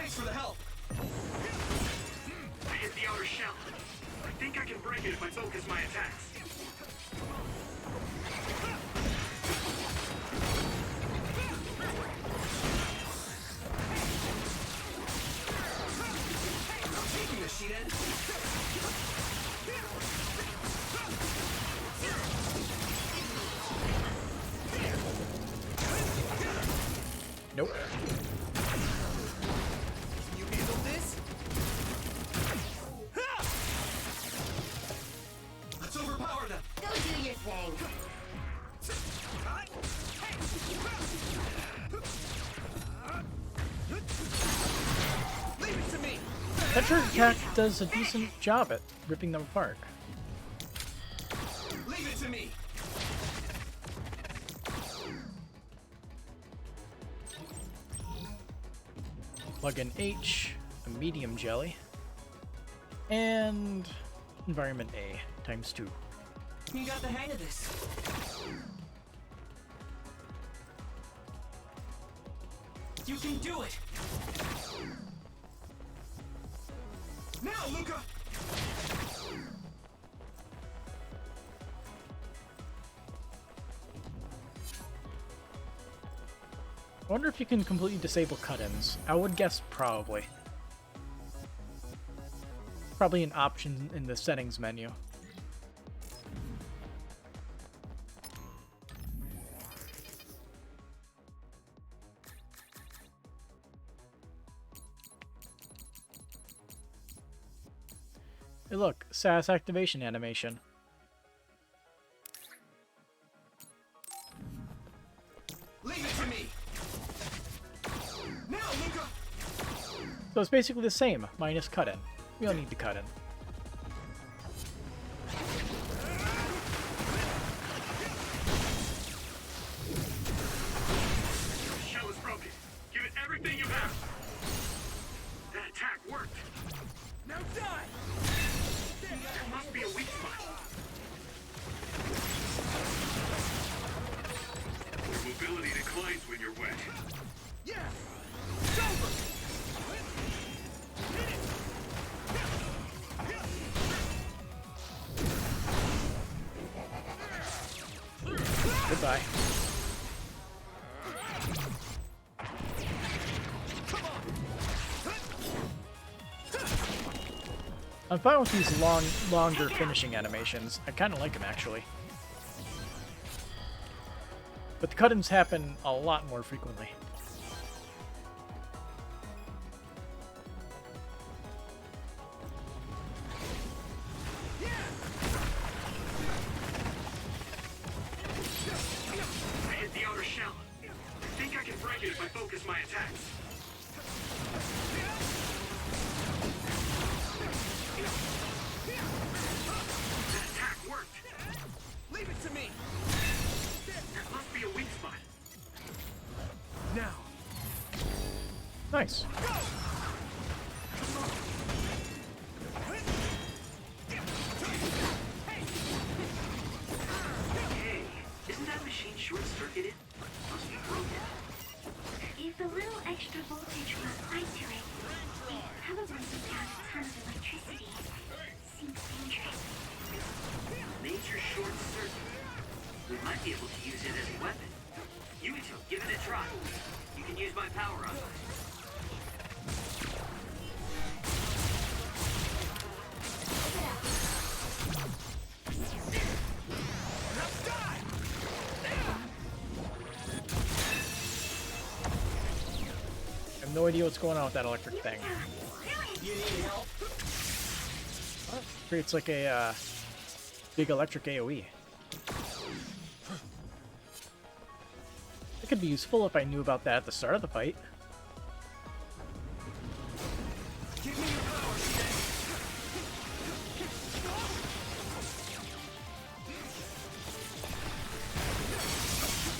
Thanks for the help. I hit the outer shell. I think I can break it if I focus my attacks. Taking the sheet end. Nope. Can you handle this? Let's overpower them. Go do your thing. Leave it to me. That charge attack does a decent job at ripping them apart. Leave it to me. Plug in H, a medium jelly, and environment A times 2. You got the hang of this. You can do it. Now, Luca. I wonder if you can completely disable cut-ins. I would guess probably. Probably an option in the settings menu. Hey look, SAS activation animation. Leave it to me. Now, Luca. So it's basically the same, minus cut-in. We don't need to cut in. The shell is broken. Give it everything you have. That attack worked. Now die. There must be a weak spot. Your mobility declines when you're wet. Yeah. It's over. Hit it. Goodbye. I'm fine with these longer finishing animations. I kind of like them, actually. But the cut-ins happen a lot more frequently. I hit the outer shell. I think I can break it if I focus my attacks. That attack worked. Leave it to me. There must be a weak spot. Now. Nice. Hey, isn't that machine short-circuited? Must be broken. If a little extra voltage was applied to it, it probably would out a ton of electricity. Seems dangerous. Major short circuit. We might be able to use it as a weapon. Yuito, give it a try. You can use my power on it. I have no idea what's going on with that electric thing. You need help? Creates like a big electric AoE. It could be useful if I knew about that at the start of the fight. Give me your power,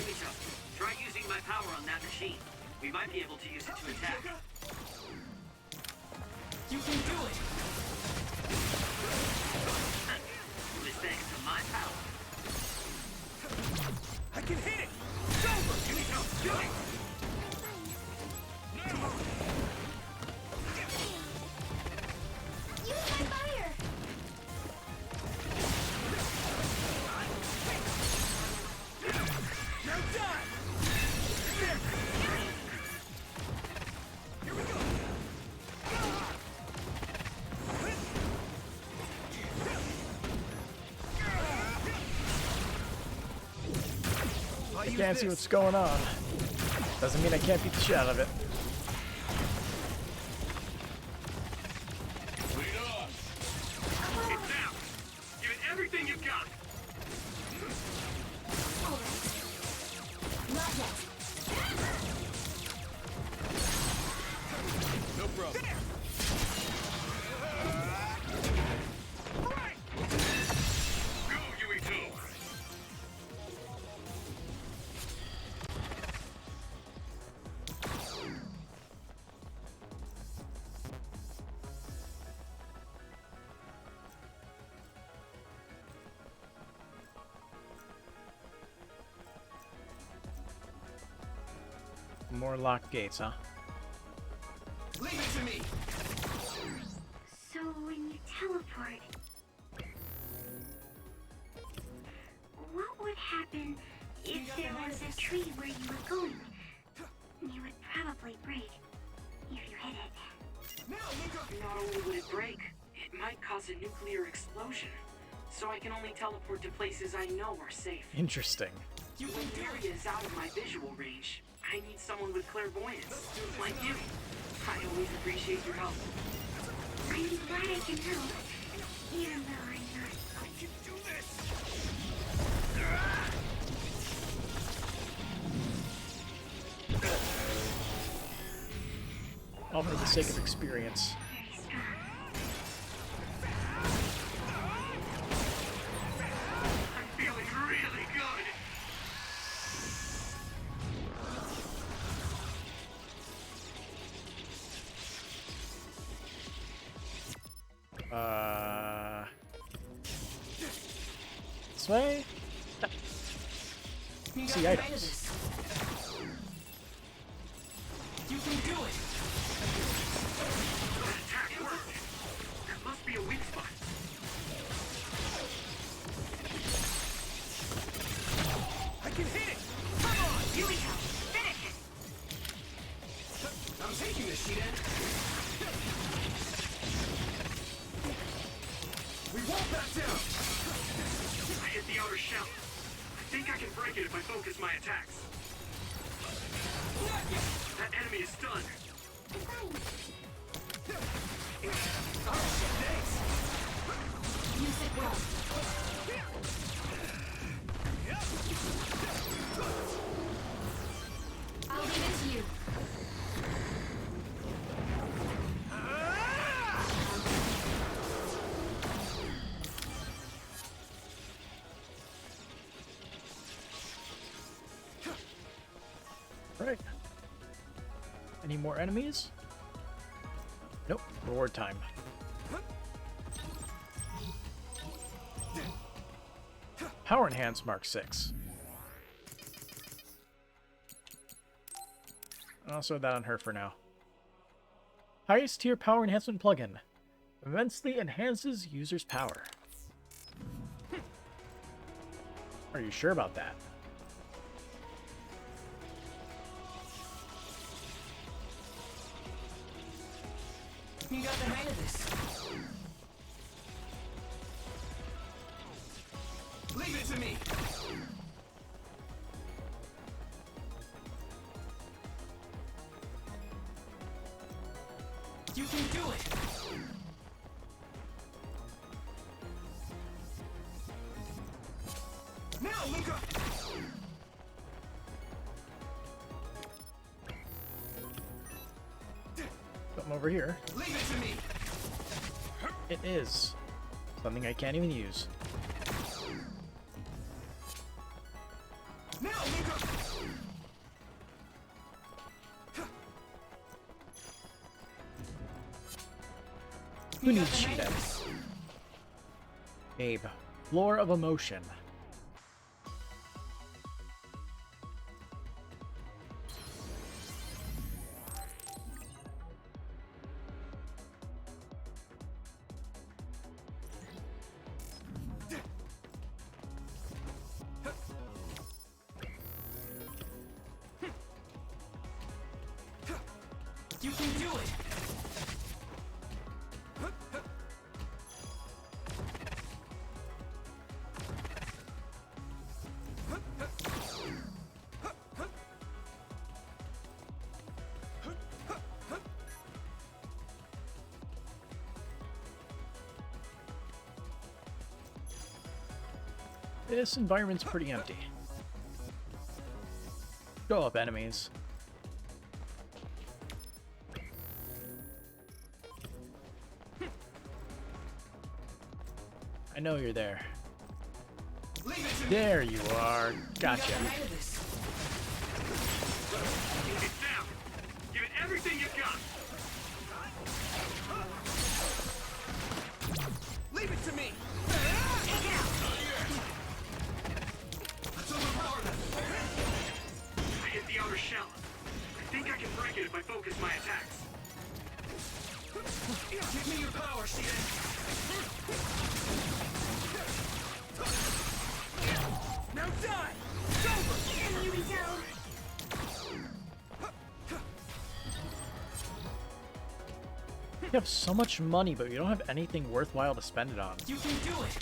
Yuito, try using my power on that machine. We might be able to use it to attack. You can do it. It was thanks to my power. I can hit it. It's over. Yuito, do it! can't see what's going on. Doesn't mean I can't beat the shit out of it. It's out. Give it everything you've got. Not yet. No problem. Go, Yuito. More locked gates, huh? Leave it to me. So when you teleport, what would happen if there was a tree where you were going? You would probably break if you hit it. Not only would it break, it might cause a nuclear explosion. So I can only teleport to places I know are safe. Interesting. When the area is out of my visual range, I need someone with clairvoyance, like you. I always appreciate your help. I'm glad I can help, even though I'm not. I can do this. All for the sake of experience. Very strong. I'm feeling really good. This way? See items. You can do it! That attack worked. That must be a weak spot. I can hit it. Come on, Yuito, finish it! I'm taking this, Shiden. We won't back down. I hit the outer shell. I think I can break it if I focus my attacks. That enemy is stunned. Use it well. I'll leave it to you. Right. Any more enemies? Nope. Reward time. Power Enhance Mark 6. I'll throw that on her for now. Highest tier power enhancement plugin. Immensely enhances user's power. Are you sure about that? You got the hang of this. Leave it to me. You can do it! Now, Luca. Something over here. Leave it to me. It is. Something I can't even use. Now, Luca. Who needs Shiden? Babe. Floor of Emotion. You can do it! This environment's pretty empty. Go up, enemies. I know you're there. There you are. Gotcha. Get down. Give it everything you've got. Leave it to me. Take it out. Let's overpower them. I hit the outer shell. I think I can break it if I focus my attacks. Give me your power, Shiden. Now die! It's over! Yuito! You have so much money, but you don't have anything worthwhile to spend it on. You can do it!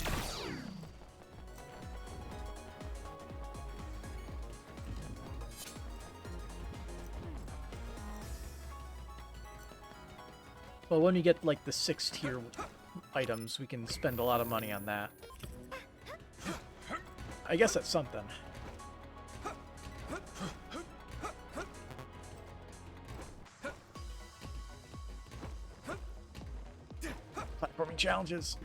Well, when you get like the 6th tier items, we can spend a lot of money on that. I guess that's something. Platforming challenges.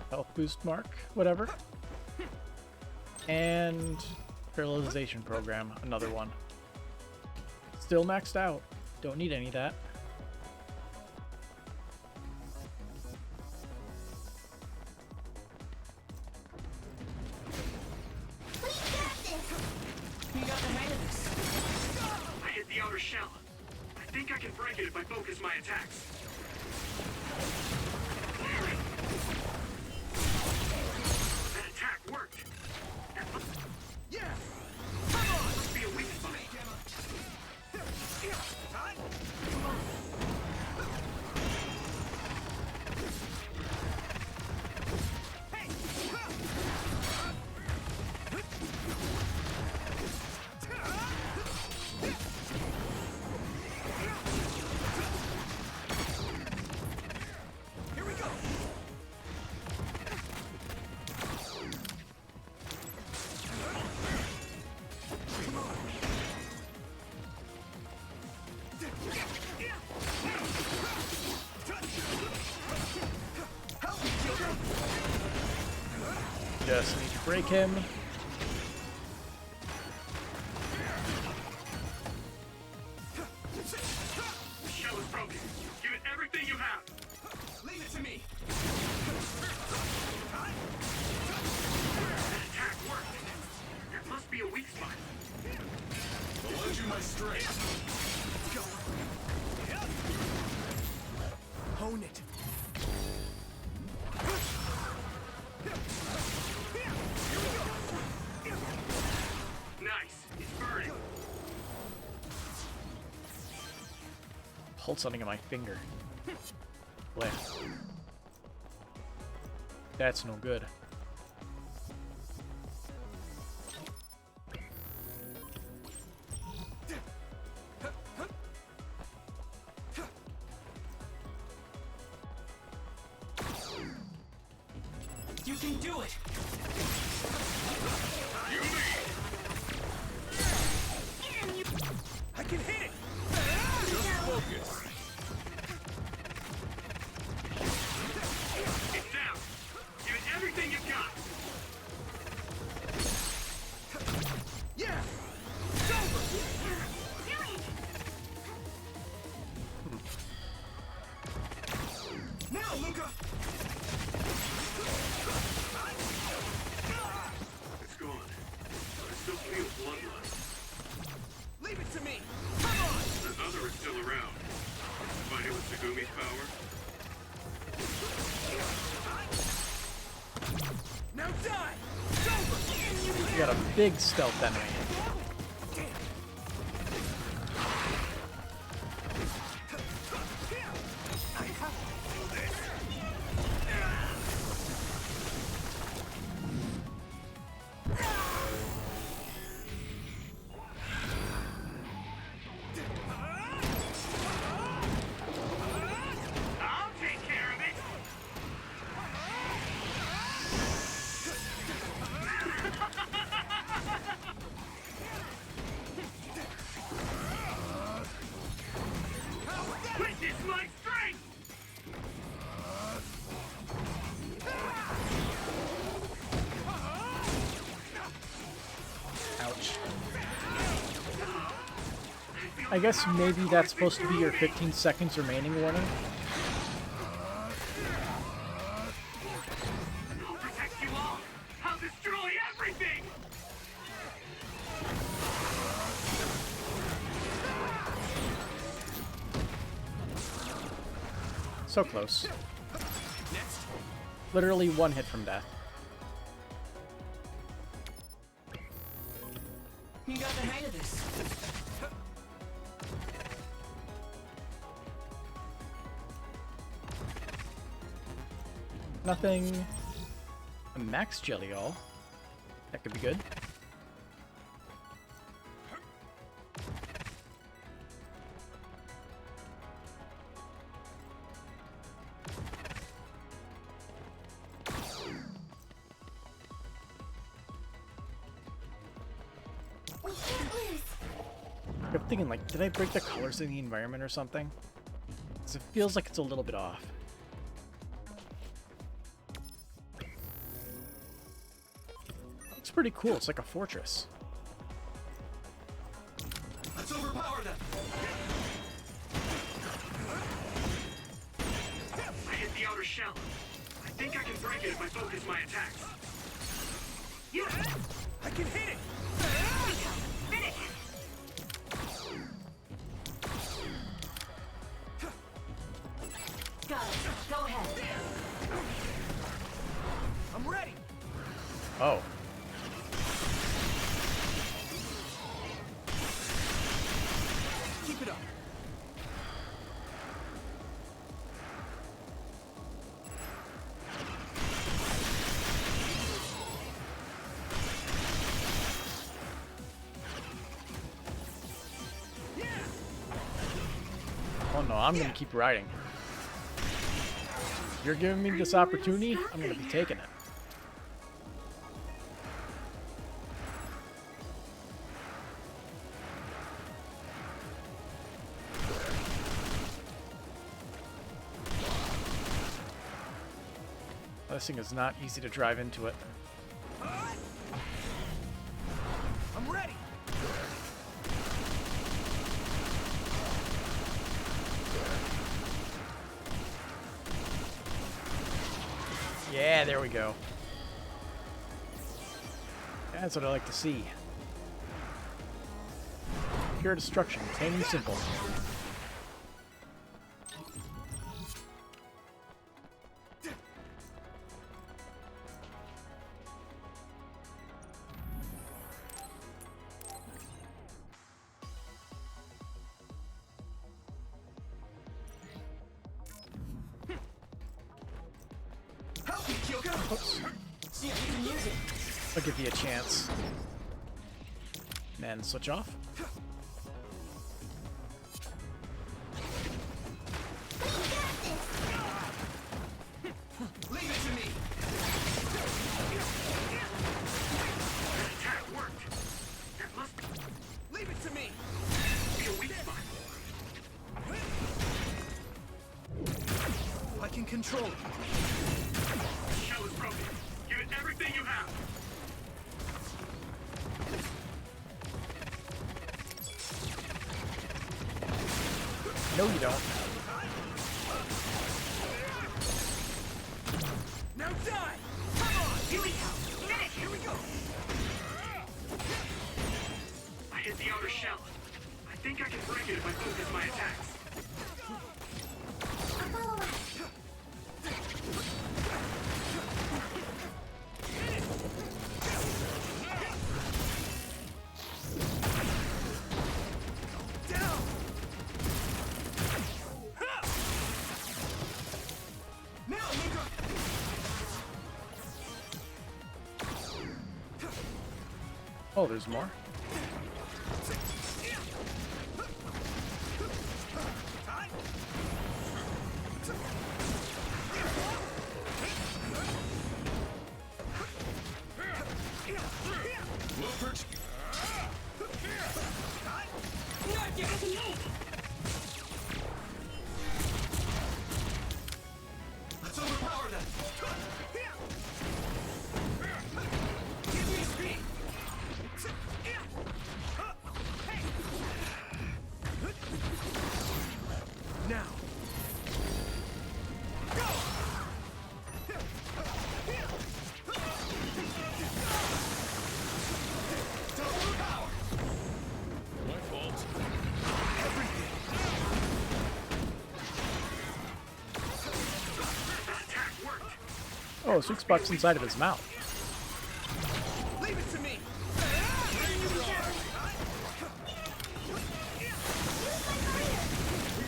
Health boost mark, whatever. And paralyzation program, another one. Still maxed out. Don't need any of that. You got the hang of this. I hit the outer shell. I think I can break it if I focus my attacks. That attack worked. Yeah! Come on! Must be a weak spot. Here we go! Just need to break him. The shell is broken. Give it everything you have. Leave it to me. That attack worked. That must be a weak spot. I'll lend you my strength. Hone it. Nice. It's burning. Hold something on my finger. Left. That's no good. You can do it! I can hit it! Just focus. It's down. Give it everything you've got. Yeah! It's over! Now, Luca! It's gone. I still feel bloodlust. Leave it to me! Come on! The other is still around. Find it with Segumi's power. Now die! It's over! You got a big stealth enemy. I guess maybe that's supposed to be your 15 seconds remaining warning. I'll protect you all! I'll destroy everything! So close. Literally one hit from death. You got the hang of this. Nothing. A max jelly all. That could be good. I'm thinking, like, did I break the colors in the environment or something? 'Cause it feels like it's a little bit off. It's pretty cool. It's like a fortress. Let's overpower them! I hit the outer shell. I think I can break it if I focus my attacks. Yeah! I can hit it! Finish it! Got it. Go ahead. I'm ready! Oh. Keep it up. Oh no, I'm gonna keep riding. You're giving me this opportunity, I'm gonna be taking it. This thing is not easy to drive into it. I'm ready! Yeah, there we go. That's what I like to see. Pure destruction, plain and simple. Oops. See if you can use it. I'll give you a chance. And then switch off. Leave it to me! That attack worked! That must be... Leave it to me! Be a weak spot. I can control it. The shell is broken. Give it everything you have. No, you don't. Now die! Come on! Yuito! Finish! Here we go! I hit the outer shell. I think I can break it if I focus my attacks. Oh, there's more? Let's overpower them. Give me speed. Now. Go. Double power. My fault. Oh, sweet spot's inside of his mouth. Leave it to me.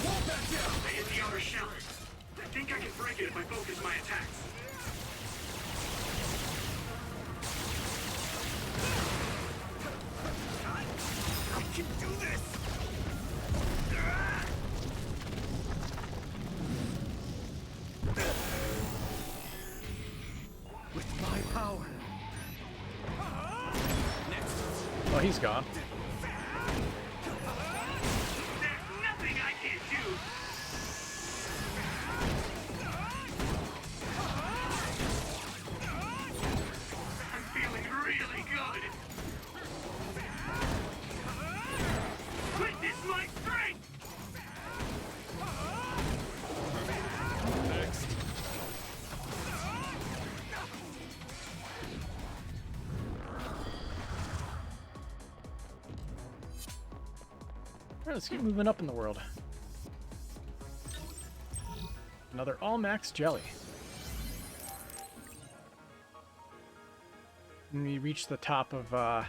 We won't back down. They hit the outer shell. I think I can break it if I focus my attacks. I can do this. With my power. Oh, he's gone. There's nothing I can't do. I'm feeling really good. Witness my strength. Next. Alright, let's keep moving up in the world. Another all-max jelly. And we reach the top of,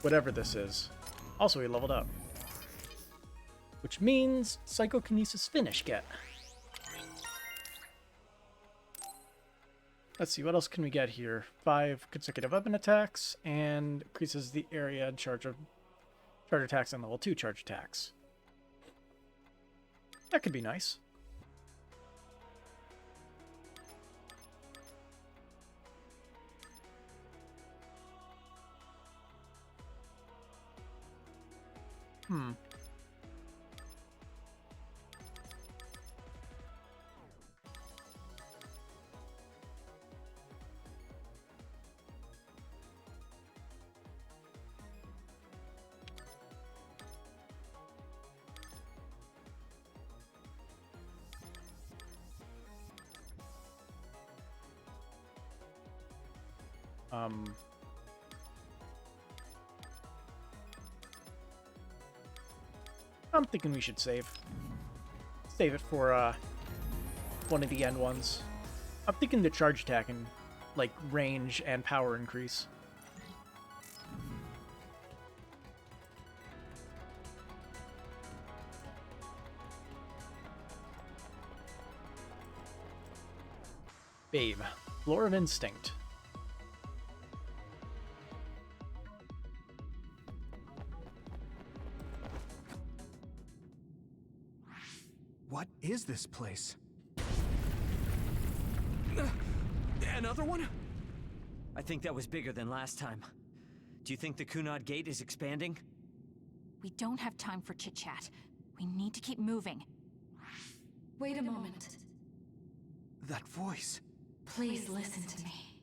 whatever this is. Also, we leveled up. Which means psychokinesis finish get. Let's see, what else can we get here? 5 consecutive weapon attacks, and increases the area in charge of charge attacks and level 2 charge attacks. That could be nice. Hmm. I'm thinking we should save. Save it for, one of the end ones. I'm thinking the charge attack and, like, range and power increase. Babe. Lore of Instinct. What is this place? Another one? I think that was bigger than last time. Do you think the Kunad Gate is expanding? We don't have time for chit-chat. We need to keep moving. Wait a moment. That voice. Please listen to me.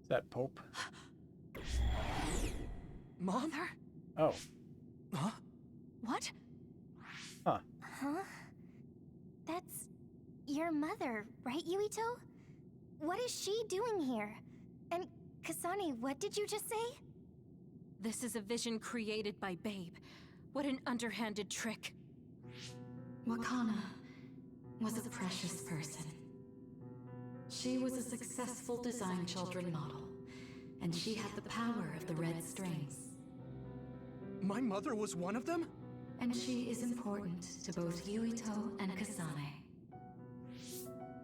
Is that Pope? Mom? Oh. Huh? What? Huh. Huh? That's your mother, right, Yuito? What is she doing here? And Kasane, what did you just say? This is a vision created by Babe. What an underhanded trick. Wakana was a precious person. She was a successful design children model, and she had the power of the red strings. My mother was one of them? And she is important to both Yuito and Kasane.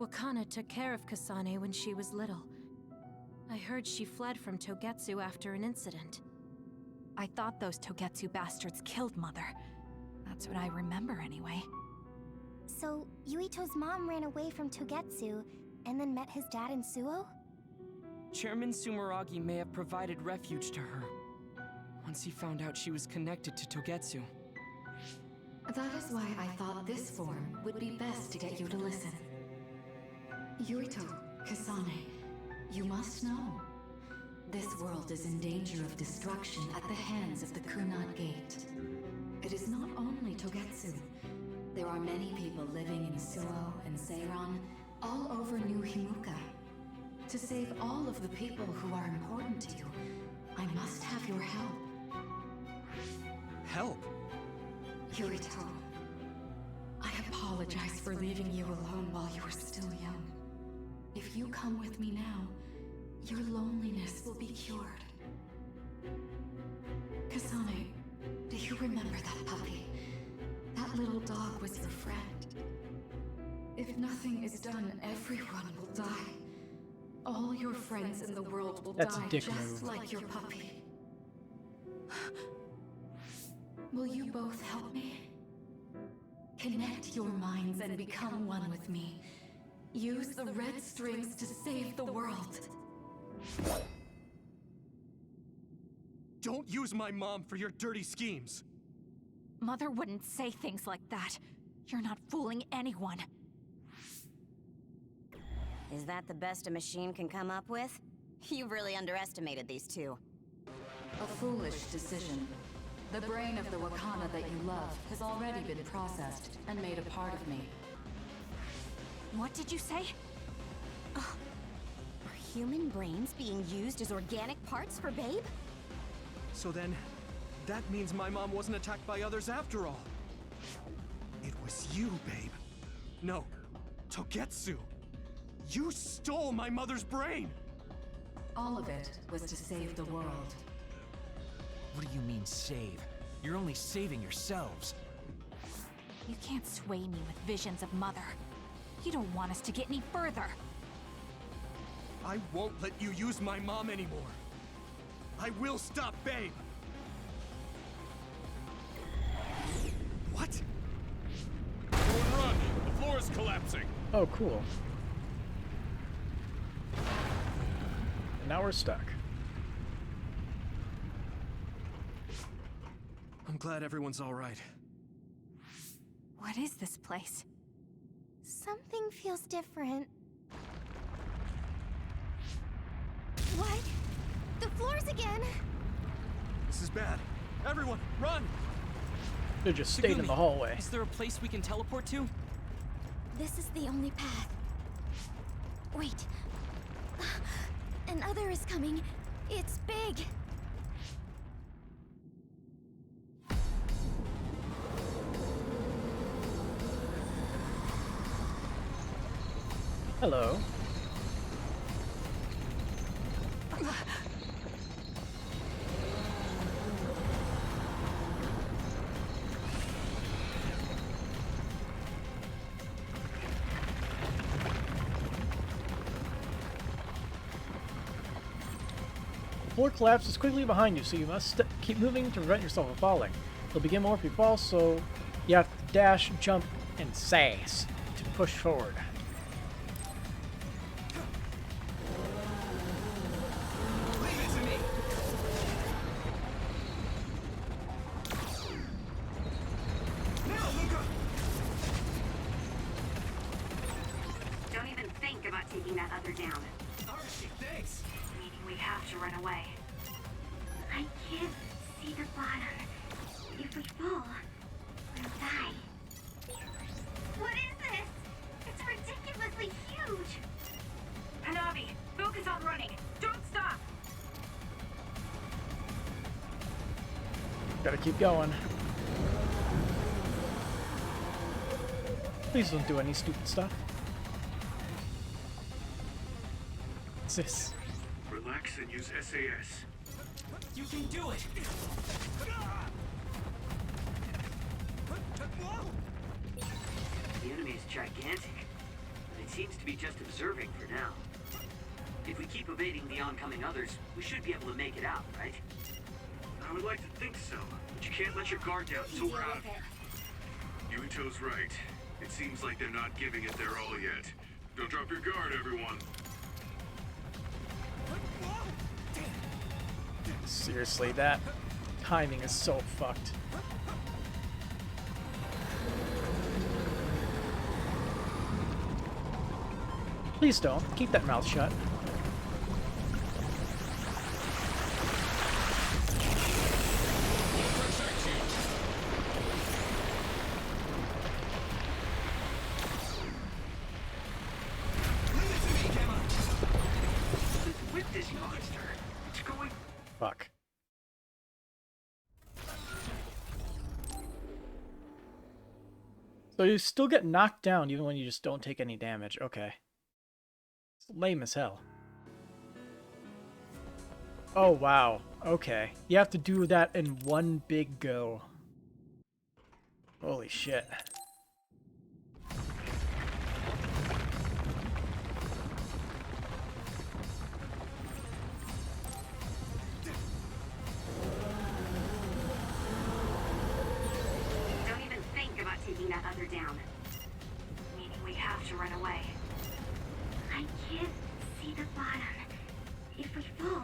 Wakana took care of Kasane when she was little. I heard she fled from Togetsu after an incident. I thought those Togetsu bastards killed Mother. That's what I remember anyway. So, Yuito's mom ran away from Togetsu and then met his dad in Suo? Chairman Sumeragi may have provided refuge to her once he found out she was connected to Togetsu. That is why I thought this form would be best to get you to listen. Yuito, Kasane, you must know. This world is in danger of destruction at the hands of the Kunad Gate. It is not only Togetsu. There are many people living in Suo and Seiron, all over New Himuka. To save all of the people who are important to you, I must have your help. Help? Yuito, I apologize for leaving you alone while you were still young. If you come with me now, your loneliness will be cured. Kasane, do you remember that puppy? That little dog was your friend. If nothing is done, everyone will die. All your friends in the world will die just move. like your puppy. Will you both help me? Connect your minds and become one with me. Use the red strings to save the world. Don't use my mom for your dirty schemes. Mother wouldn't say things like that. You're not fooling anyone. Is that the best a machine can come up with? You've really underestimated these two. A foolish decision. The brain of the Wakana that you love has already been processed and made a part of me. What did you say? Are human brains being used as organic parts for Babe? So then, that means my mom wasn't attacked by others after all. It was you, Babe. No, Togetsu. You stole my mother's brain! All of it was to save the world. What do you mean, save? You're only saving yourselves. You can't sway me with visions of Mother. You don't want us to get any further. I won't let you use my mom anymore. I will stop Babe. What? Everyone run! The floor is collapsing! Oh, cool. And now we're stuck. I'm glad everyone's all right. What is this place? Something feels different. What? The floors again! This is bad. Everyone, run! They're just stayed in the hallway. Is there a place we can teleport to? This is the only path. Wait. Another is coming. It's big. Hello. The floor collapses quickly behind you, so you must keep moving to prevent yourself from falling. You'll begin more if you fall, so you have to dash, jump, and sass to push forward. Don't even think about taking that other down. Alright, thanks. Meaning we have to run away. I can't see the bottom. If we fall, we'll die. What is this? It's ridiculously huge. Hanabi, focus on running. Don't stop. Gotta keep going. Please don't do any stupid stuff. What's this? Relax and use SAS. You can do it! The enemy is gigantic, but it seems to be just observing for now. If we keep evading the oncoming others, we should be able to make it out, right? I would like to think so, but you can't let your guard down until we're out of here. Yuito's right. It seems like they're not giving it their all yet. Don't drop your guard, everyone. Seriously, that timing is so fucked. Please don't. Keep that mouth shut. With this monster, it's going... Fuck. So you still get knocked down even when you just don't take any damage. Okay. It's lame as hell. Oh, wow. Okay. You have to do that in one big go. Holy shit. Don't even think about taking that other down. Meaning we have to run away. I can't see the bottom. If we fall,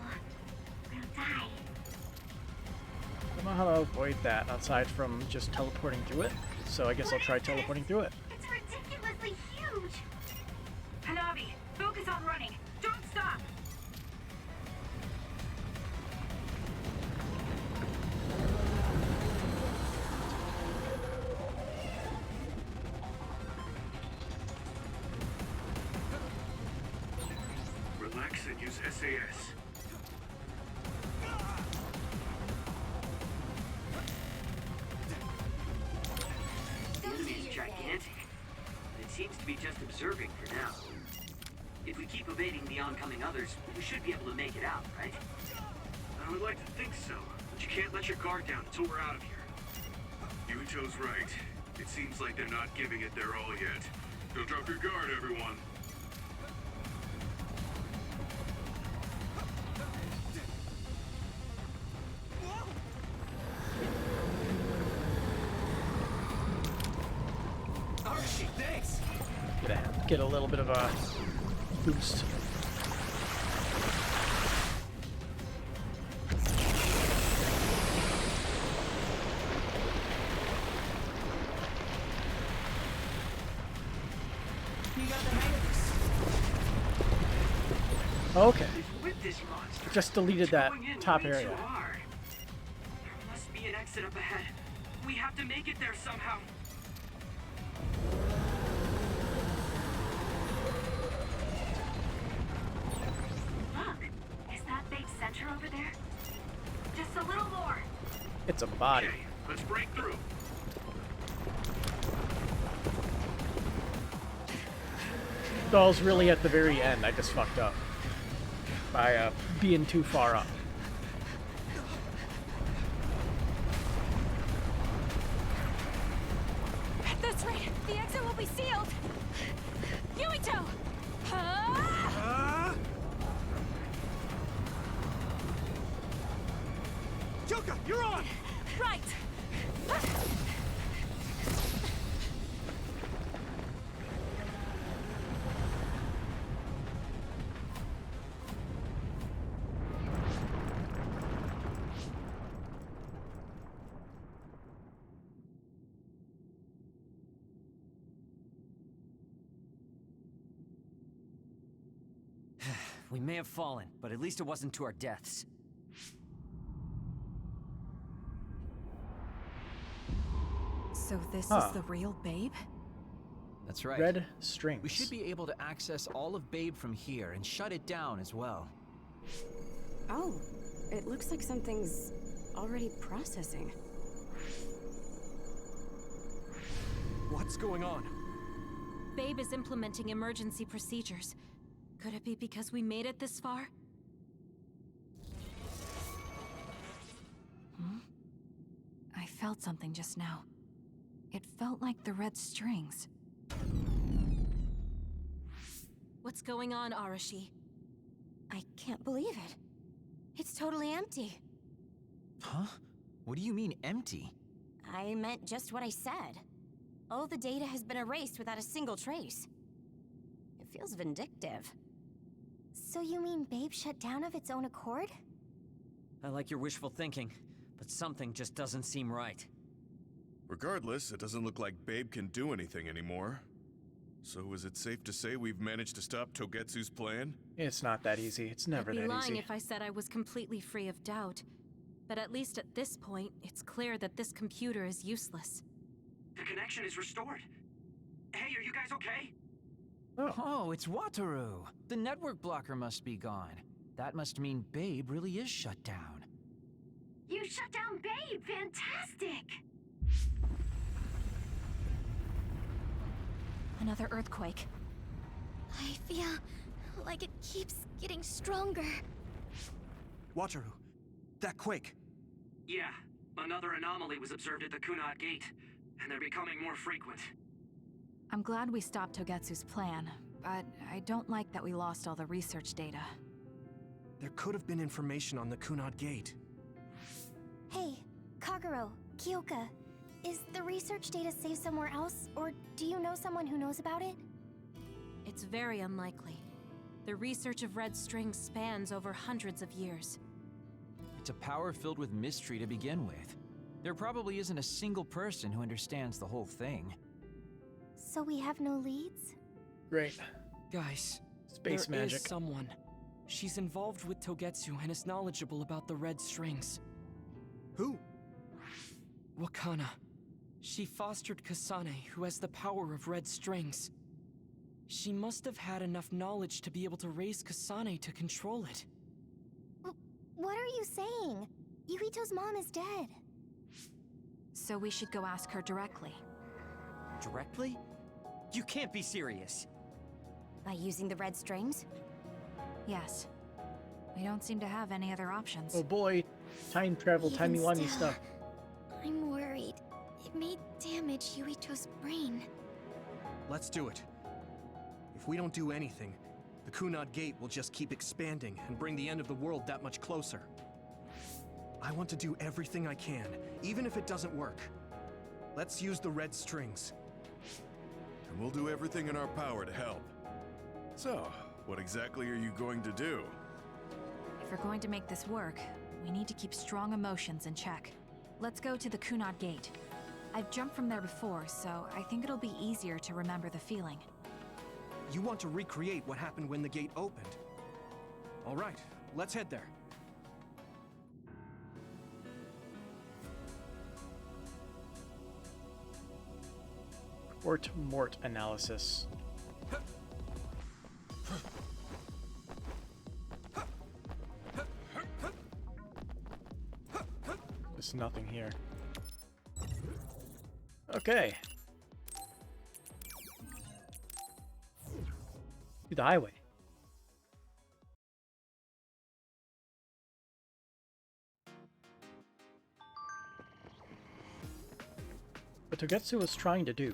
we'll die. I don't know how to avoid that aside from just teleporting through it. So I guess I'll try teleporting through it. It's ridiculously huge! Hanabi, focus on running. Don't stop. Relax and use SAS. The enemy is gigantic. It seems to be just observing for now. If we keep evading the oncoming others, we should be able to make it out, right? I would like to think so, but you can't let your guard down until we're out of here. Yuito's right. It seems like they're not giving it their all yet. Don't drop your guard, everyone. Archie, thanks! Get a little bit of a boost. You got the hang of this. Okay. With this monster, Just deleted that going in top way area. too hard. There must be an exit up ahead. We have to make it there somehow. Look, is that big center over there? Just a little more. It's a body. Okay, let's break through. Doll's really at the very end. I just fucked up by being too far up. At this rate, the exit will be sealed. Yuito! Joka, you're on! Right! We may have fallen, but at least it wasn't to our deaths. So this Huh. is the real Babe? That's right. Red strings. We should be able to access all of Babe from here and shut it down as well. Oh, it looks like something's already processing. What's going on? Babe is implementing emergency procedures. Could it be because we made it this far? I felt something just now. It felt like the red strings. What's going on, Arashi? I can't believe it. It's totally empty. Huh? What do you mean, empty? I meant just what I said. All the data has been erased without a single trace. It feels vindictive. So you mean Babe shut down of its own accord? I like your wishful thinking, but something just doesn't seem right. Regardless, it doesn't look like Babe can do anything anymore. So is it safe to say we've managed to stop Togetsu's plan? It's not that easy. It's never I'd be that lying easy. if I said I was completely free of doubt. But at least at this point, it's clear that this computer is useless. The connection is restored. Hey, are you guys okay? Oh, it's Wataru. The network blocker must be gone. That must mean Babe really is shut down. You shut down Babe! Fantastic! Another earthquake. I feel like it keeps getting stronger. Wataru, that quake. Yeah, another anomaly was observed at the Kunad Gate, and they're becoming more frequent. I'm glad we stopped Togetsu's plan, but I don't like that we lost all the research data. There could have been information on the Kunad Gate. Hey, Kagero, Kyoka, is the research data saved somewhere else, or do you know someone who knows about it? It's very unlikely. The research of red strings spans over hundreds of years. It's a power filled with mystery to begin with. There probably isn't a single person who understands the whole thing. So we have no leads? Great. Guys, Space there magic. is someone. She's involved with Togetsu and is knowledgeable about the red strings. Who? Wakana. She fostered Kasane, who has the power of red strings. She must have had enough knowledge to be able to raise Kasane to control it. What are you saying? Yuito's mom is dead. So we should go ask her directly. Directly? You can't be serious. By using the red strings? Yes. We don't seem to have any other options. Oh boy, time travel, Even timey-wimey still, stuff. I'm worried. It may damage Yuito's brain. Let's do it. If we don't do anything, the Kunad Gate will just keep expanding and bring the end of the world that much closer. I want to do everything I can, even if it doesn't work. Let's use the red strings. And we'll do everything in our power to help. So, what exactly are you going to do? If we're going to make this work, we need to keep strong emotions in check. Let's go to the Kunad Gate. I've jumped from there before, so I think it'll be easier to remember the feeling. You want to recreate what happened when the gate opened? All right, let's head there. Mort analysis. There's nothing here. Okay. To the highway. What Togetsu was trying to do.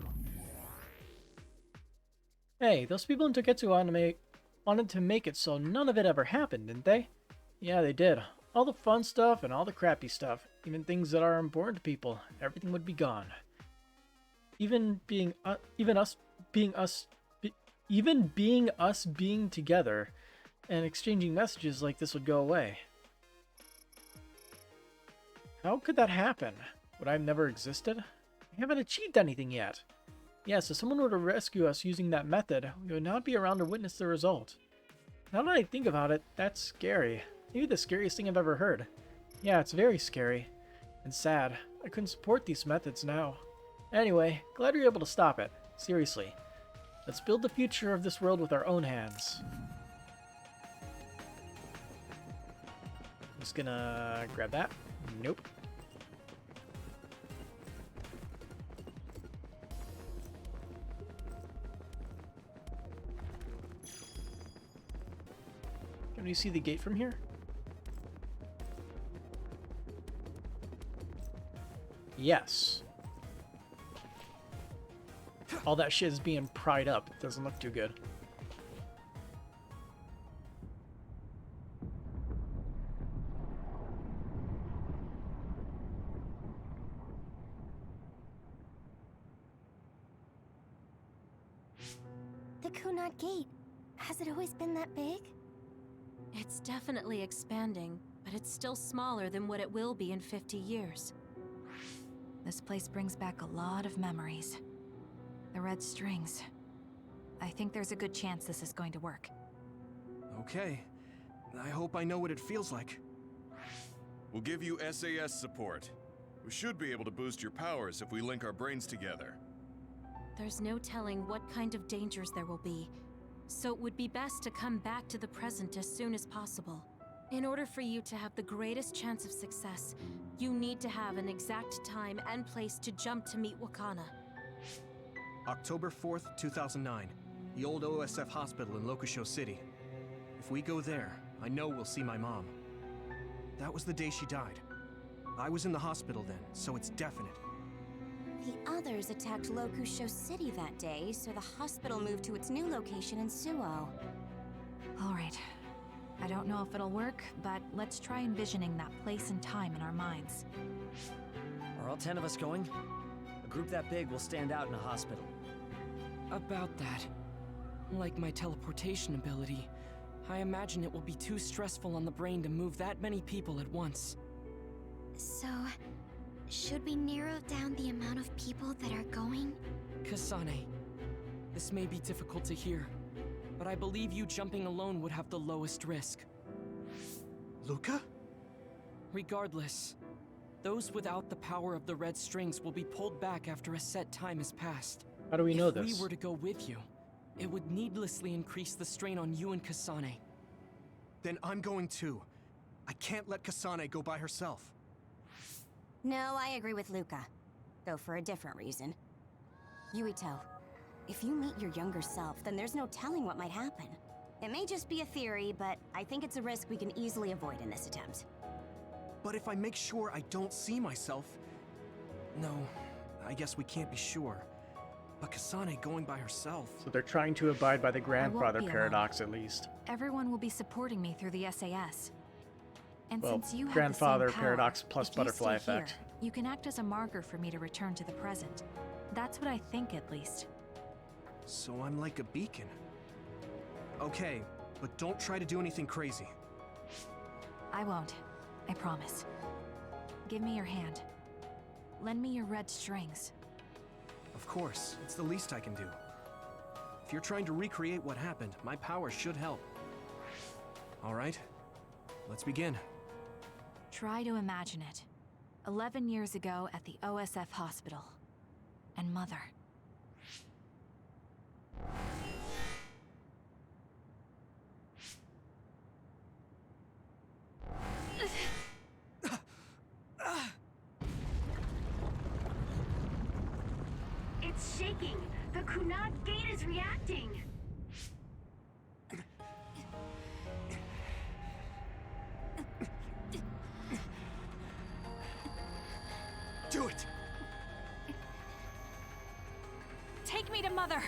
Hey, those people in Togetsu wanted to make it so none of it ever happened, didn't they? Yeah, they did. All the fun stuff and all the crappy stuff, even things that are important to people, everything would be gone. Even us being together and exchanging messages like this would go away. How could that happen? Would I have never existed? I haven't achieved anything yet. Yes, if someone were to rescue us using that method, we would not be around to witness the result. Now that I think about it, that's scary. Maybe the scariest thing I've ever heard. Yeah, it's very scary. And sad. I couldn't support these methods now. Anyway, glad we were able to stop it. Seriously. Let's build the future of this world with our own hands. Just gonna grab that. Nope. Can you see the gate from here? Yes. All that shit is being pried up. It doesn't look too good. Kunad Gate? Has it always been that big? It's definitely expanding, but it's still smaller than what it will be in 50 years. This place brings back a lot of memories. The red strings. I think there's a good chance this is going to work. Okay. I hope I know what it feels like. We'll give you SAS support. We should be able to boost your powers if we link our brains together. There's no telling what kind of dangers there will be, so it would be best to come back to the present as soon as possible. In order for you to have the greatest chance of success, you need to have an exact time and place to jump to meet Wakana. October 4th, 2009. The old OSF hospital in Lokusho City. If we go there, I know we'll see my mom. That was the day she died. I was in the hospital then, so it's definite. The others attacked Lokusho City that day, so the hospital moved to its new location in Suo. All right. I don't know if it'll work, but let's try envisioning that place and time in our minds. Are all 10 of us going? A group that big will stand out in a hospital. About that. Like my teleportation ability, I imagine it will be too stressful on the brain to move that many people at once. So, should we narrow down the amount of people that are going? Kasane, this may be difficult to hear, but I believe you jumping alone would have the lowest risk. Luca? Regardless, those without the power of the red strings will be pulled back after a set time has passed. How do we know If this? we were to go with you, it would needlessly increase the strain on you and Kasane. Then I'm going too. I can't let Kasane go by herself. No, I agree with Luca. Though for a different reason. Yuito, if you meet your younger self, then there's no telling what might happen. It may just be a theory, but I think it's a risk we can easily avoid in this attempt. But if I make sure I don't see myself... No, I guess we can't be sure. But Kasane going by herself... So they're trying to abide by the grandfather be alone. paradox at least. Everyone will be supporting me through the SAS. And Well, since you have grandfather the same power, paradox plus if you butterfly stay effect. Here, you can act as a marker for me to return to the present. That's what I think, at least. So I'm like a beacon. Okay, but don't try to do anything crazy. I won't. I promise. Give me your hand. Lend me your red strings. Of course, it's the least I can do. If you're trying to recreate what happened, my power should help. All right, let's begin. Try to imagine it. 11 years ago at the OSF hospital. And Mother. It's shaking! The Kunad Gate is reacting! Do it! Take me to Mother!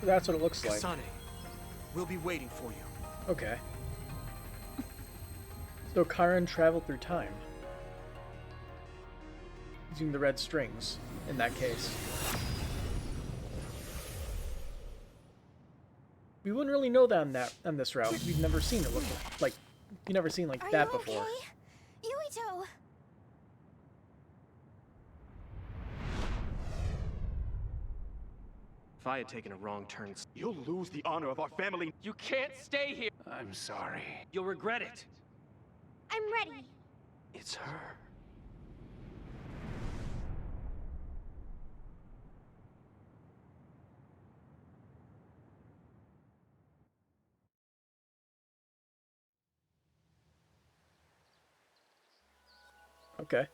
That's what it looks like. Kasane, we'll be waiting for you. Okay. So Karen traveled through time. Using the red strings, in that case. We wouldn't really know that on this route. We've never seen it look like you've never seen like that before. Okay? Yuito! If I had taken a wrong turn... You'll lose the honor of our family. You can't stay here. I'm sorry. You'll regret it. I'm ready. It's her. Okay.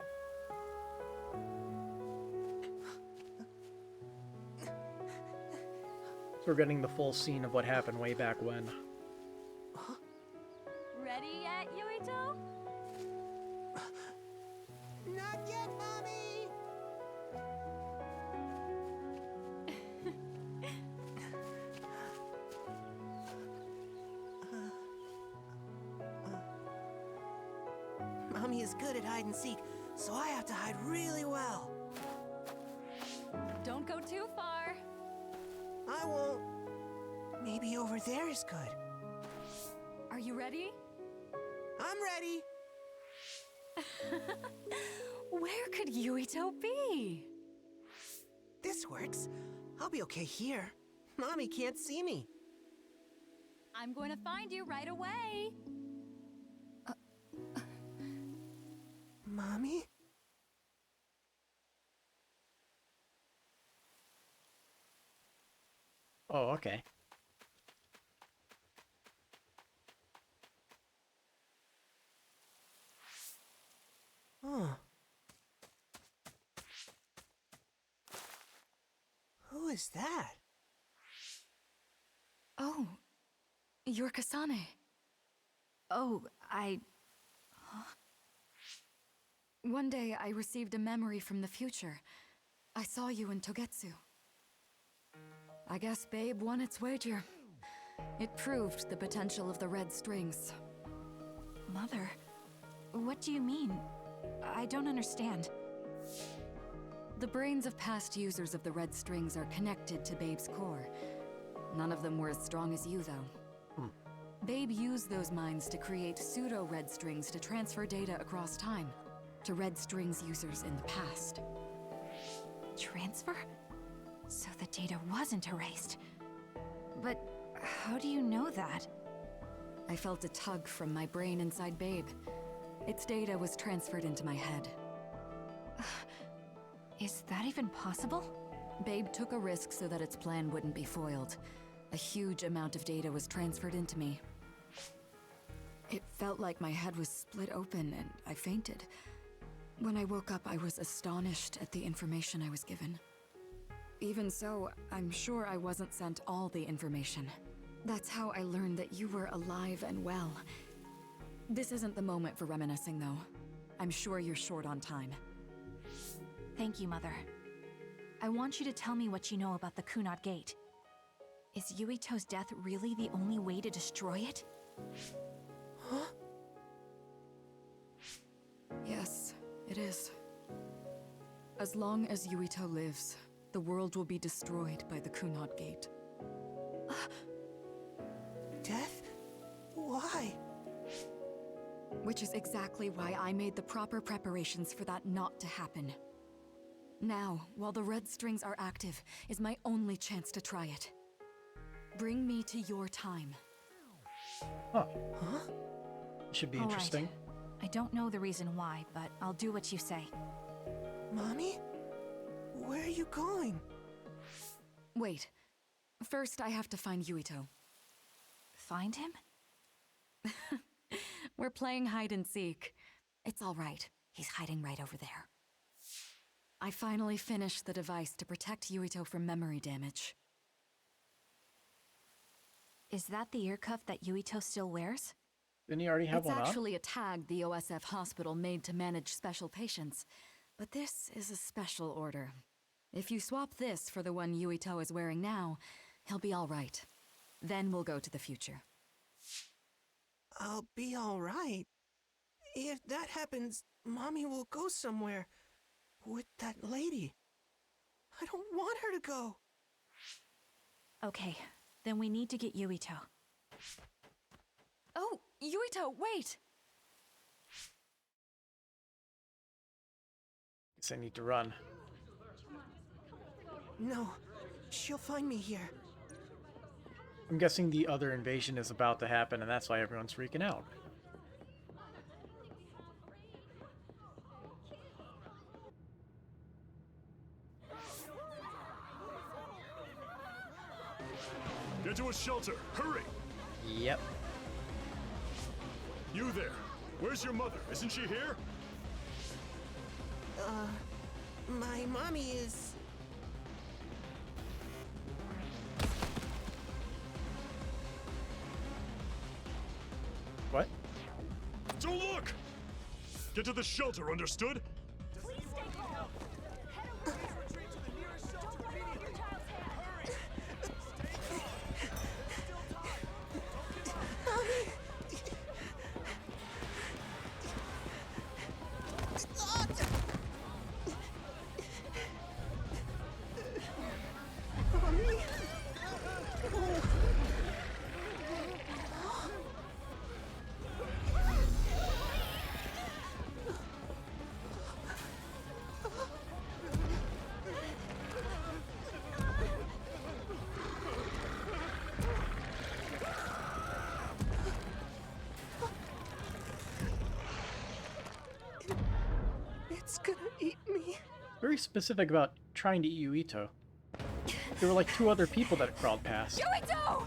So we're getting the full scene of what happened way back when. Ready yet, Yuito? Not yet, Mommy! Mommy is good at hide and seek, so I have to hide really well. Don't Don't go too far. I won't. Maybe over there is good. Are you ready? I'm ready. Where could Yuito be? This works. I'll be okay here. Mommy can't see me. I'm going to find you right away. Mommy? Oh, okay. Huh. Who is that? Oh, you're Kasane. Oh, One day I received a memory from the future. I saw you in Togetsu. I guess Babe won its wager. It proved the potential of the red strings. Mother, what do you mean? I don't understand. The brains of past users of the red strings are connected to Babe's core. None of them were as strong as you, though. Babe used those minds to create pseudo-red strings to transfer data across time to red strings users in the past. Transfer? So the data wasn't erased. But how do you know that? I felt a tug from my brain inside Babe. Its data was transferred into my head. Is that even possible? Babe took a risk so that its plan wouldn't be foiled. A huge amount of data was transferred into me. It felt like my head was split open and I fainted. When I woke up, I was astonished at the information I was given. Even so, I'm sure I wasn't sent all the information. That's how I learned that you were alive and well. This isn't the moment for reminiscing, though. I'm sure you're short on time. Thank you, Mother. I want you to tell me what you know about the Kunad Gate. Is Yuito's death really the only way to destroy it? Huh? Yes, it is. As long as Yuito lives, the world will be destroyed by the Kunad Gate. Death? Why? Which is exactly why I made the proper preparations for that not to happen. Now, while the red strings are active, is my only chance to try it. Bring me to your time. Huh? Should be All interesting. Right. I don't know the reason why, but I'll do what you say. Mommy? Where are you going? Wait. First, I have to find Yuito. Find him? We're playing hide and seek. It's all right. He's hiding right over there. I finally finished the device to protect Yuito from memory damage. Is that the ear cuff that Yuito still wears? Didn't he already have one on? It's actually a tag the OSF hospital made to manage special patients. But this is a special order. If you swap this for the one Yuito is wearing now, he'll be all right. Then we'll go to the future. I'll be all right. If that happens, Mommy will go somewhere. With that lady. I don't want her to go. Okay, then we need to get Yuito. Oh, Yuito, wait! Guess I need to run. No, she'll find me here. I'm guessing the other invasion is about to happen, and that's why everyone's freaking out. Get to a shelter! Hurry! Yep. You there! Where's your mother? Isn't she here? My mommy is... What? Don't look! Get to the shelter, understood? Please stay calm. Head over and retreat to the nearest shelter immediately. Your child's hand. Hurry! Mommy! Very specific about trying to eat Yuito. There were like 2 other people that crawled past. Yuito!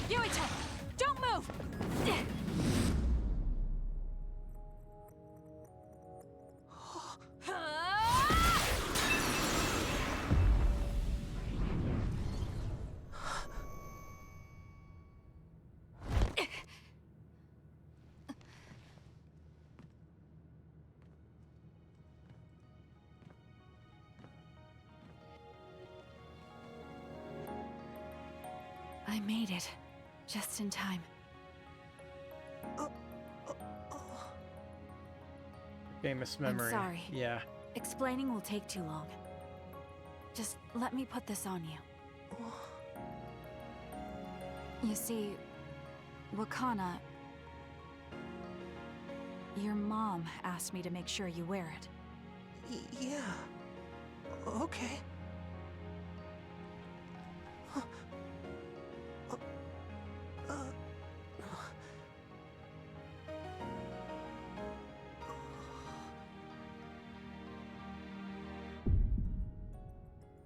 Yuito, don't move! I made it. Just in time. Famous memory. I'm sorry. Yeah. Explaining will take too long. Just let me put this on you. You see, Wakana... Your mom asked me to make sure you wear it. Yeah. Okay.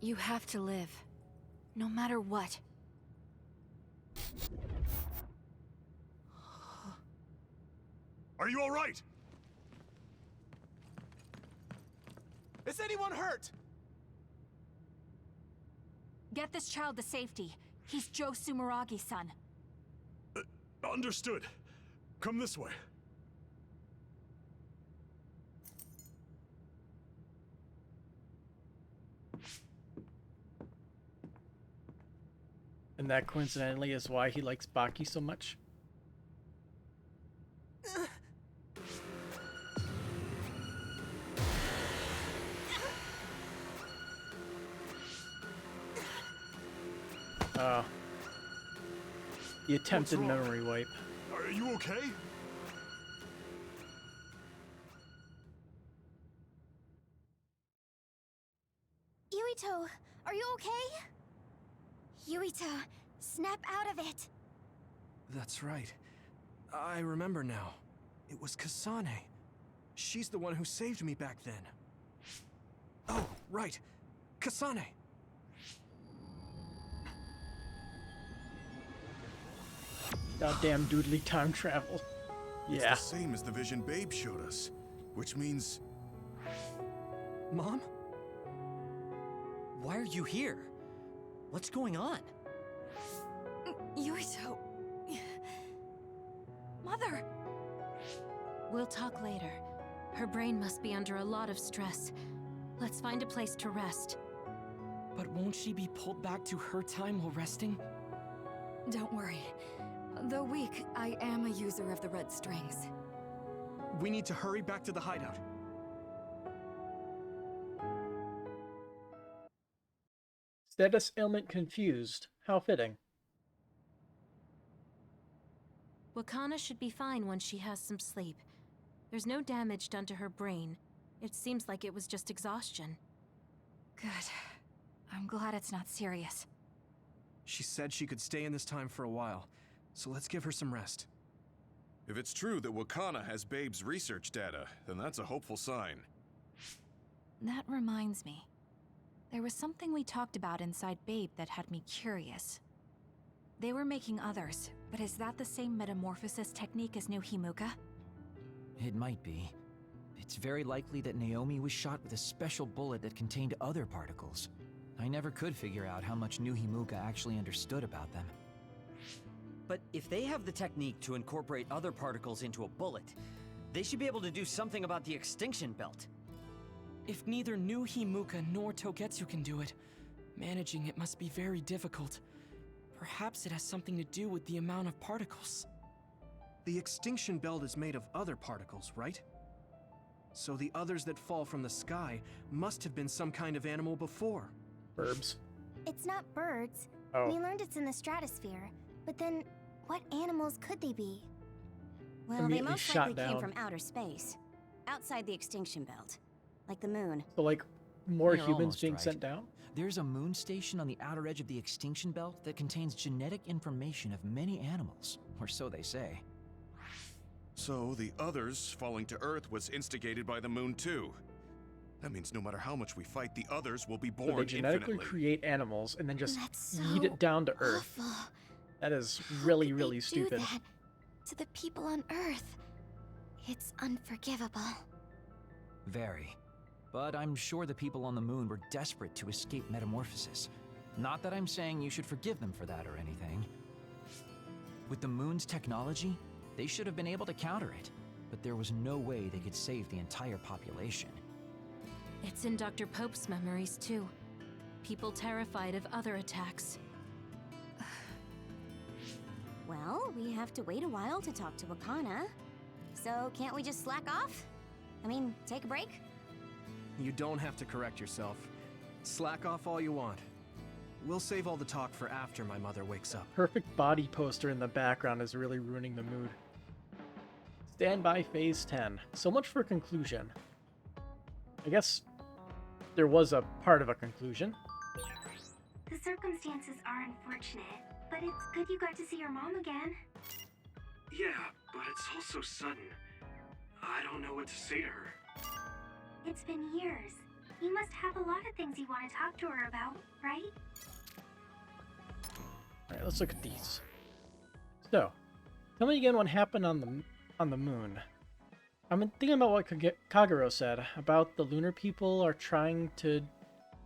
You have to live. No matter what. Are you all right? Is anyone hurt? Get this child to safety. He's Joe Sumeragi's son. Understood. Come this way. And that coincidentally is why he likes Baki so much. The attempted memory wipe. Are you okay? Yuito, are you okay? Yuito, snap out of it. That's right. I remember now. It was Kasane. She's the one who saved me back then. Oh, right. Kasane. Goddamn doodly time travel. Yeah. It's the same as the vision Babe showed us, which means... Mom? Why are you here? What's going on? Yuito... Mother! We'll talk later. Her brain must be under a lot of stress. Let's find a place to rest. But won't she be pulled back to her time while resting? Don't worry. Though weak, I am a user of the red strings. We need to hurry back to the hideout. Status ailment confused. How fitting. Wakana should be fine once she has some sleep. There's no damage done to her brain. It seems like it was just exhaustion. Good. I'm glad it's not serious. She said she could stay in this time for a while, so let's give her some rest. If it's true that Wakana has Babe's research data, then that's a hopeful sign. That reminds me. There was something we talked about inside Babe that had me curious. They were making others, but is that the same metamorphosis technique as New Himuka? It might be. It's very likely that Naomi was shot with a special bullet that contained other particles. I never could figure out how much New Himuka actually understood about them. But if they have the technique to incorporate other particles into a bullet, they should be able to do something about the extinction belt. If neither New Himuka nor Togetsu can do it, managing it must be very difficult. Perhaps it has something to do with the amount of particles. The extinction belt is made of other particles, right? So the others that fall from the sky must have been some kind of animal before. Burbs. It's not birds. Oh. We learned it's in the stratosphere. But then, what animals could they be? Well, they Immediately most shot likely came down. from outer space. Outside the extinction belt. Like the moon. So like more You're humans almost being right. sent down? There's a moon station on the outer edge of the extinction belt that contains genetic information of many animals, or so they say. So the others falling to Earth was instigated by the moon too. That means no matter how much we fight, the others will be born So they genetically infinitely. create animals and then just That's eat it down to Earth. awful. That is How really, could really they stupid. do that to the people on Earth? It's unforgivable. Very. But I'm sure the people on the moon were desperate to escape metamorphosis. Not that I'm saying you should forgive them for that or anything. With the moon's technology, they should have been able to counter it, but there was no way they could save the entire population. It's in Dr. Pope's memories, too. People terrified of other attacks. Well, we have to wait a while to talk to Wakana. So can't we just slack off? I mean, take a break? You don't have to correct yourself. Slack off all you want. We'll save all the talk for after my mother wakes up. Perfect body poster in the background is really ruining the mood. Stand by phase 10. So much for conclusion. I guess there was a part of a conclusion. The circumstances are unfortunate, but it's good you got to see your mom again. Yeah, but it's all so sudden. I don't know what to say to her. It's been years. You must have a lot of things you want to talk to her about, right? Alright, let's look at these. So, tell me again what happened on the moon. I'm thinking about what Kagero said about the lunar people are trying to...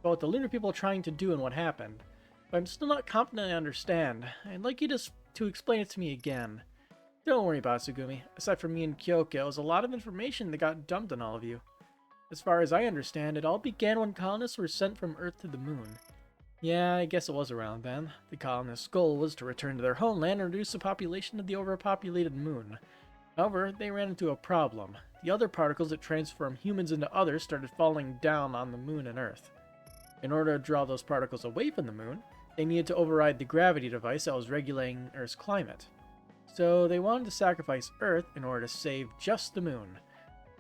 what the lunar people are trying to do and what happened. But I'm still not confident I understand. I'd like you to explain it to me again. Don't worry about it, Tsugumi. Aside from me and Kyoko, it was a lot of information that got dumped on all of you. As far as I understand, it all began when colonists were sent from Earth to the moon. Yeah, I guess it was around then. The colonists' goal was to return to their homeland and reduce the population of the overpopulated moon. However, they ran into a problem. The other particles that transform humans into others started falling down on the moon and Earth. In order to draw those particles away from the moon, they needed to override the gravity device that was regulating Earth's climate. So they wanted to sacrifice Earth in order to save just the moon.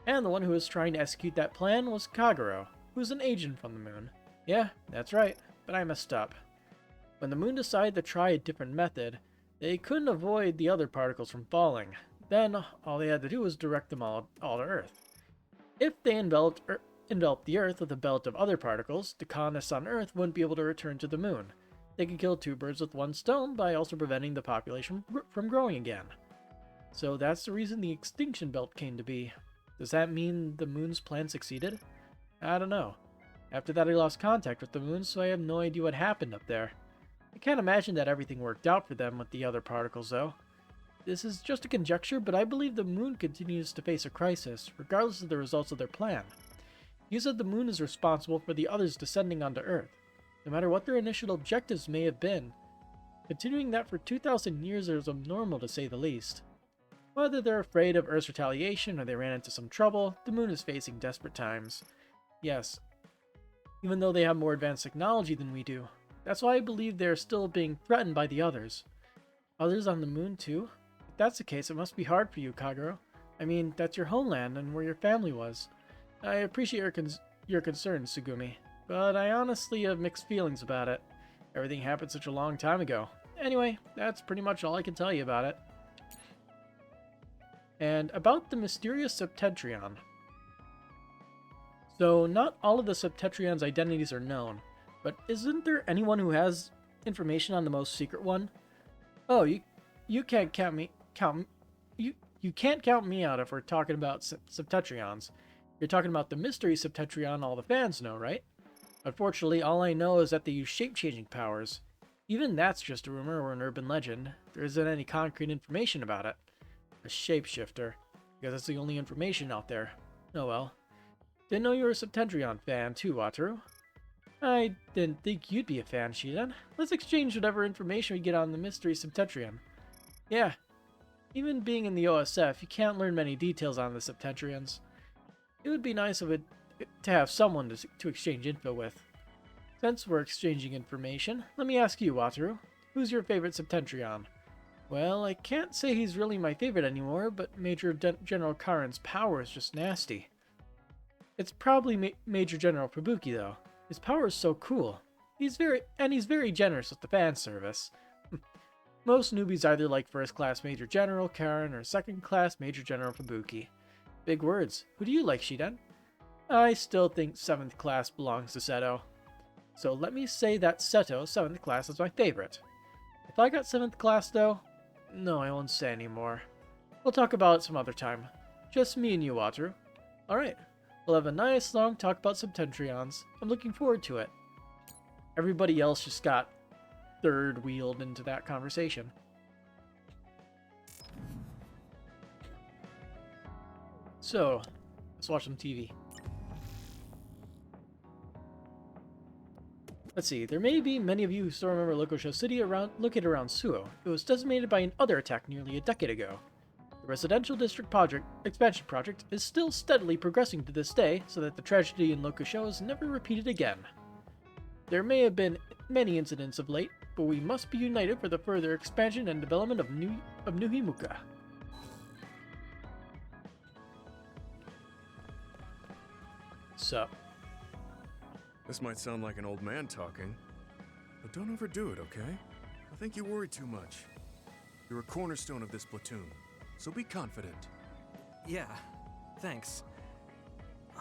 And the one who was trying to execute that plan was Kagero, who was an agent from the moon. Yeah, that's right, but I messed up. When the moon decided to try a different method, they couldn't avoid the other particles from falling. Then, all they had to do was direct them all to Earth. If they enveloped the Earth with a belt of other particles, the colonists on Earth wouldn't be able to return to the moon. They could kill two birds with one stone by also preventing the population from growing again. So that's the reason the extinction belt came to be. Does that mean the moon's plan succeeded? I don't know. After that I lost contact with the moon, so I have no idea what happened up there. I can't imagine that everything worked out for them with the other particles though. This is just a conjecture, but I believe the moon continues to face a crisis, regardless of the results of their plan. You said the moon is responsible for the others descending onto Earth, no matter what their initial objectives may have been. Continuing that for 2,000 years is abnormal to say the least. Whether they're afraid of Earth's retaliation or they ran into some trouble, the moon is facing desperate times. Yes, even though they have more advanced technology than we do. That's why I believe they are still being threatened by the others. Others on the moon too? If that's the case, it must be hard for you, Kagero. I mean, that's your homeland and where your family was. I appreciate your concerns, Tsugumi, but I honestly have mixed feelings about it. Everything happened such a long time ago. Anyway, that's pretty much all I can tell you about it. And about the mysterious Septentrion. So, not all of the Septentrion's identities are known, but isn't there anyone who has information on the most secret one? Oh, you can't you can't count me out if we're talking about Septentrions. You're talking about the mystery Septentrion all the fans know, right? Unfortunately, all I know is that they use shape-changing powers. Even that's just a rumor or an urban legend. There isn't any concrete information about it. A shapeshifter, because that's the only information out there. Oh well. Didn't know you were a Septentrion fan too, Wataru. I didn't think you'd be a fan, Shiden. Let's exchange whatever information we get on the mystery Septentrion. Yeah, even being in the OSF, you can't learn many details on the Septentrions. It would be nice of it to have someone to exchange info with. Since we're exchanging information, let me ask you, Wataru. Who's your favorite Septentrion? Well, I can't say he's really my favorite anymore, but Major General Karen's power is just nasty. It's probably Major General Fubuki, though. His power is so cool. He's very generous with the fan service. Most newbies either like First Class Major General Karen or Second Class Major General Fubuki. Big words. Who do you like, Shiden? I still think 7th Class belongs to Seto. So let me say that Seto, 7th Class, is my favorite. If I got 7th Class, though, no, I won't say anymore. We'll talk about it some other time. Just me and you, Wataru. Alright, we'll have a nice long talk about Septentrions. I'm looking forward to it. Everybody else just got third-wheeled into that conversation. So, let's watch some TV. Let's see, there may be many of you who still remember Lokosho City located around Suo. It was decimated by another attack nearly a decade ago. The residential district expansion project is still steadily progressing to this day, so that the tragedy in Lokosho is never repeated again. There may have been many incidents of late, but we must be united for the further expansion and development of New Himuka. Sup? This might sound like an old man talking, but don't overdo it, okay? I think you worry too much. You're a cornerstone of this platoon, so be confident. Yeah, thanks.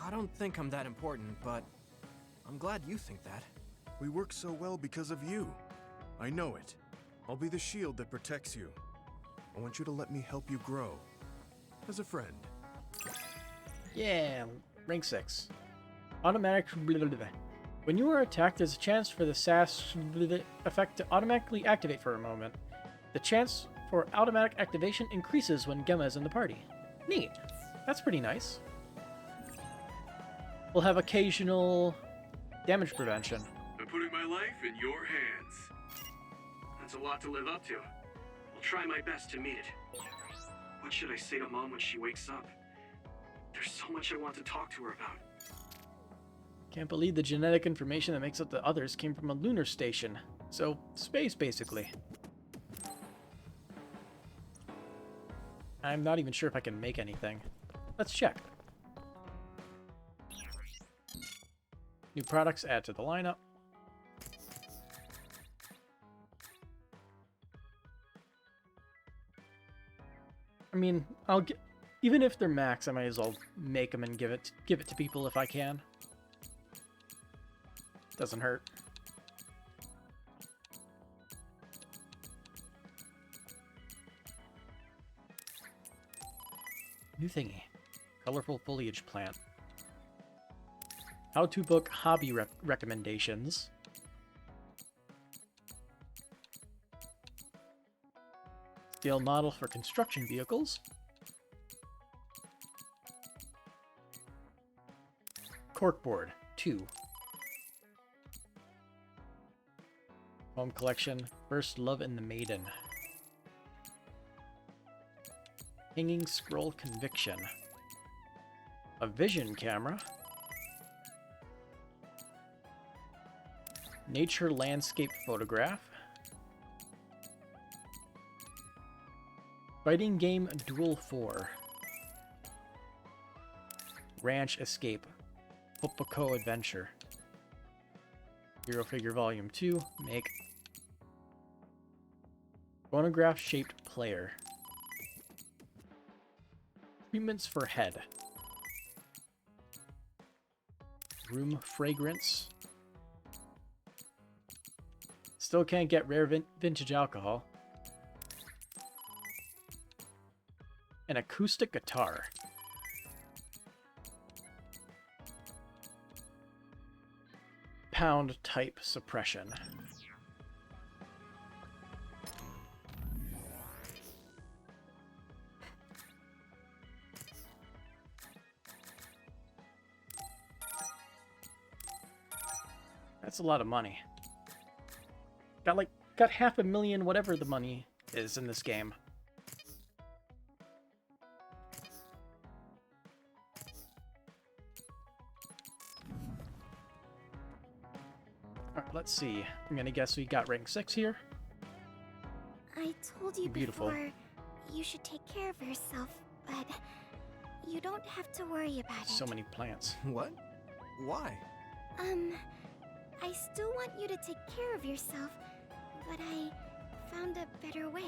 I don't think I'm that important, but I'm glad you think that. We work so well because of you. I know it. I'll be the shield that protects you. I want you to let me help you grow. As a friend. Yeah, rank 6. Automatic. When you are attacked, there's a chance for the SAS effect to automatically activate for a moment. The chance for automatic activation increases when Gemma is in the party. Neat. That's pretty nice. We'll have occasional damage prevention. I'm putting my life in your hands. That's a lot to live up to. I'll try my best to meet it. What should I say to Mom when she wakes up? There's so much I want to talk to her about. Can't believe the genetic information that makes up the others came from a lunar station. So, space, basically. I'm not even sure if I can make anything. Let's check. New products add to the lineup. I mean, even if they're max, I might as well make them and give it to people if I can. Doesn't hurt. New thingy. Colorful foliage plant. How to book hobby recommendations. Scale model for construction vehicles. Corkboard 2. Home collection, First Love and the Maiden. Hanging Scroll Conviction. A vision camera. Nature landscape photograph. Fighting game Duel 4. Ranch Escape. Hopoko Adventure. Hero Figure Volume 2. Make. Phonograph shaped player. Treatments for head. Room fragrance. Still can't get rare vintage alcohol. An acoustic guitar. Pound type suppression. That's a lot of money. Got half a million whatever the money is in this game. Alright, let's see. I'm gonna guess we got rank 6 here. I told you Beautiful. before you should take care of yourself, but you don't have to worry about it. So many plants. What? Why? I still want you to take care of yourself, but I found a better way.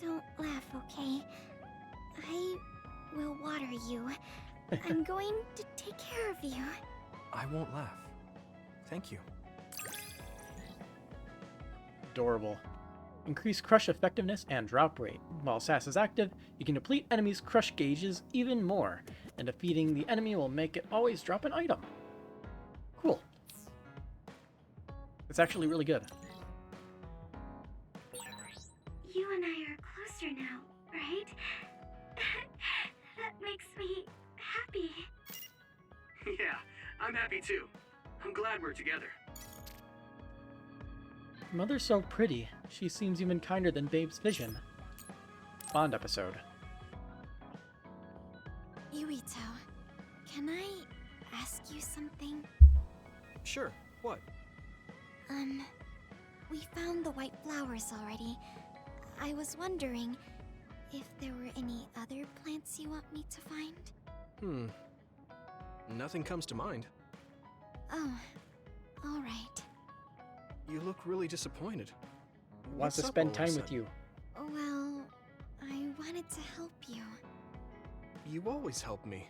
Don't laugh, okay? I will water you. I'm going to take care of you. I won't laugh. Thank you. Adorable. Increase crush effectiveness and drop rate. While SAS is active, you can deplete enemies' crush gauges even more, and defeating the enemy will make it always drop an item. Cool. It's actually really good. You and I are closer now, right? That makes me happy. Yeah, I'm happy too. I'm glad we're together. Mother's so pretty. She seems even kinder than Babe's vision. Bond episode. Yuito, can I ask you something? Sure, what? We found the white flowers already. I was wondering if there were any other plants you want me to find? Nothing comes to mind. Oh, alright. You look really disappointed. Wants to What's up spend all of a time with sudden? you. Well, I wanted to help you. You always help me.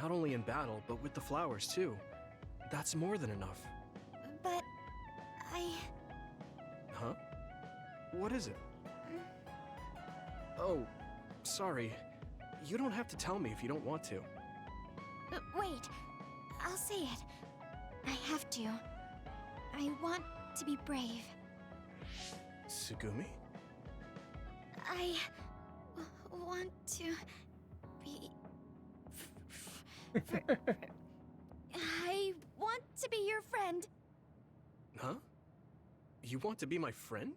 Not only in battle, but with the flowers too. That's more than enough. But Huh? What is it? Oh, sorry. You don't have to tell me if you don't want to. Wait, I'll say it. I have to. I want to be brave. Tsugumi? I want to be... I want to be your friend. Huh? You want to be my friend?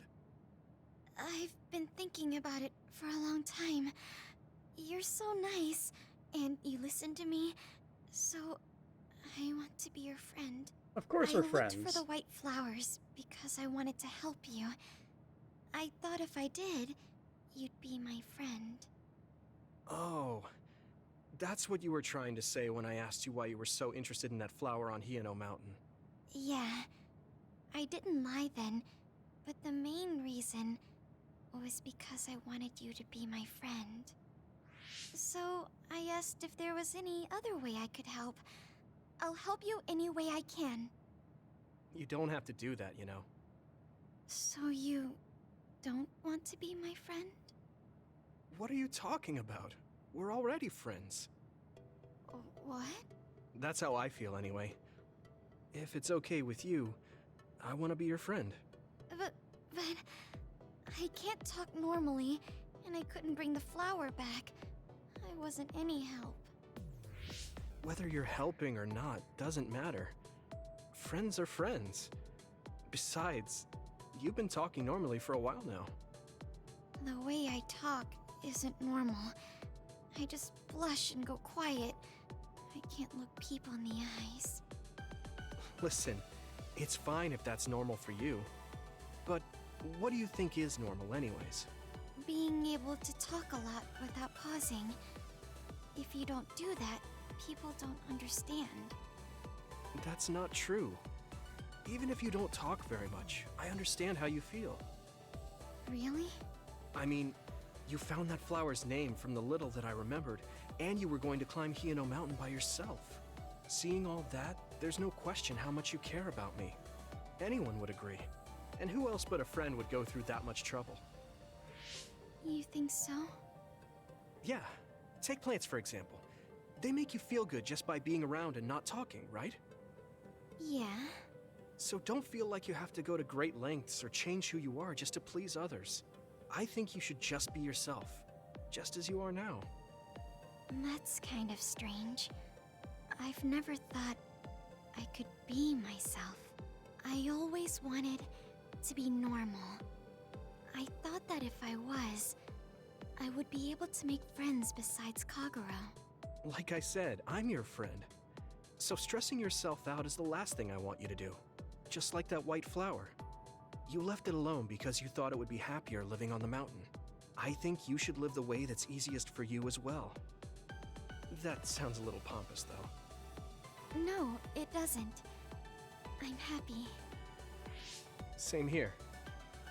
I've been thinking about it for a long time. You're so nice, and you listen to me, so I want to be your friend. Of course we're friends. I looked for the white flowers because I wanted to help you. I thought if I did, you'd be my friend. Oh, that's what you were trying to say when I asked you why you were so interested in that flower on Hino Mountain. Yeah, I didn't lie then, but the main reason was because I wanted you to be my friend. So I asked if there was any other way I could help. I'll help you any way I can. You don't have to do that, you know. So you don't want to be my friend? What are you talking about? We're already friends. What? That's how I feel anyway. If it's okay with you, I want to be your friend. But I can't talk normally, and I couldn't bring the flower back. I wasn't any help. Whether you're helping or not doesn't matter. Friends are friends. Besides, you've been talking normally for a while now. The way I talk isn't normal. I just blush and go quiet. I can't look people in the eyes. Listen, it's fine if that's normal for you. But what do you think is normal anyways? Being able to talk a lot without pausing. If you don't do that, people don't understand. That's not true. Even if you don't talk very much, I understand how you feel. Really? I mean, you found that flower's name from the little that I remembered, and you were going to climb Hino Mountain by yourself. Seeing all that, there's no question how much you care about me. Anyone would agree. And who else but a friend would go through that much trouble? You think so? Yeah. Take plants, for example. They make you feel good just by being around and not talking, right? Yeah. So don't feel like you have to go to great lengths or change who you are just to please others. I think you should just be yourself, just as you are now. That's kind of strange. I've never thought I could be myself. I always wanted to be normal. I thought that if I was, I would be able to make friends besides Kagura. Like I said, I'm your friend. So stressing yourself out is the last thing I want you to do. Just like that white flower. You left it alone because you thought it would be happier living on the mountain. I think you should live the way that's easiest for you as well. That sounds a little pompous, though. No, it doesn't. I'm happy. Same here.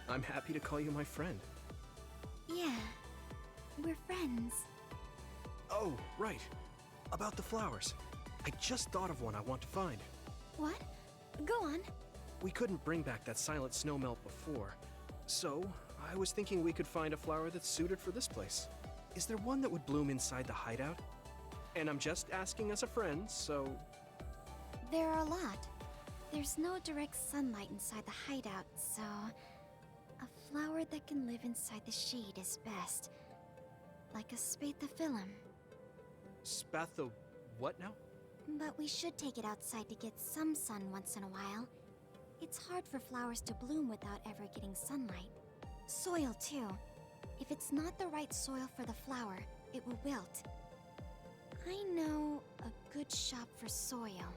I'm happy to call you my friend. Yeah, we're friends. Oh, right. About the flowers. I just thought of one I want to find. What? Go on. We couldn't bring back that silent snowmelt before, so I was thinking we could find a flower that's suited for this place. Is there one that would bloom inside the hideout? And I'm just asking as a friend, so... There are a lot. There's no direct sunlight inside the hideout, so... A flower that can live inside the shade is best. Like a spathiphyllum. Spatho... what now? But we should take it outside to get some sun once in a while. It's hard for flowers to bloom without ever getting sunlight. Soil, too. If it's not the right soil for the flower, it will wilt. I know a good shop for soil.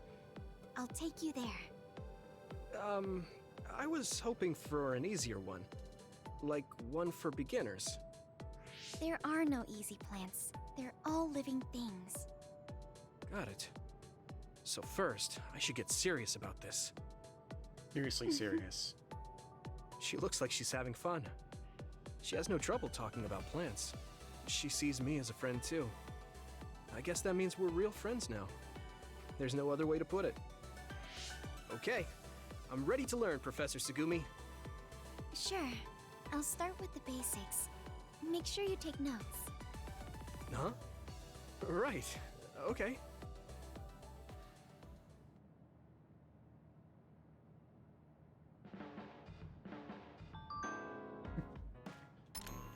I'll take you there. I was hoping for an easier one. Like one for beginners. There are no easy plants. They're all living things. Got it. So first, I should get serious about this. Seriously serious. She looks like she's having fun. She has no trouble talking about plants. She sees me as a friend too. I guess that means we're real friends now. There's no other way to put it. Okay, I'm ready to learn, Professor Sugumi. Sure. I'll start with the basics. Make sure you take notes. Huh? Right. Okay.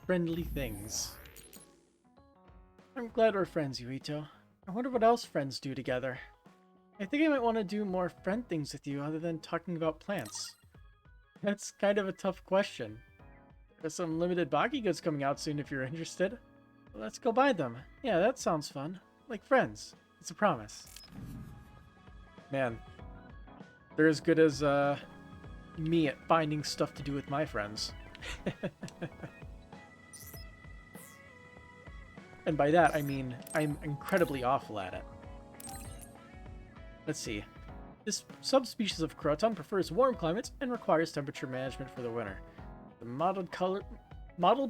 Friendly things. I'm glad we're friends, Yuito. I wonder what else friends do together. I think I might want to do more friend things with you other than talking about plants. That's kind of a tough question. There's some limited Baki goods coming out soon if you're interested. Let's go buy them. Yeah, that sounds fun. Like friends. It's a promise. Man, they're as good as me at finding stuff to do with my friends. And by that, I mean I'm incredibly awful at it. Let's see. This subspecies of croton prefers warm climates and requires temperature management for the winter. The mottled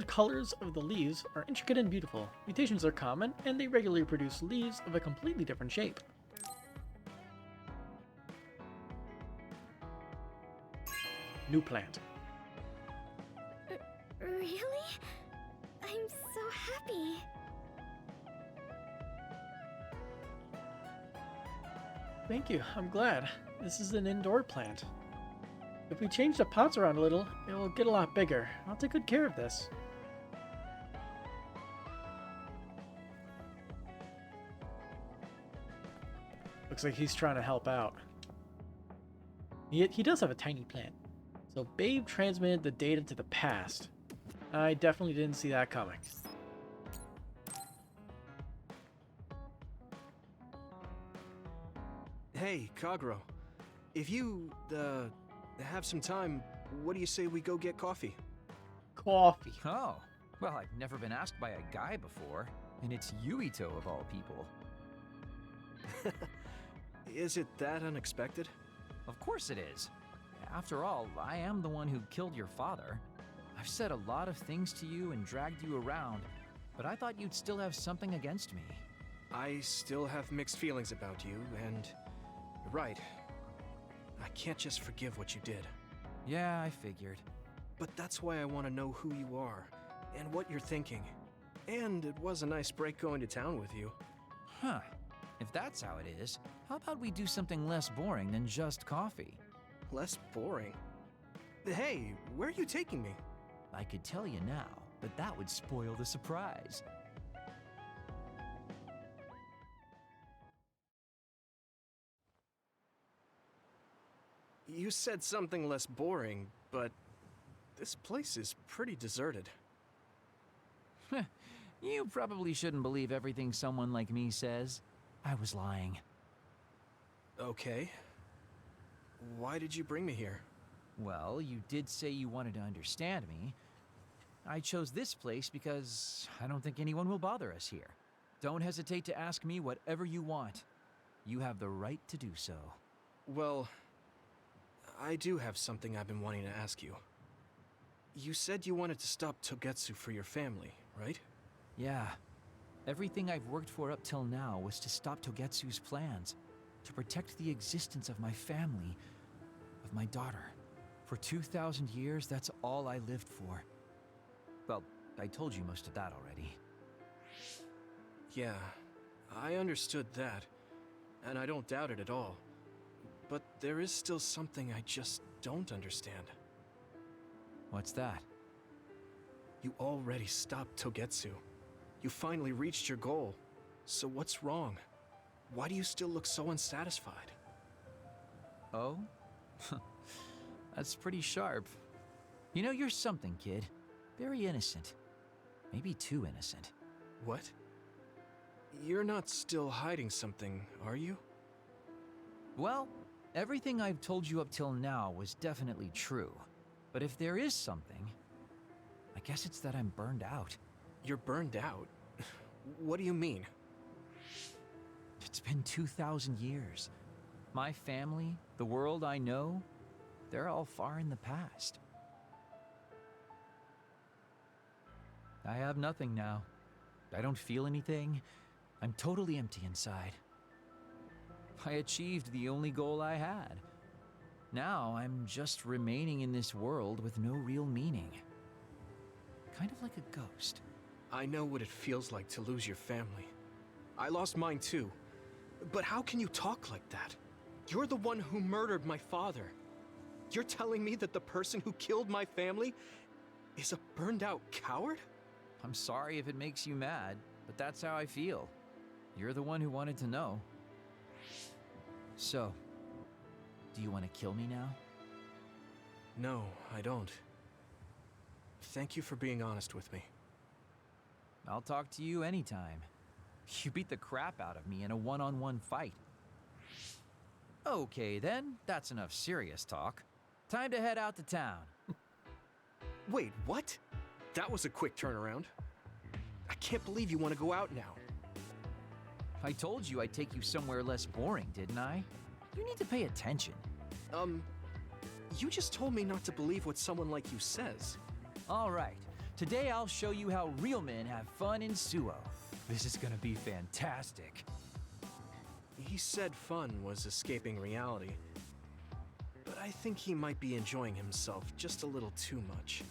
colors of the leaves are intricate and beautiful. Mutations are common, and they regularly produce leaves of a completely different shape. New plant. Really? I'm so happy. Thank you, I'm glad. This is an indoor plant. If we change the pots around a little, it will get a lot bigger. I'll take good care of this. Looks like he's trying to help out. He does have a tiny plant. So Babe transmitted the data to the past. I definitely didn't see that coming. Hey, Kagero. If you, have some time, what do you say we go get coffee? Coffee. Oh, well, I've never been asked by a guy before, and it's Yuito of all people. Is it that unexpected? Of course it is. After all, I am the one who killed your father. I've said a lot of things to you and dragged you around, but I thought you'd still have something against me. I still have mixed feelings about you, and you're right. I can't just forgive what you did. Yeah, I figured. But that's why I want to know who you are, and what you're thinking. And it was a nice break going to town with you. Huh. If that's how it is, how about we do something less boring than just coffee? Less boring? Hey, where are you taking me? I could tell you now, but that would spoil the surprise. You said something less boring, but this place is pretty deserted. You probably shouldn't believe everything someone like me says. I was lying. Okay. Why did you bring me here? Well, you did say you wanted to understand me. I chose this place because I don't think anyone will bother us here. Don't hesitate to ask me whatever you want. You have the right to do so. Well, I do have something I've been wanting to ask you. You said you wanted to stop Togetsu for your family, right? Yeah. Everything I've worked for up till now was to stop Togetsu's plans, to protect the existence of my family, of my daughter. For 2,000 years, that's all I lived for. Well, I told you most of that already. Yeah, I understood that, and I don't doubt it at all. But there is still something I just don't understand. What's that? You already stopped Togetsu. You finally reached your goal. So what's wrong? Why do you still look so unsatisfied? Oh? That's pretty sharp. You know, you're something, kid. Very innocent. Maybe too innocent. What? You're not still hiding something, are you? Well, everything I've told you up till now was definitely true. But if there is something, I guess it's that I'm burned out. You're burned out? What do you mean? It's been 2,000 years. My family, the world I know, they're all far in the past. I have nothing now. I don't feel anything. I'm totally empty inside. I achieved the only goal I had. Now I'm just remaining in this world with no real meaning. Kind of like a ghost. I know what it feels like to lose your family. I lost mine too. But how can you talk like that? You're the one who murdered my father. You're telling me that the person who killed my family is a burned out coward? I'm sorry if it makes you mad, but that's how I feel. You're the one who wanted to know. So, do you want to kill me now? No, I don't. Thank you for being honest with me. I'll talk to you anytime. You beat the crap out of me in a one-on-one fight. Okay then, that's enough serious talk. Time to head out to town. Wait, what? That was a quick turnaround. I can't believe you want to go out now. I told you I'd take you somewhere less boring, didn't I? You need to pay attention. You just told me not to believe what someone like you says. All right. Today I'll show you how real men have fun in Suo. This is gonna be fantastic. He said fun was escaping reality. But I think he might be enjoying himself just a little too much.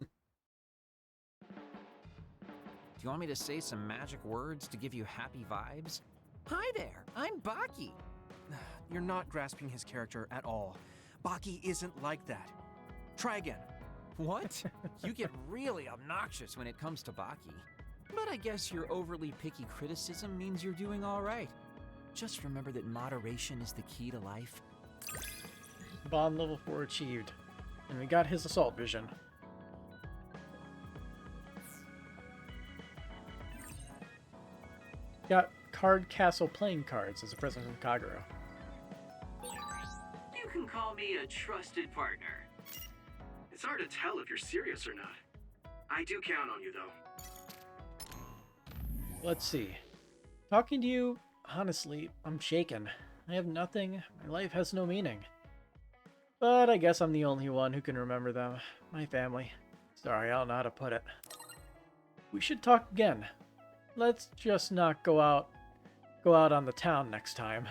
Do you want me to say some magic words to give you happy vibes? Hi there, I'm Baki. You're not grasping his character at all. Baki isn't like that. Try again. What? You get really obnoxious when it comes to Baki. But I guess your overly picky criticism means you're doing all right. Just remember that moderation is the key to life. Bond level 4 achieved. And we got his assault vision. Got Card Castle playing cards as a present from Kagero. You can call me a trusted partner. It's hard to tell if you're serious or not. I do count on you, though. Let's see. Talking to you, honestly, I'm shaken. I have nothing. My life has no meaning. But I guess I'm the only one who can remember them. My family. Sorry, I don't know how to put it. We should talk again. Let's just not go out on the town next time.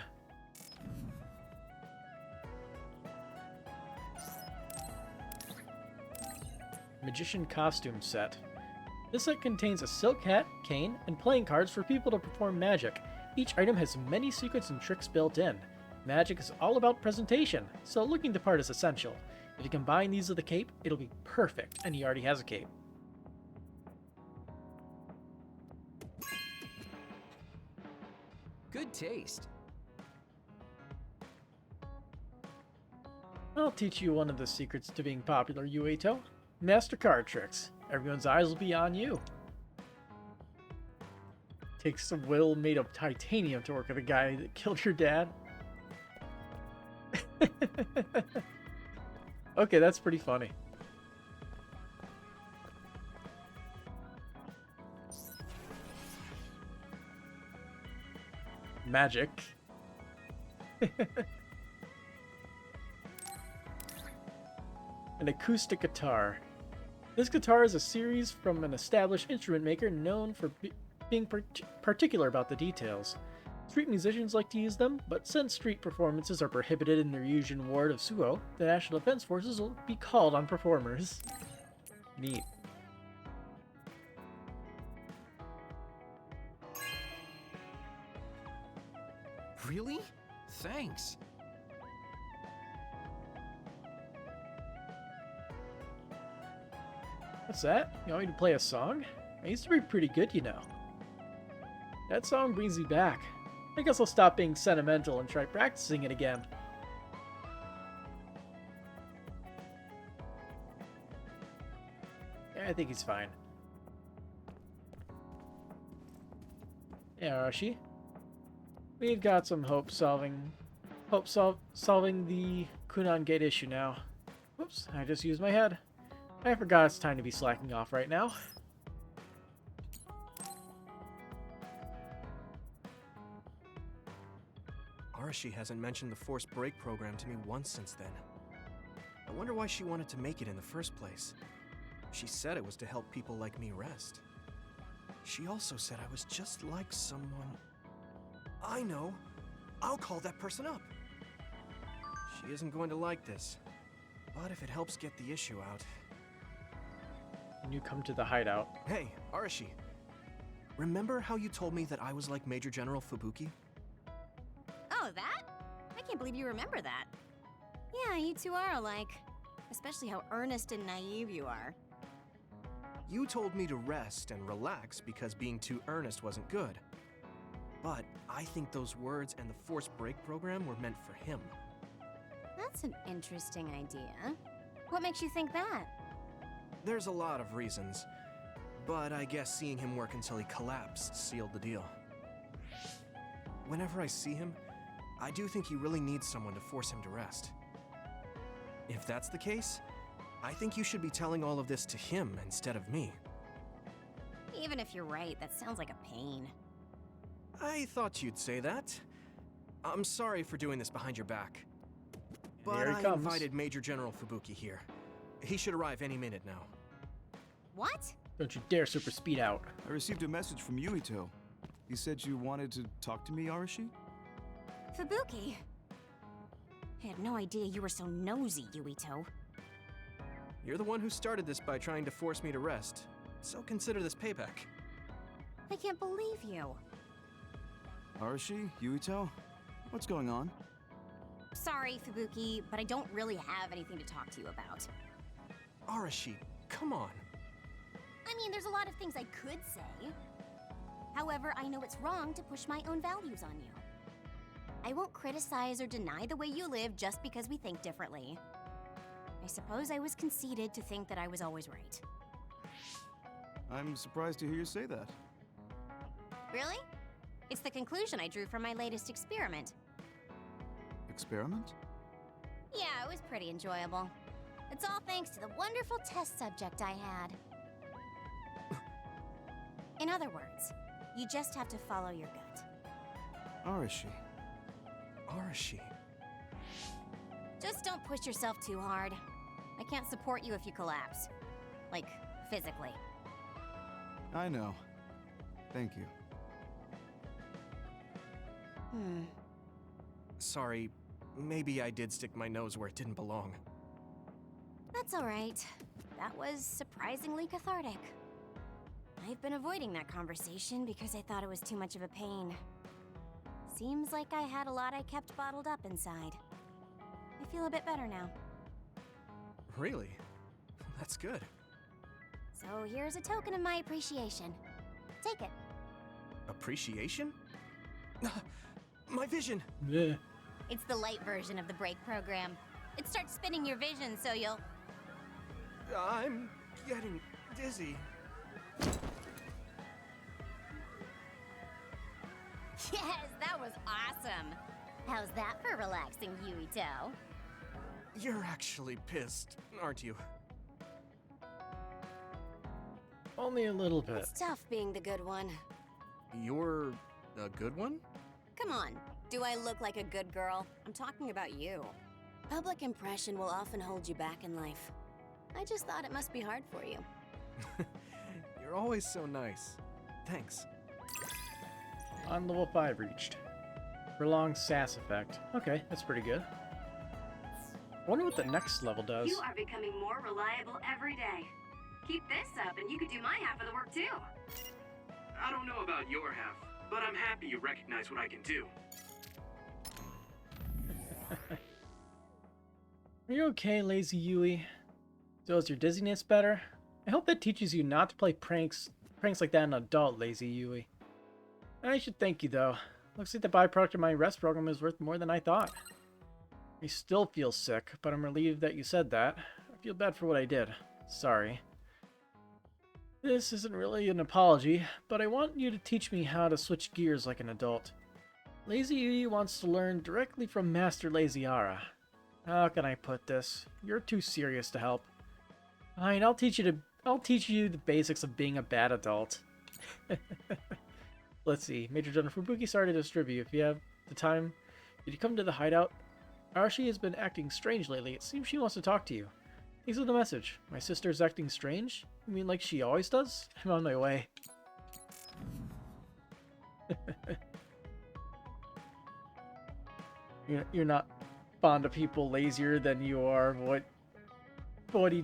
Magician costume set. This set contains a silk hat, cane, and playing cards for people to perform magic. Each item has many secrets and tricks built in. Magic is all about presentation, so looking the part is essential. If you combine these with a cape, it'll be perfect, and he already has a cape. Good taste. I'll teach you one of the secrets to being popular, Yuito. Master card tricks. Everyone's eyes will be on you. Takes some will made of titanium to work with a guy that killed your dad. Okay, that's pretty funny. Magic. An acoustic guitar. This guitar is a series from an established instrument maker known for being particular about the details. Street musicians like to use them, but since street performances are prohibited in the Ryujin ward of Suo, the National Defense Forces will be called on performers. Neat. Really? Thanks. What's that? You want me to play a song? I used to be pretty good, you know. That song brings me back. I guess I'll stop being sentimental and try practicing it again. Yeah, I think he's fine. Yeah, Arashi. We've got some solving the Kunan Gate issue now. Whoops, I just used my head. I forgot it's time to be slacking off right now. Arashi hasn't mentioned the forced break program to me once since then. I wonder why she wanted to make it in the first place. She said it was to help people like me rest. She also said I was just like someone... I know! I'll call that person up! She isn't going to like this, but if it helps get the issue out... When you come to the hideout. Hey, Arashi. Remember how you told me that I was like Major General Fubuki? Oh, that? I can't believe you remember that. Yeah, you two are alike. Especially how earnest and naive you are. You told me to rest and relax because being too earnest wasn't good. But I think those words and the forced break program were meant for him. That's an interesting idea. What makes you think that? There's a lot of reasons, but I guess seeing him work until he collapsed sealed the deal. Whenever I see him, I do think he really needs someone to force him to rest. If that's the case, I think you should be telling all of this to him instead of me. Even if you're right, that sounds like a pain. I thought you'd say that. I'm sorry for doing this behind your back. But Here he I comes. invited Major General Fubuki here. He should arrive any minute now. What? Don't you dare super speed out. I received a message from Yuito. He said you wanted to talk to me, Arashi? Fubuki? I had no idea you were so nosy, Yuito. You're the one who started this by trying to force me to rest, so consider this payback. I can't believe you. Arashi? Yuito? What's going on? Sorry, Fubuki, but I don't really have anything to talk to you about. Arashi, come on. I mean, there's a lot of things I could say. However, I know it's wrong to push my own values on you. I won't criticize or deny the way you live just because we think differently. I suppose I was conceited to think that I was always right. I'm surprised to hear you say that. Really? It's the conclusion I drew from my latest experiment. Experiment? Yeah, it was pretty enjoyable. It's all thanks to the wonderful test subject I had. In other words, you just have to follow your gut. Arashi. Arashi. Just don't push yourself too hard. I can't support you if you collapse. Like, physically. I know. Thank you. Sorry, maybe I did stick my nose where it didn't belong. That's alright. That was surprisingly cathartic. I've been avoiding that conversation because I thought it was too much of a pain. Seems like I had a lot I kept bottled up inside. I feel a bit better now. Really? That's good. So here's a token of my appreciation. Take it. Appreciation? My vision! Yeah. It's the light version of the break program. It starts spinning your vision so you'll... I'm getting dizzy. Yes, that was awesome! How's that for relaxing, Yuito? You're actually pissed, aren't you? Only a little bit. It's tough being the good one. You're a good one? Come on, do I look like a good girl? I'm talking about you. Public impression will often hold you back in life. I just thought it must be hard for you. You're always so nice. Thanks. On level 5 reached. Prolonged sass effect. Okay, that's pretty good. I wonder what the next level does. You are becoming more reliable every day. Keep this up and you could do my half of the work too. I don't know about your half, but I'm happy you recognize what I can do. Are you okay, lazy Yui? So is your dizziness better? I hope that teaches you not to play pranks like that in adult, lazy Yui. I should thank you though. Looks like the byproduct of my rest program is worth more than I thought. I still feel sick, but I'm relieved that you said that. I feel bad for what I did. Sorry. This isn't really an apology, but I want you to teach me how to switch gears like an adult. Lazy Yui wants to learn directly from Master Laziara. How can I put this? You're too serious to help. Fine, I'll teach you the basics of being a bad adult. Let's see. Major General Fubuki, sorry to disturb you. If you have the time, did you come to the hideout? Arashi has been acting strange lately. It seems she wants to talk to you. Thanks for the message. My sister's acting strange? You mean like she always does? I'm on my way. You're not fond of people lazier than you are. But what he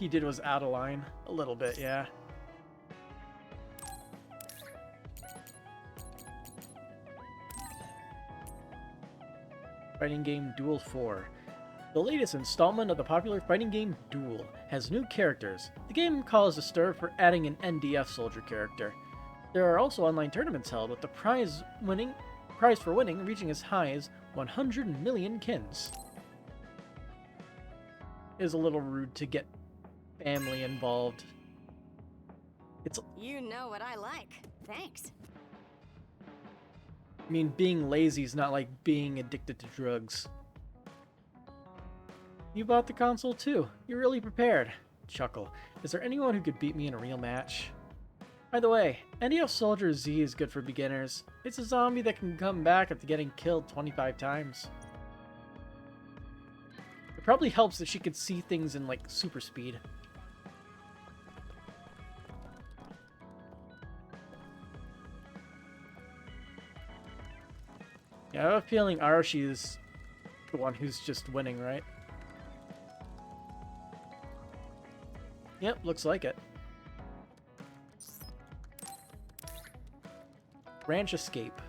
did was out of line. A little bit, yeah. Fighting game Duel 4. The latest installment of the popular fighting game Duel has new characters. The game caused a stir for adding an NDF soldier character. There are also online tournaments held with the prize for winning reaching as high as 100 million kins. It is a little rude to get family involved. You know what I like. Thanks. I mean, being lazy is not like being addicted to drugs. You bought the console too. You're really prepared. Chuckle. Is there anyone who could beat me in a real match? By the way, NDF Soldier Z is good for beginners. It's a zombie that can come back after getting killed 25 times. It probably helps that she could see things in like super speed. Yeah, I have a feeling Arashi is the one who's just winning, right? Yep, looks like it. Ranch Escape.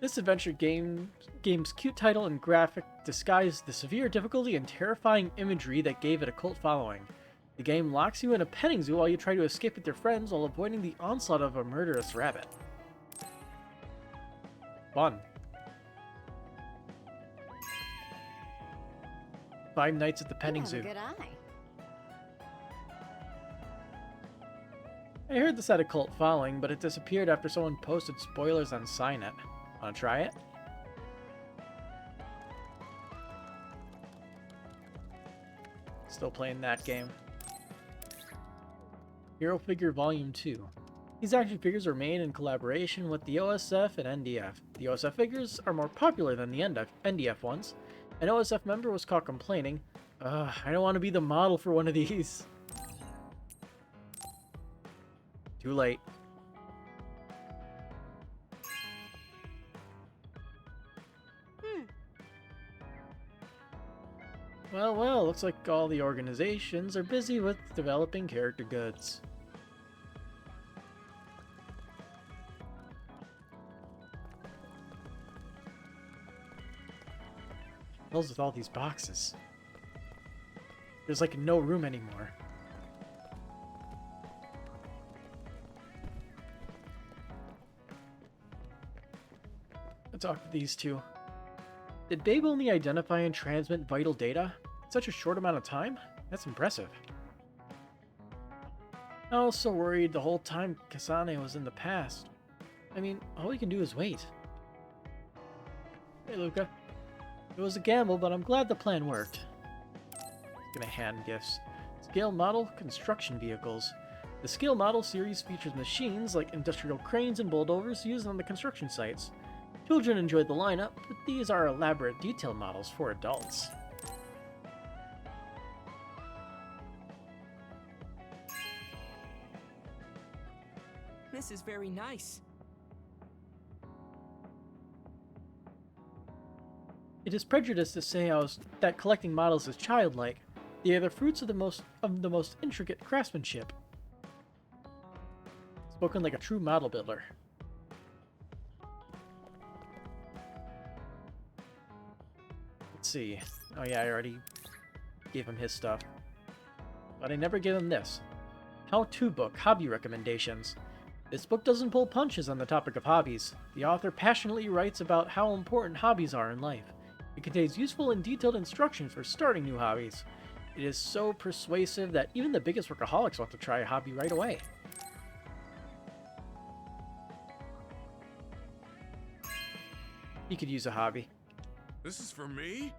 This adventure game's cute title and graphic disguise the severe difficulty and terrifying imagery that gave it a cult following. The game locks you in a petting zoo while you try to escape with your friends while avoiding the onslaught of a murderous rabbit. Fun. 5 nights at the petting zoo. Good eye. I heard this had a cult following, but it disappeared after someone posted spoilers on Cynet. Wanna try it? Still playing that game. Hero Figure Volume 2. These action figures are made in collaboration with the OSF and NDF. The OSF figures are more popular than the NDF ones. An OSF member was caught complaining, I don't want to be the model for one of these. Too late. Well, looks like all the organizations are busy with developing character goods. What with all these boxes? There's like no room anymore. Let's talk to these two. Did Babe only identify and transmit vital data in such a short amount of time? That's impressive. I was so worried the whole time Kasane was in the past. I mean, all we can do is wait. Hey, Luca. It was a gamble, but I'm glad the plan worked. Gonna hand gifts. Scale model construction vehicles. The scale model series features machines like industrial cranes and bulldozers used on the construction sites. Children enjoyed the lineup, but these are elaborate detail models for adults. This is very nice. It is prejudice to say that collecting models is childlike. They are the fruits of the most intricate craftsmanship. Spoken like a true model builder. Let's see. Oh yeah, I already gave him his stuff. But I never gave him this. How-to book, hobby recommendations. This book doesn't pull punches on the topic of hobbies. The author passionately writes about how important hobbies are in life. It contains useful and detailed instructions for starting new hobbies. It is so persuasive that even the biggest workaholics want to try a hobby right away. He could use a hobby. This is for me?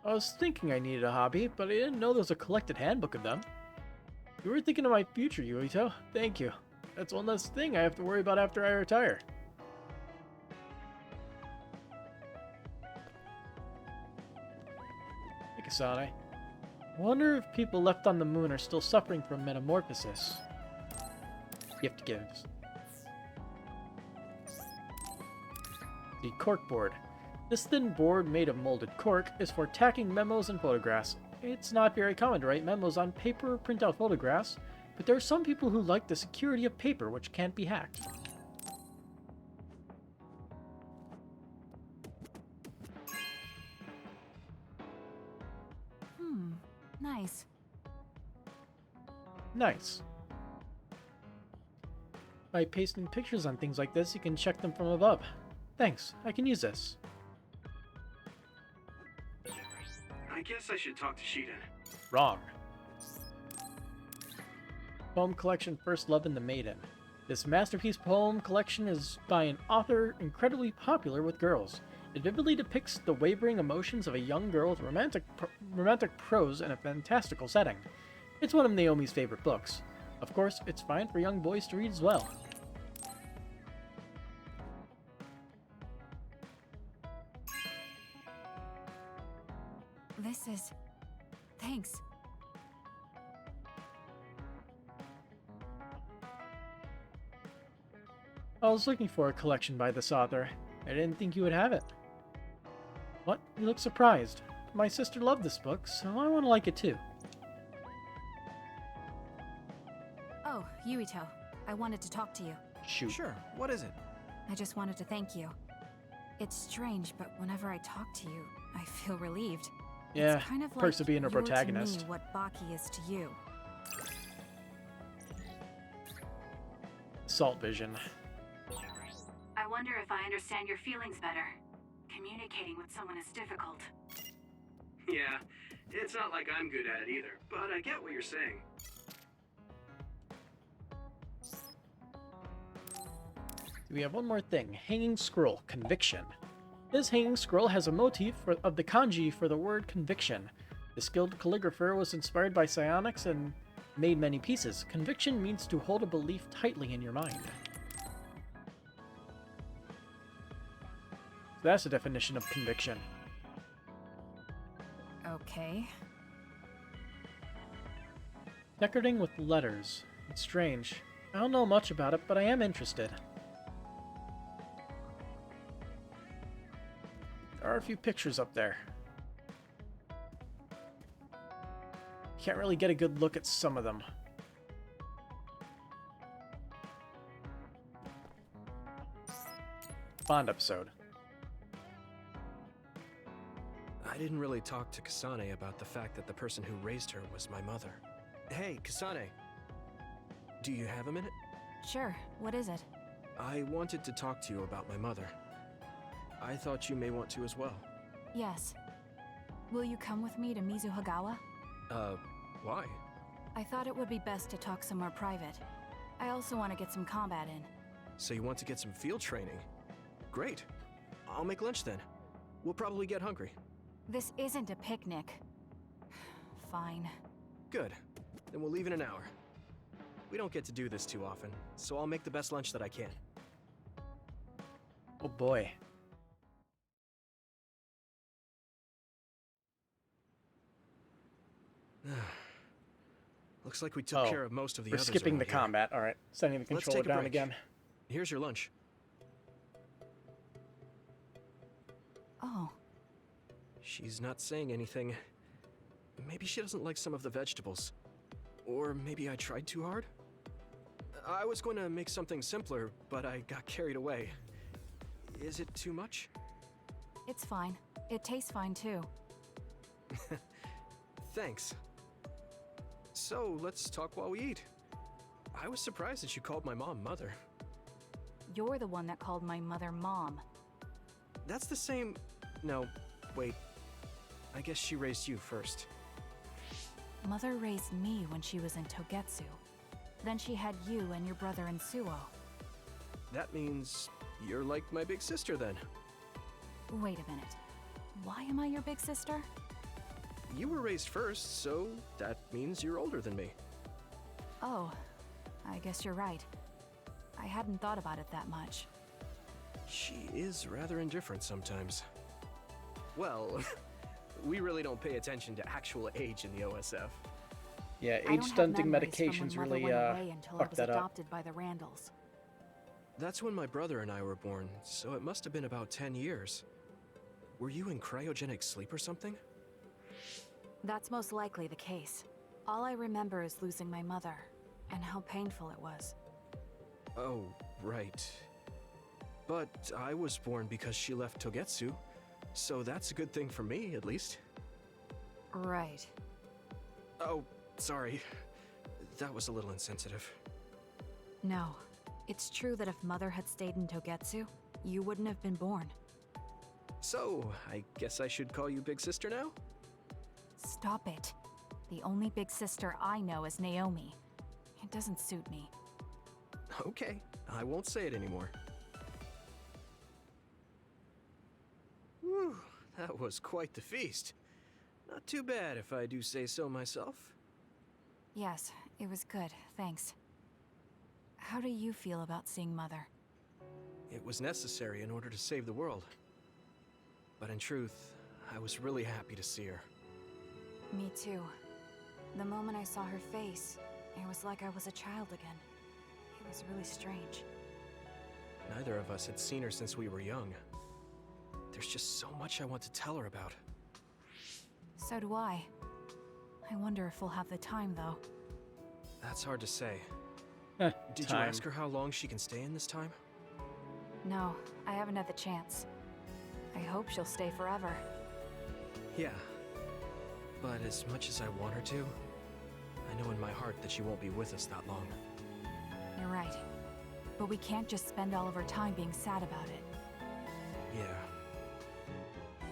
I was thinking I needed a hobby, but I didn't know there was a collected handbook of them. You were thinking of my future, Yuito. Thank you. That's one less thing I have to worry about after I retire. Hey, Kasane. I wonder if people left on the moon are still suffering from metamorphosis. Gift gives. The Corkboard. This thin board made of molded cork is for tacking memos and photographs. It's not very common to write memos on paper or print out photographs, but there are some people who like the security of paper which can't be hacked. Nice. Nice. By pasting pictures on things like this, you can check them from above. Thanks, I can use this. I guess I should talk to Shiden. Wrong. Poem collection First Love and the Maiden. This masterpiece poem collection is by an author incredibly popular with girls. It vividly depicts the wavering emotions of a young girl with romantic prose in a fantastical setting. It's one of Naomi's favorite books. Of course, it's fine for young boys to read as well. This is... Thanks. I was looking for a collection by this author. I didn't think you would have it. What? You look surprised. My sister loved this book, so I want to like it too. Oh, Yuito. I wanted to talk to you. Shoot. Sure, what is it? I just wanted to thank you. It's strange, but whenever I talk to you, I feel relieved. Yeah, it's kind of perks like of being a you're protagonist. to me what Baki is to you. Salt vision. I wonder if I understand your feelings better. Communicating with someone is difficult. Yeah, it's not like I'm good at it either, but I get what you're saying. We have one more thing. Hanging Scroll. Conviction. This hanging scroll has a motif of the kanji for the word conviction. The skilled calligrapher was inspired by psionics and made many pieces. Conviction means to hold a belief tightly in your mind. That's the definition of conviction. Okay. Decorating with letters. It's strange. I don't know much about it, but I am interested. There are a few pictures up there. Can't really get a good look at some of them. Bond episode. I didn't really talk to Kasane about the fact that the person who raised her was my mother. Hey, Kasane. Do you have a minute? Sure, what is it? I wanted to talk to you about my mother. I thought you may want to as well. Yes. Will you come with me to Mizuhagawa? Why? I thought it would be best to talk somewhere private. I also want to get some combat in. So you want to get some field training? Great. I'll make lunch then. We'll probably get hungry. This isn't a picnic. Fine. Good. Then we'll leave in an hour. We don't get to do this too often, so I'll make the best lunch that I can. Oh boy. Looks like we took care of most of the we're others skipping the around here. combat. All right, setting the Let's controller take a down break. again. Here's your lunch. Oh, She's not saying anything. Maybe she doesn't like some of the vegetables. Or maybe I tried too hard? I was going to make something simpler, but I got carried away. Is it too much? it's fine. It tastes fine too. Thanks. So, let's talk while we eat. I was surprised that you called my mom Mother. You're the one that called my mother Mom. That's the same... No, wait. I guess she raised you first. Mother raised me when she was in Togetsu. Then she had you and your brother in Suo. That means you're like my big sister then. Wait a minute. Why am I your big sister? You were raised first, so that means you're older than me. Oh, I guess you're right. I hadn't thought about it that much. She is rather indifferent sometimes. Well, we really don't pay attention to actual age in the OSF. Yeah, I age don't have stunting memories from medications when Mother really went away until I fucked was that up. adopted by the Randalls. That's when my brother and I were born, so it must have been about 10 years. Were you in cryogenic sleep or something? That's most likely the case. All I remember is losing my mother, and how painful it was. Oh, right. But I was born because she left Togetsu, so that's a good thing for me, at least. Right. Oh, sorry. That was a little insensitive. No. It's true that if Mother had stayed in Togetsu, you wouldn't have been born. So, I guess I should call you Big Sister now? Stop it. The only big sister I know is Naomi. It doesn't suit me. Okay, I won't say it anymore. Whew, that was quite the feast. Not too bad if I do say so myself. Yes, it was good, thanks. How do you feel about seeing Mother? It was necessary in order to save the world. But in truth, I was really happy to see her. Me too. The moment I saw her face, it was like I was a child again. It was really strange. Neither of us had seen her since we were young. There's just so much I want to tell her about. So do I. I wonder if we'll have the time, though. That's hard to say. Did Time. you ask her how long she can stay in this time? No, I haven't had the chance. I hope she'll stay forever. Yeah. But as much as I want her to, I know in my heart that she won't be with us that long. You're right. But we can't just spend all of our time being sad about it. Yeah.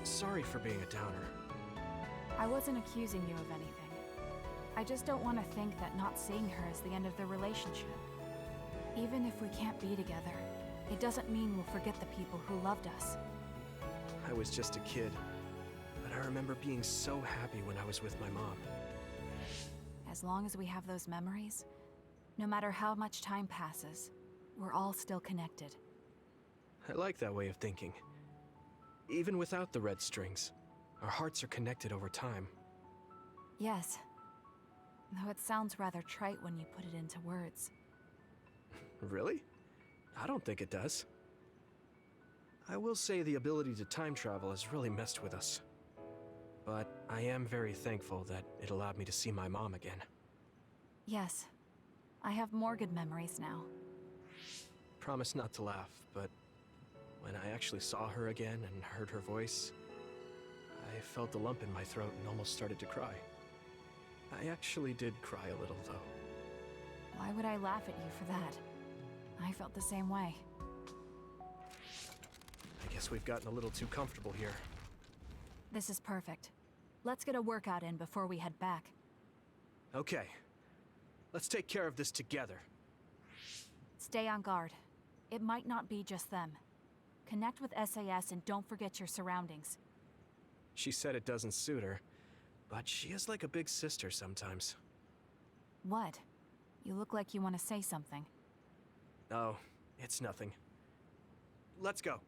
Sorry for being a downer. I wasn't accusing you of anything. I just don't want to think that not seeing her is the end of the relationship. Even if we can't be together, it doesn't mean we'll forget the people who loved us. I was just a kid, but I remember being so happy when I was with my mom. As long as we have those memories, no matter how much time passes, we're all still connected. I like that way of thinking. Even without the red strings, our hearts are connected over time. Yes. Though it sounds rather trite when you put it into words. Really? I don't think it does. I will say the ability to time travel has really messed with us. But I am very thankful that it allowed me to see my mom again. Yes. I have more good memories now. Promise not to laugh, but when I actually saw her again and heard her voice, I felt a lump in my throat and almost started to cry. I actually did cry a little, though. Why would I laugh at you for that? I felt the same way. I guess we've gotten a little too comfortable here. This is perfect. Let's get a workout in before we head back. Okay. Let's take care of this together. Stay on guard. It might not be just them. Connect with SAS and don't forget your surroundings. She said it doesn't suit her, but she is like a big sister sometimes. What? You look like you want to say something. Oh, it's nothing. Let's go.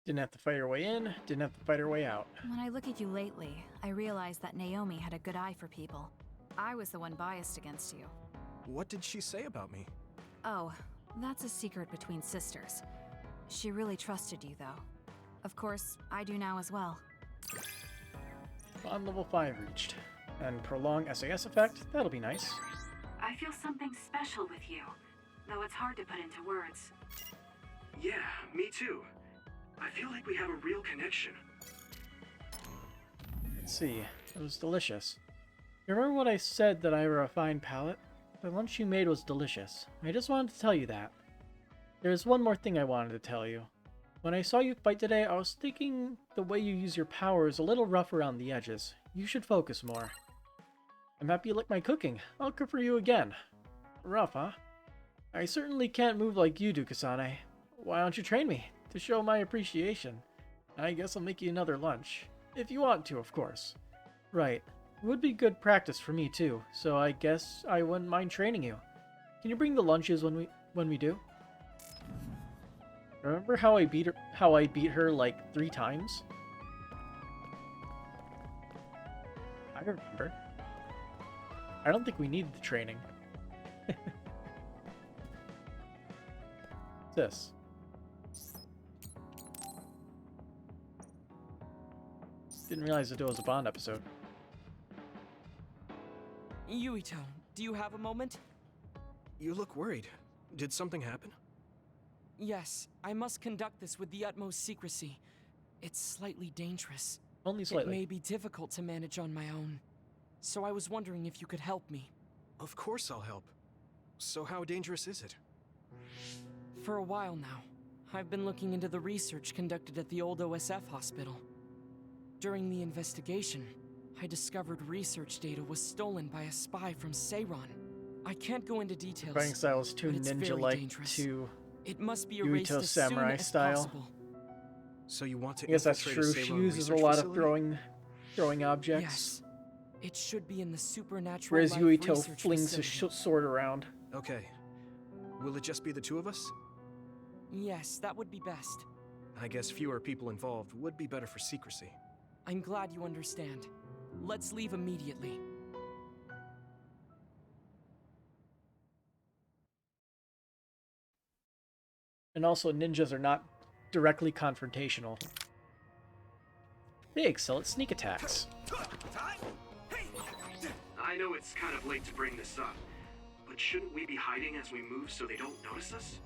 Didn't have to fight her way in, didn't have to fight her way out. When I look at you lately, I realize that Naomi had a good eye for people. I was the one biased against you. What did she say about me? Oh, that's a secret between sisters. She really trusted you, though. Of course, I do now as well. Bond level 5 reached. And prolong SAS effect, that'll be nice. I feel something special with you, though it's hard to put into words. Yeah, me too. I feel like we have a real connection. Let's see, it was delicious. You remember what I said that I have a refined palate? The lunch you made was delicious. I just wanted to tell you that. There's one more thing I wanted to tell you. When I saw you fight today, I was thinking the way you use your power is a little rough around the edges. You should focus more. I'm happy you like my cooking. I'll cook for you again. Rough, huh? I certainly can't move like you do, Kasane. Why don't you train me? To show my appreciation. I guess I'll make you another lunch. If you want to, of course. Right. It would be good practice for me too, so I guess I wouldn't mind training you. Can you bring the lunches when we do? Remember how I beat her like 3 times? I remember. I don't think we needed the training. What's this? Didn't realize that it was a Bond episode. Yuito, do you have a moment? You look worried. Did something happen? Yes, I must conduct this with the utmost secrecy. It's slightly dangerous. Only slightly. It may be difficult to manage on my own. So I was wondering if you could help me. Of course I'll help. So how dangerous is it? For a while now, I've been looking into the research conducted at the old OSF hospital. During the investigation, I discovered research data was stolen by a spy from Seiron. I can't go into details. Fighting style is too but it's very ninja-like dangerous. to It must be erased Yuito as samurai soon as style. possible. So you want to I guess that's infiltrate true. a She Seiron uses a research lot facility? of throwing objects. Yes. It should be in the supernatural Whereas life Yuito research flings his facility. sword around. Okay. Will it just be the 2 of us? Yes, that would be best. I guess fewer people involved would be better for secrecy. I'm glad you understand. Let's leave immediately. And also, ninjas are not directly confrontational. They excel at sneak attacks. I know it's kind of late to bring this up, but shouldn't we be hiding as we move so they don't notice us?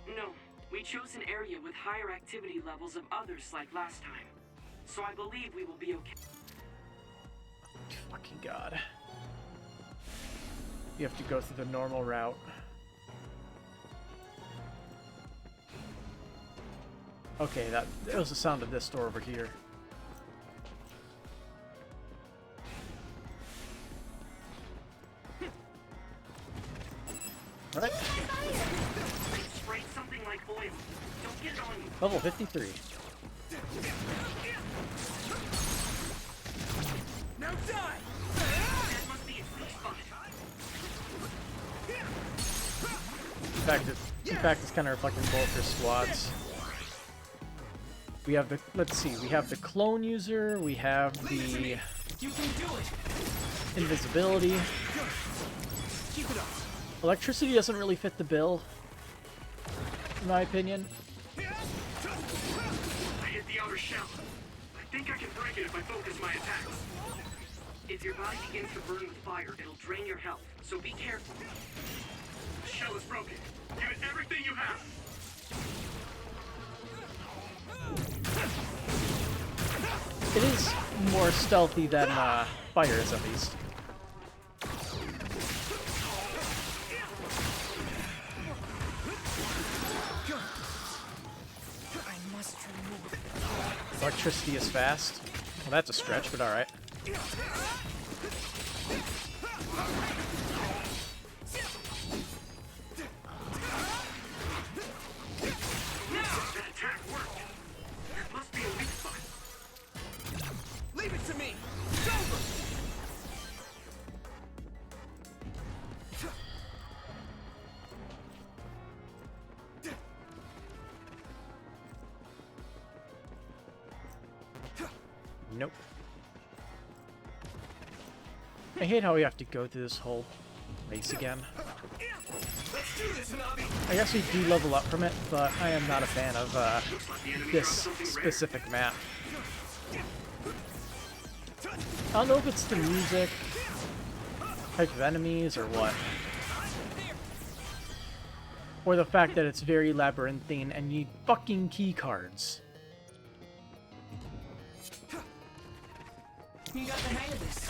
No, we chose an area with higher activity levels of others like last time. So I believe we will be okay. Fucking god. You have to go through the normal route. Okay, that was the sound of this door over here. Alright. Sprayed something like oil. Don't get it on you. Level 53. Now die! That must be its weak spot. In fact, it's kind of reflecting both their squads. We have the, let's see, we have the clone user, we have the You can do it. invisibility. Keep it up. Electricity doesn't really fit the bill, in my opinion. I hit the outer shell. I think I can break it if I focus my attacks. If your body begins to burn with fire, it'll drain your health, so be careful. The shell is broken. Give it everything you have. It is more stealthy than fire is, at least. I must remove. Electricity is fast. Well, that's a stretch, but alright. That attack worked. There must be a weak spot. Leave it to me. It's over. Nope. I hate how we have to go through this whole race again. I guess we do level up from it, but I am not a fan of this specific map. I don't know if it's the music, type of enemies, or what. Or the fact that it's very labyrinthine and you need fucking key cards. You got the hang of this.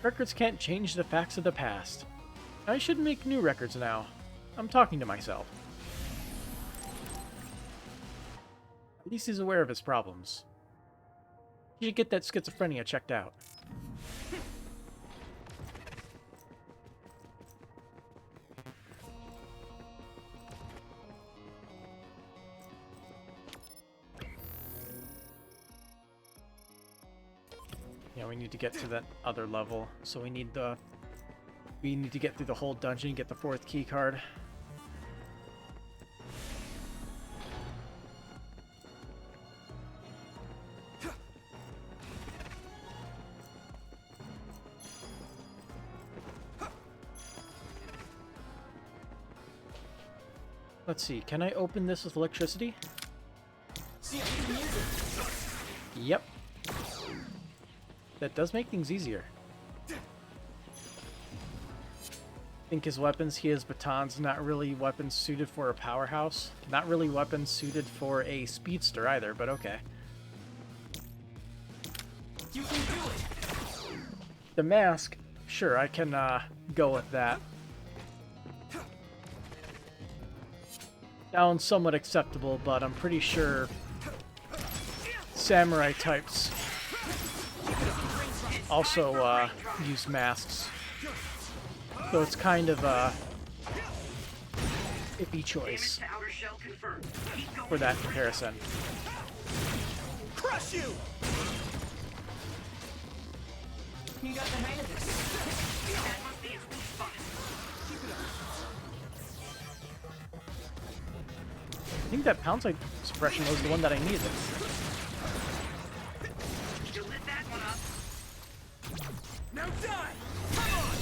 Records can't change the facts of the past. I should make new records now. I'm talking to myself. At least he's aware of his problems. He should get that schizophrenia checked out. Yeah, we need to get to that other level, so we need to get through the whole dungeon, get the 4th key card. Let's see, can I open this with electricity? Yep. That does make things easier. I think his weapons, he has batons, not really weapons suited for a powerhouse. Not really weapons suited for a speedster either, but okay. You can do it. The mask, sure, I can go with that. Sounds somewhat acceptable, but I'm pretty sure samurai types also use masks. So it's kind of a iffy choice for that comparison. Crush you! You got the hang of this. That must be its weak spot. Keep it up. I think that pound side suppression was the one that I needed. You lit that one up. Now die! Come on!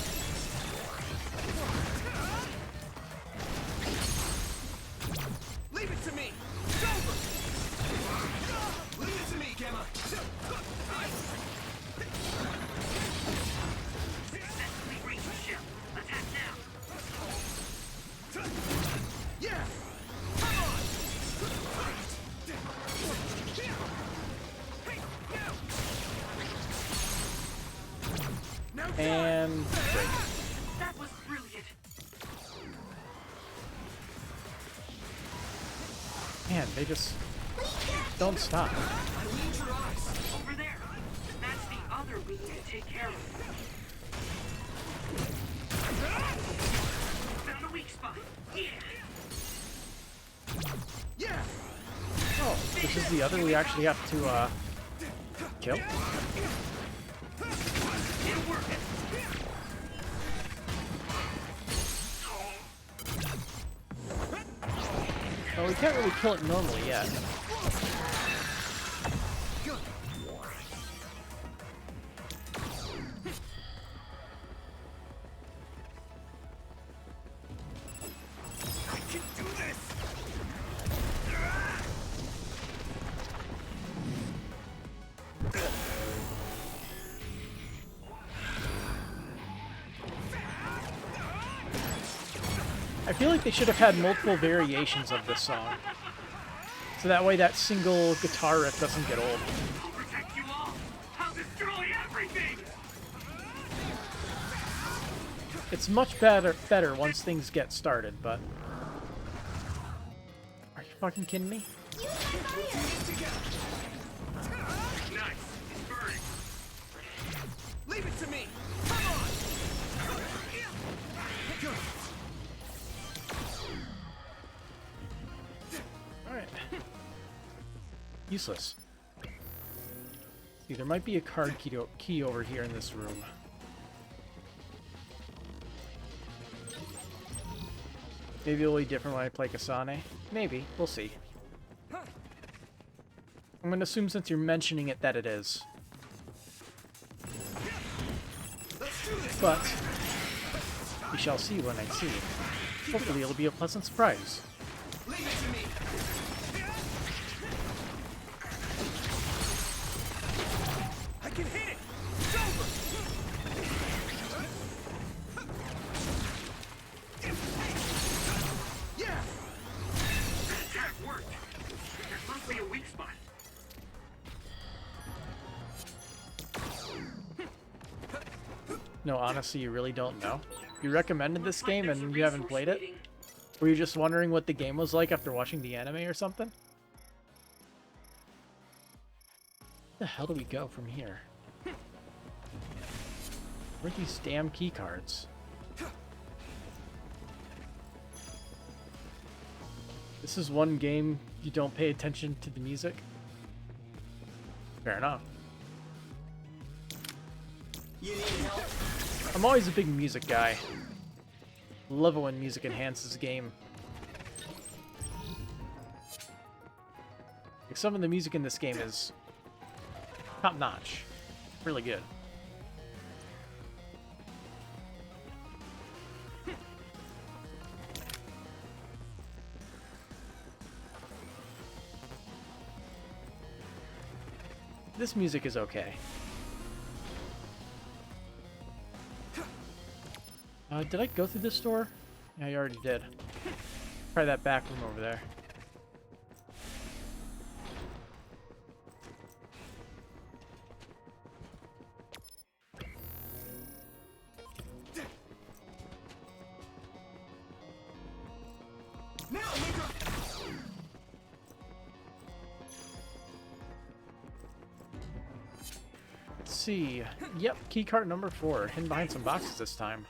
Leave it to me! It's over! Leave it to me, Gemma! Successfully reached the ship. Attack now. Yeah! And break. That was brilliant. Man, they just don't stop. Over there. That's the other we need to take care of. Found a weak spot. Yeah! Oh, this is the other we actually have to kill? Oh, we can't really kill it normally yet. I can do this! I feel like they should have had multiple variations of this song. So that way that single guitar riff doesn't get old. I'll protect you all. I'll destroy everything. It's much better once things get started, but... Are you fucking kidding me? Nice! It's burning! Leave it to me! Come on! Alright. Useless. See, there might be a card key over here in this room. Maybe it'll be different when I play Kasane. Maybe. We'll see. I'm gonna assume since you're mentioning it that it is. But we shall see when I see. Hopefully it'll be a pleasant surprise. Leave it to me. I can hit it. It's over. Yeah. That attack worked. That must be a weak spot. No, honestly, you really don't know. You recommended this game and you haven't played it? Were you just wondering what the game was like after watching the anime or something? Where the hell do we go from here? Where are these damn key cards? This is one game you don't pay attention to the music? Fair enough. You need help? I'm always a big music guy. Love it when music enhances a game. Like some of the music in this game is top notch. Really good. This music is okay. Did I go through this door? Yeah, I already did. Try that back room over there. Now, Let's see. Yep, keycard number 4. Hidden behind some boxes this time.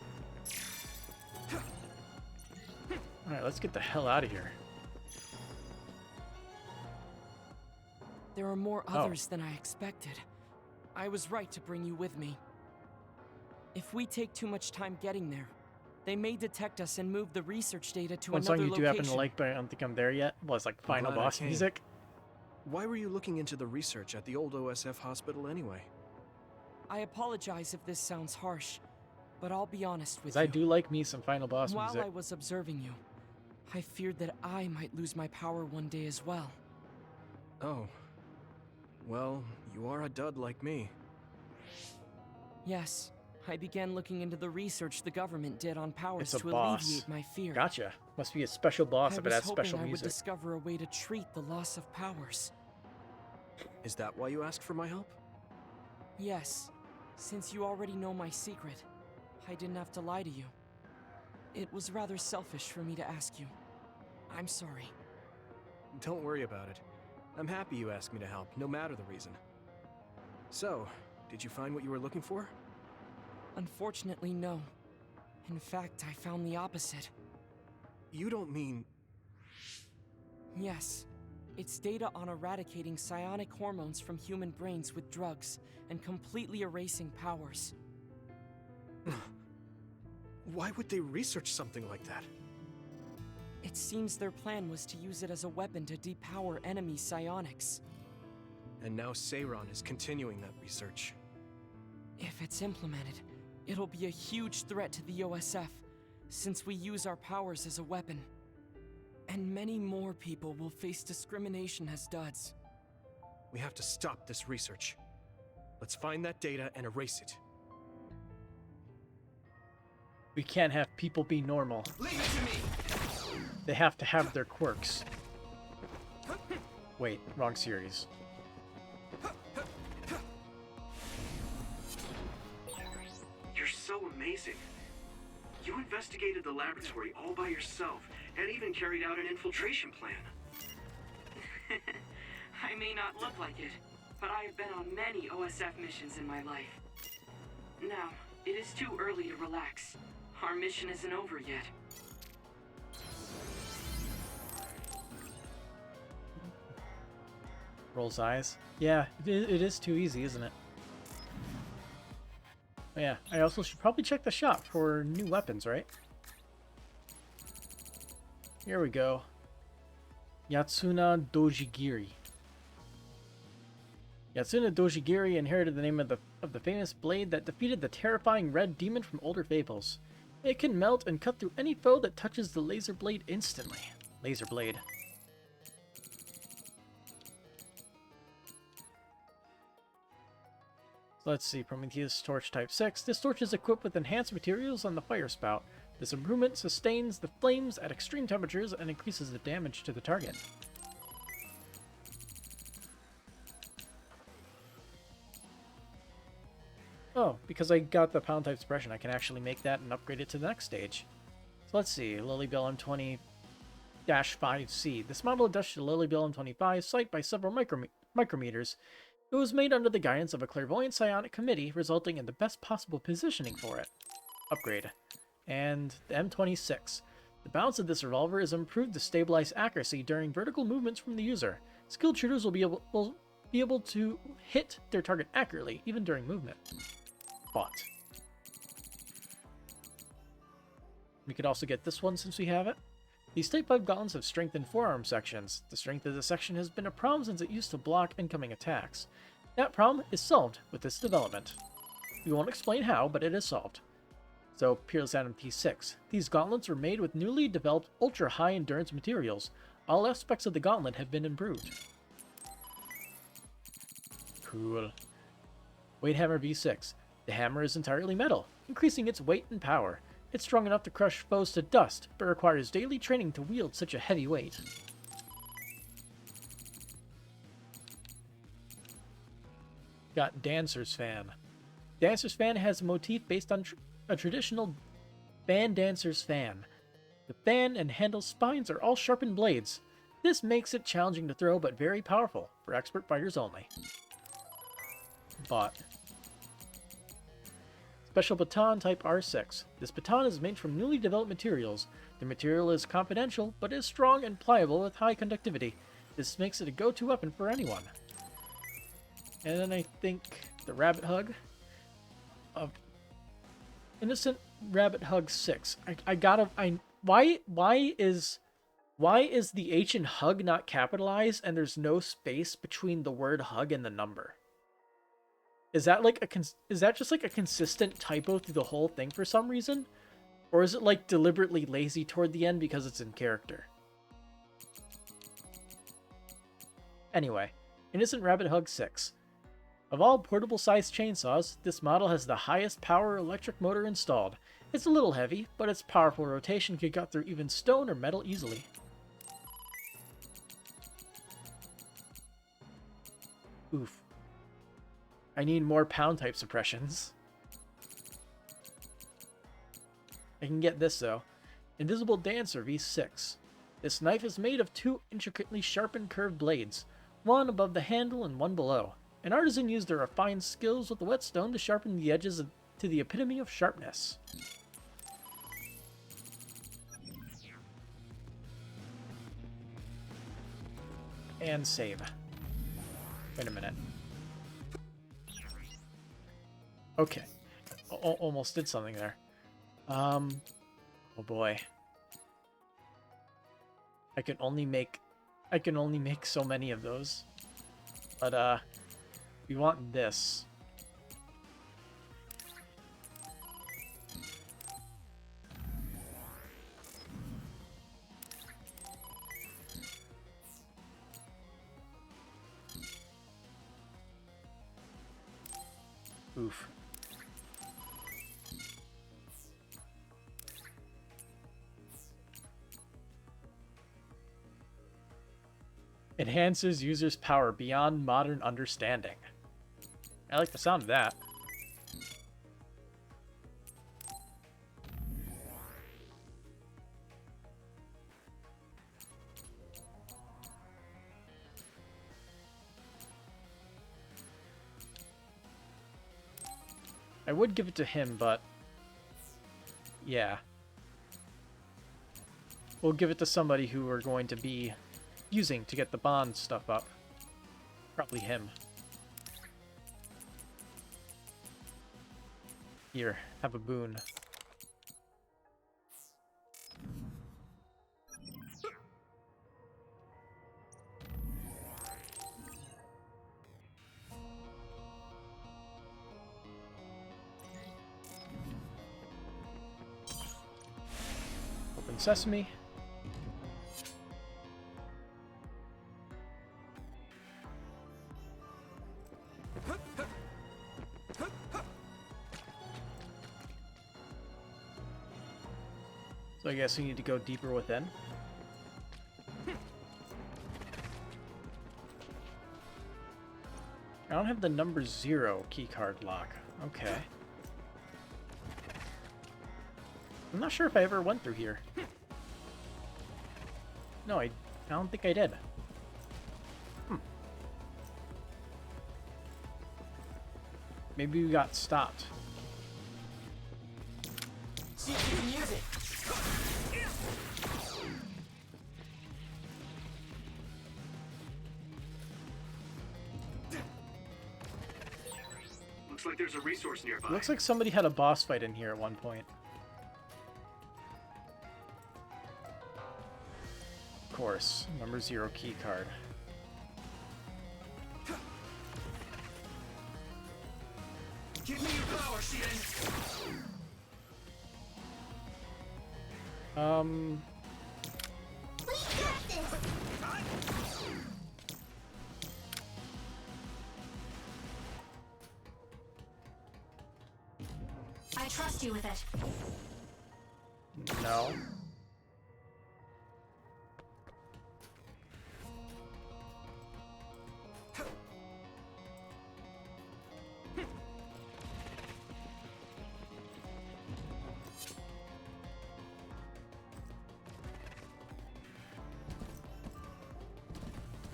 Alright, let's get the hell out of here. There are more others than I expected. I was right to bring you with me. If we take too much time getting there, they may detect us and move the research data to One another song you do location. happen to like, but I don't think I'm there yet, was like final glad I boss came. music. Why were you looking into the research at the old OSF hospital anyway? I apologize if this sounds harsh, but I'll be honest with 'Cause you. I do like me some final boss While music. I was observing you, I feared that I might lose my power one day as well. Oh. Well, you are a dud like me. Yes, I began looking into the research the government did on powers It's a to boss. alleviate my fear. Gotcha. Must be a special boss if it has I was hoping special I would music. discover a way to treat the loss of powers. Is that why you asked for my help? Yes, since you already know my secret, I didn't have to lie to you. It was rather selfish for me to ask you. I'm sorry. Don't worry about it. I'm happy you asked me to help, no matter the reason. So, did you find what you were looking for? Unfortunately, no. In fact, I found the opposite. You don't mean... Yes. It's data on eradicating psionic hormones from human brains with drugs and completely erasing powers. Why would they research something like that? It seems their plan was to use it as a weapon to depower enemy psionics. And now Seiron is continuing that research. If it's implemented, it'll be a huge threat to the OSF, since we use our powers as a weapon. And many more people will face discrimination as duds. We have to stop this research. Let's find that data and erase it. We can't have people be normal. Leave it to me. They have to have their quirks. Wait, wrong series. You're so amazing. You investigated the laboratory all by yourself, and even carried out an infiltration plan. I may not look like it, but I have been on many OSF missions in my life. Now, it is too early to relax. Our mission isn't over yet. Rolls eyes. Yeah, it is too easy, isn't it? Oh, yeah, I also should probably check the shop for new weapons, right? Here we go. Yatsuna Dojigiri. Yatsuna Dojigiri inherited the name of the famous blade that defeated the terrifying red demon from older fables. It can melt and cut through any foe that touches the laser blade instantly. Laser blade. So let's see, Prometheus Torch Type 6. This torch is equipped with enhanced materials on the fire spout. This improvement sustains the flames at extreme temperatures and increases the damage to the target. Oh, because I got the pound type suppression, I can actually make that and upgrade it to the next stage. So let's see, Lilybell M20-5C. This model adjusts to Lilybell M25 sight by several micrometers. It was made under the guidance of a clairvoyant psionic committee, resulting in the best possible positioning for it. Upgrade. And the M26. The balance of this revolver is improved to stabilize accuracy during vertical movements from the user. Skilled shooters will be able to hit their target accurately, even during movement. Bought. We could also get this one since we have it. These Type 5 gauntlets have strengthened forearm sections. The strength of the section has been a problem since it used to block incoming attacks. That problem is solved with this development. We won't explain how, but it is solved. So, Peerless Atom P6. These gauntlets were made with newly developed ultra-high endurance materials. All aspects of the gauntlet have been improved. Cool. Weight Hammer V6. The hammer is entirely metal, increasing its weight and power. It's strong enough to crush foes to dust, but requires daily training to wield such a heavy weight. Got Dancer's Fan. Dancer's Fan has a motif based on a traditional band dancer's fan. The fan and handle spines are all sharpened blades. This makes it challenging to throw, but very powerful, for expert fighters only. Bought. Special Baton Type R6. This baton is made from newly developed materials. The material is confidential, but is strong and pliable with high conductivity. This makes it a go-to weapon for anyone. And then I think the Rabbit Hug of Innocent Rabbit Hug 6. Why is the H in hug not capitalized and there's no space between the word hug and the number? Is that like is that just like a consistent typo through the whole thing for some reason? Or is it like deliberately lazy toward the end because it's in character? Anyway, Innocent Rabbit Hug 6. Of all portable-sized chainsaws, this model has the highest power electric motor installed. It's a little heavy, but its powerful rotation can cut through even stone or metal easily. Oof. I need more pound-type suppressions. I can get this, though. Invisible Dancer V6. This knife is made of two intricately sharpened curved blades, one above the handle and one below. An artisan used their refined skills with the whetstone to sharpen the edges to the epitome of sharpness. And save. Wait a minute. Okay. Almost did something there. Oh boy. I can only make so many of those. But we want this. Oof. Enhances users' power beyond modern understanding. I like the sound of that. I would give it to him, but yeah. We'll give it to somebody who we're going to be using to get the bond stuff up. Probably him. Here, have a boon. Open sesame. So I guess we need to go deeper within. I don't have the number 0 keycard lock. Okay. I'm not sure if I ever went through here. No, I don't think I did. Maybe we got stopped. See if you can use it. Looks like there's a resource nearby. Looks like somebody had a boss fight in here at one point. Of course, number 0 key card. Give me your power, Sien. We got this! I trust you with it. No.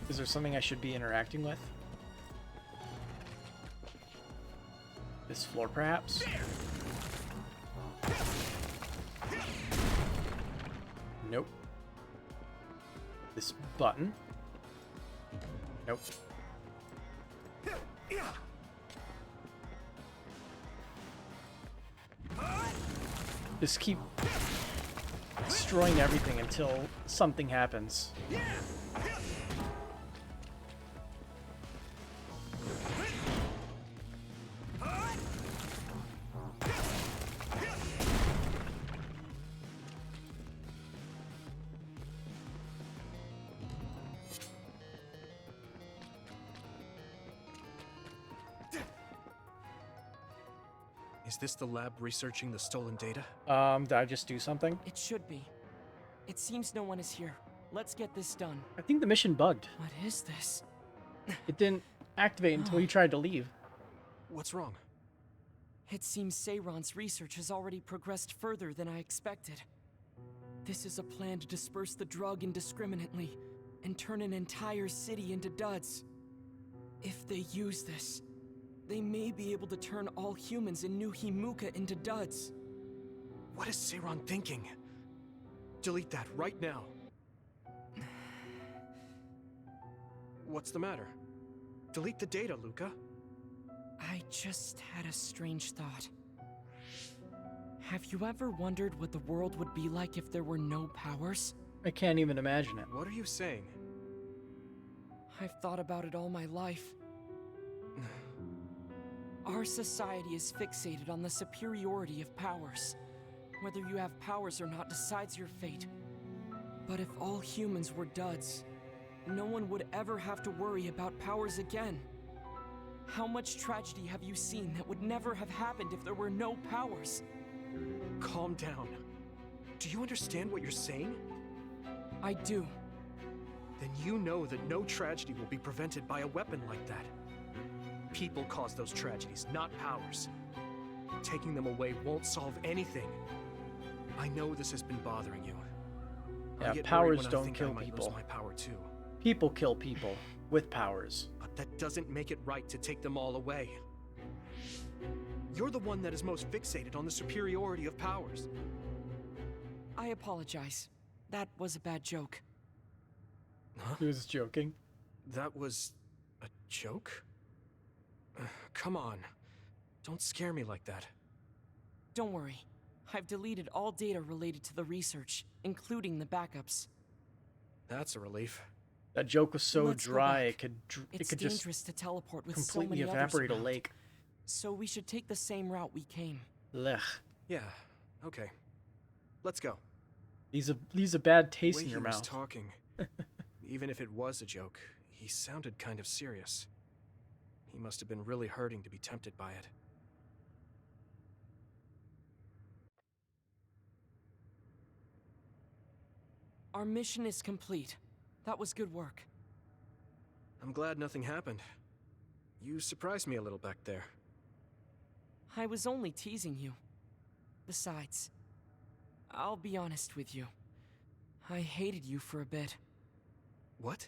Is there something I should be interacting with? This floor, perhaps? Nope. This button? Nope. Just keep destroying everything until something happens. Is this the lab researching the stolen data? Did I just do something? It should be. It seems no one is here. Let's get this done. I think the mission bugged. What is this? It didn't activate until you tried to leave. What's wrong? It seems Seiron's research has already progressed further than I expected. This is a plan to disperse the drug indiscriminately and turn an entire city into duds. If they use this, they may be able to turn all humans in New Himuka into duds. What is Seiron thinking? Delete that right now. What's the matter? Delete the data, Luca. I just had a strange thought. Have you ever wondered what the world would be like if there were no powers? I can't even imagine it. What are you saying? I've thought about it all my life. Our society is fixated on the superiority of powers. Whether you have powers or not decides your fate. But if all humans were duds, no one would ever have to worry about powers again. How much tragedy have you seen that would never have happened if there were no powers? Calm down. Do you understand what you're saying? I do. Then you know that no tragedy will be prevented by a weapon like that. People cause those tragedies, not powers. Taking them away won't solve anything. I know this has been bothering you. Yeah, powers don't kill people. My power too. People kill people with powers. But that doesn't make it right to take them all away. You're the one that is most fixated on the superiority of powers. I apologize. That was a bad joke. Huh? He was joking. That was a joke? Come on. Don't scare me like that. Don't worry. I've deleted all data related to the research, including the backups. That's a relief. That joke was so Let's go dry back. it could just dangerous to teleport with so completely many others evaporate a around. lake. So we should take the same route we came. Blech. Yeah, okay. Let's go. Leaves a bad taste The way in your he was mouth. talking, even if it was a joke, he sounded kind of serious. He must have been really hurting to be tempted by it. Our mission is complete. That was good work. I'm glad nothing happened. You surprised me a little back there. I was only teasing you. Besides, I'll be honest with you. I hated you for a bit. What?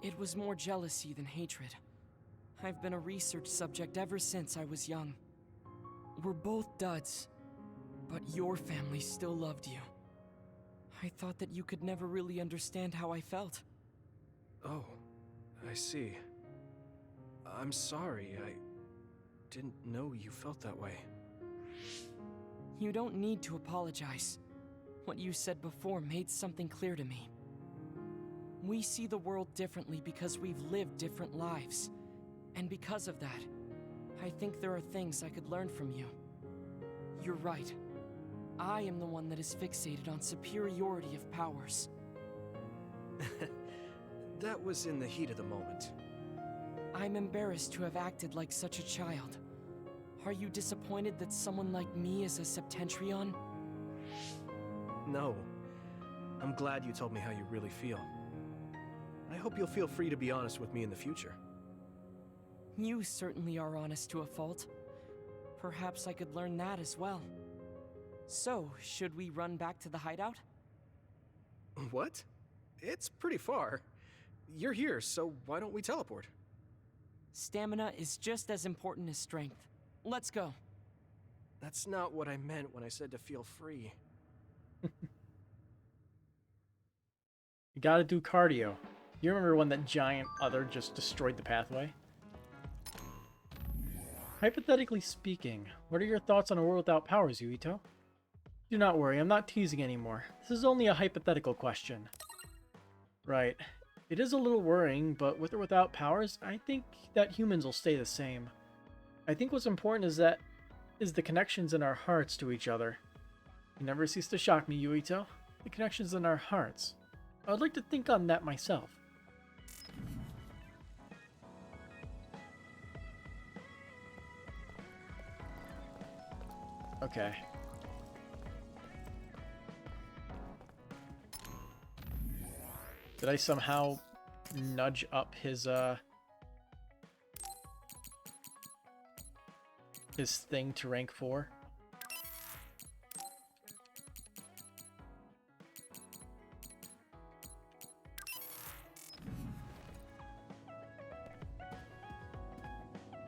It was more jealousy than hatred. I've been a research subject ever since I was young. We're both duds, but your family still loved you. I thought that you could never really understand how I felt. Oh, I see. I'm sorry, I didn't know you felt that way. You don't need to apologize. What you said before made something clear to me. We see the world differently because we've lived different lives. And because of that, I think there are things I could learn from you. You're right. I am the one that is fixated on superiority of powers. That was in the heat of the moment. I'm embarrassed to have acted like such a child. Are you disappointed that someone like me is a Septentrion? No. I'm glad you told me how you really feel. I hope you'll feel free to be honest with me in the future. You certainly are honest to a fault. Perhaps I could learn that as well. So, should we run back to the hideout? What? It's pretty far. You're here, so why don't we teleport? Stamina is just as important as strength. Let's go. That's not what I meant when I said to feel free. You gotta do cardio. You remember when that giant other just destroyed the pathway? Hypothetically speaking, what are your thoughts on a world without powers, Yuito? Do not worry, I'm not teasing anymore. This is only a hypothetical question. Right. It is a little worrying, but with or without powers, I think that humans will stay the same. I think what's important is the connections in our hearts to each other. You never cease to shock me, Yuito. The connections in our hearts. I would like to think on that myself. Okay. Did I somehow nudge up his thing to rank 4?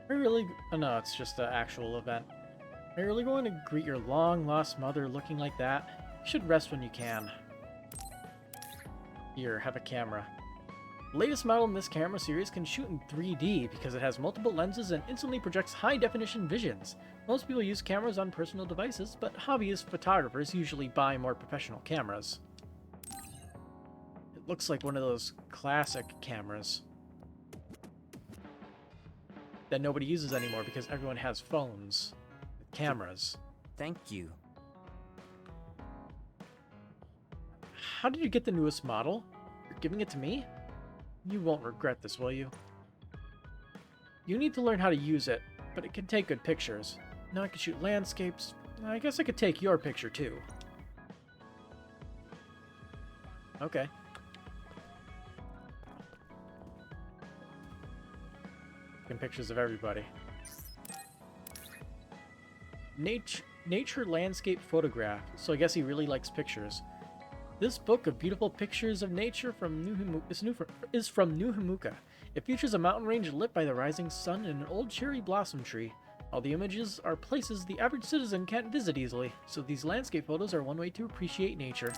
Are you really? Oh no, it's just an actual event. Are you really going to greet your long-lost mother looking like that? You should rest when you can. Here, have a camera. The latest model in this camera series can shoot in 3D because it has multiple lenses and instantly projects high-definition visions. Most people use cameras on personal devices, but hobbyist photographers usually buy more professional cameras. It looks like one of those classic cameras that nobody uses anymore because everyone has phones with cameras. Thank you. How did you get the newest model? You're giving it to me? You won't regret this, will you? You need to learn how to use it, but it can take good pictures. Now I can shoot landscapes. I guess I could take your picture too. Okay. Taking pictures of everybody. Nature landscape photograph. So I guess he really likes pictures. This book of beautiful pictures of nature is from New Himuka. It features a mountain range lit by the rising sun and an old cherry blossom tree. All the images are places the average citizen can't visit easily, so these landscape photos are one way to appreciate nature.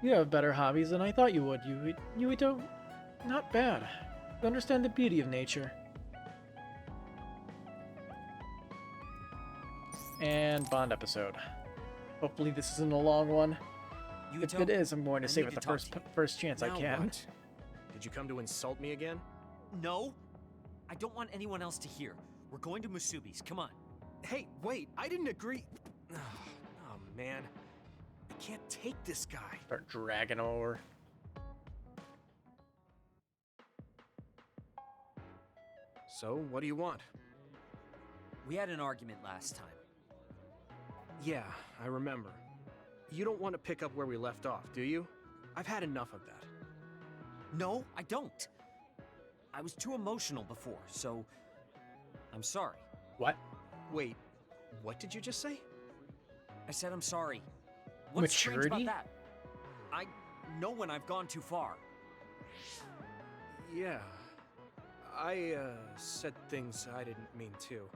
You have better hobbies than I thought you would, Yuito. Not bad. You understand the beauty of nature. And Bond episode. Hopefully this isn't a long one. If it is, I'm going to save it the first chance I can. What? Did you come to insult me again? No. I don't want anyone else to hear. We're going to Musubi's. Come on. Hey, wait. I didn't agree. Oh, man. I can't take this guy. Start dragging over. So, what do you want? We had an argument last time. Yeah, I remember. You don't want to pick up where we left off, do you? I've had enough of that. No, I don't. I was too emotional before, so I'm sorry. What? Wait, what did you just say? I said I'm sorry. What's strange about that? I know when I've gone too far. Yeah. I said things I didn't mean to.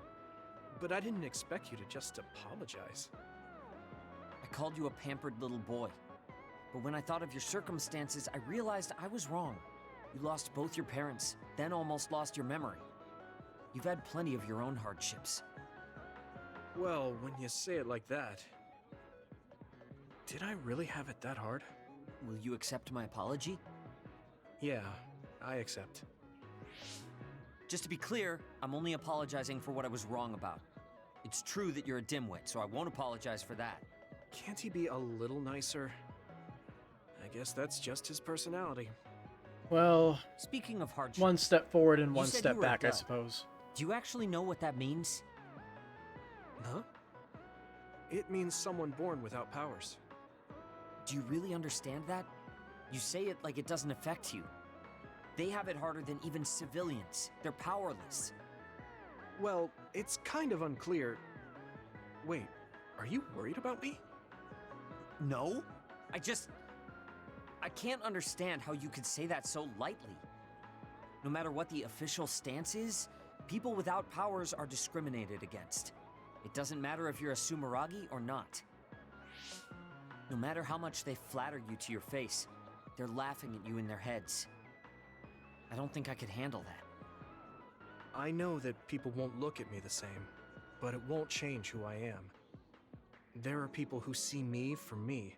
But I didn't expect you to just apologize. I called you a pampered little boy. But when I thought of your circumstances, I realized I was wrong. You lost both your parents, then almost lost your memory. You've had plenty of your own hardships. Well, when you say it like that... Did I really have it that hard? Will you accept my apology? Yeah, I accept. Just to be clear, I'm only apologizing for what I was wrong about. It's true that you're a dimwit, so I won't apologize for that. Can't he be a little nicer? I guess that's just his personality. Well, speaking of hardship, one step forward and one step back, I suppose. Do you actually know what that means? Huh? It means someone born without powers. Do you really understand that? You say it like it doesn't affect you. They have it harder than even civilians. They're powerless. Well, it's kind of unclear. Wait, are you worried about me? No. I can't understand how you could say that so lightly. No matter what the official stance is, people without powers are discriminated against. It doesn't matter if you're a Sumeragi or not. No matter how much they flatter you to your face, they're laughing at you in their heads. I don't think I could handle that. I know that people won't look at me the same, but it won't change who I am. There are people who see me for me,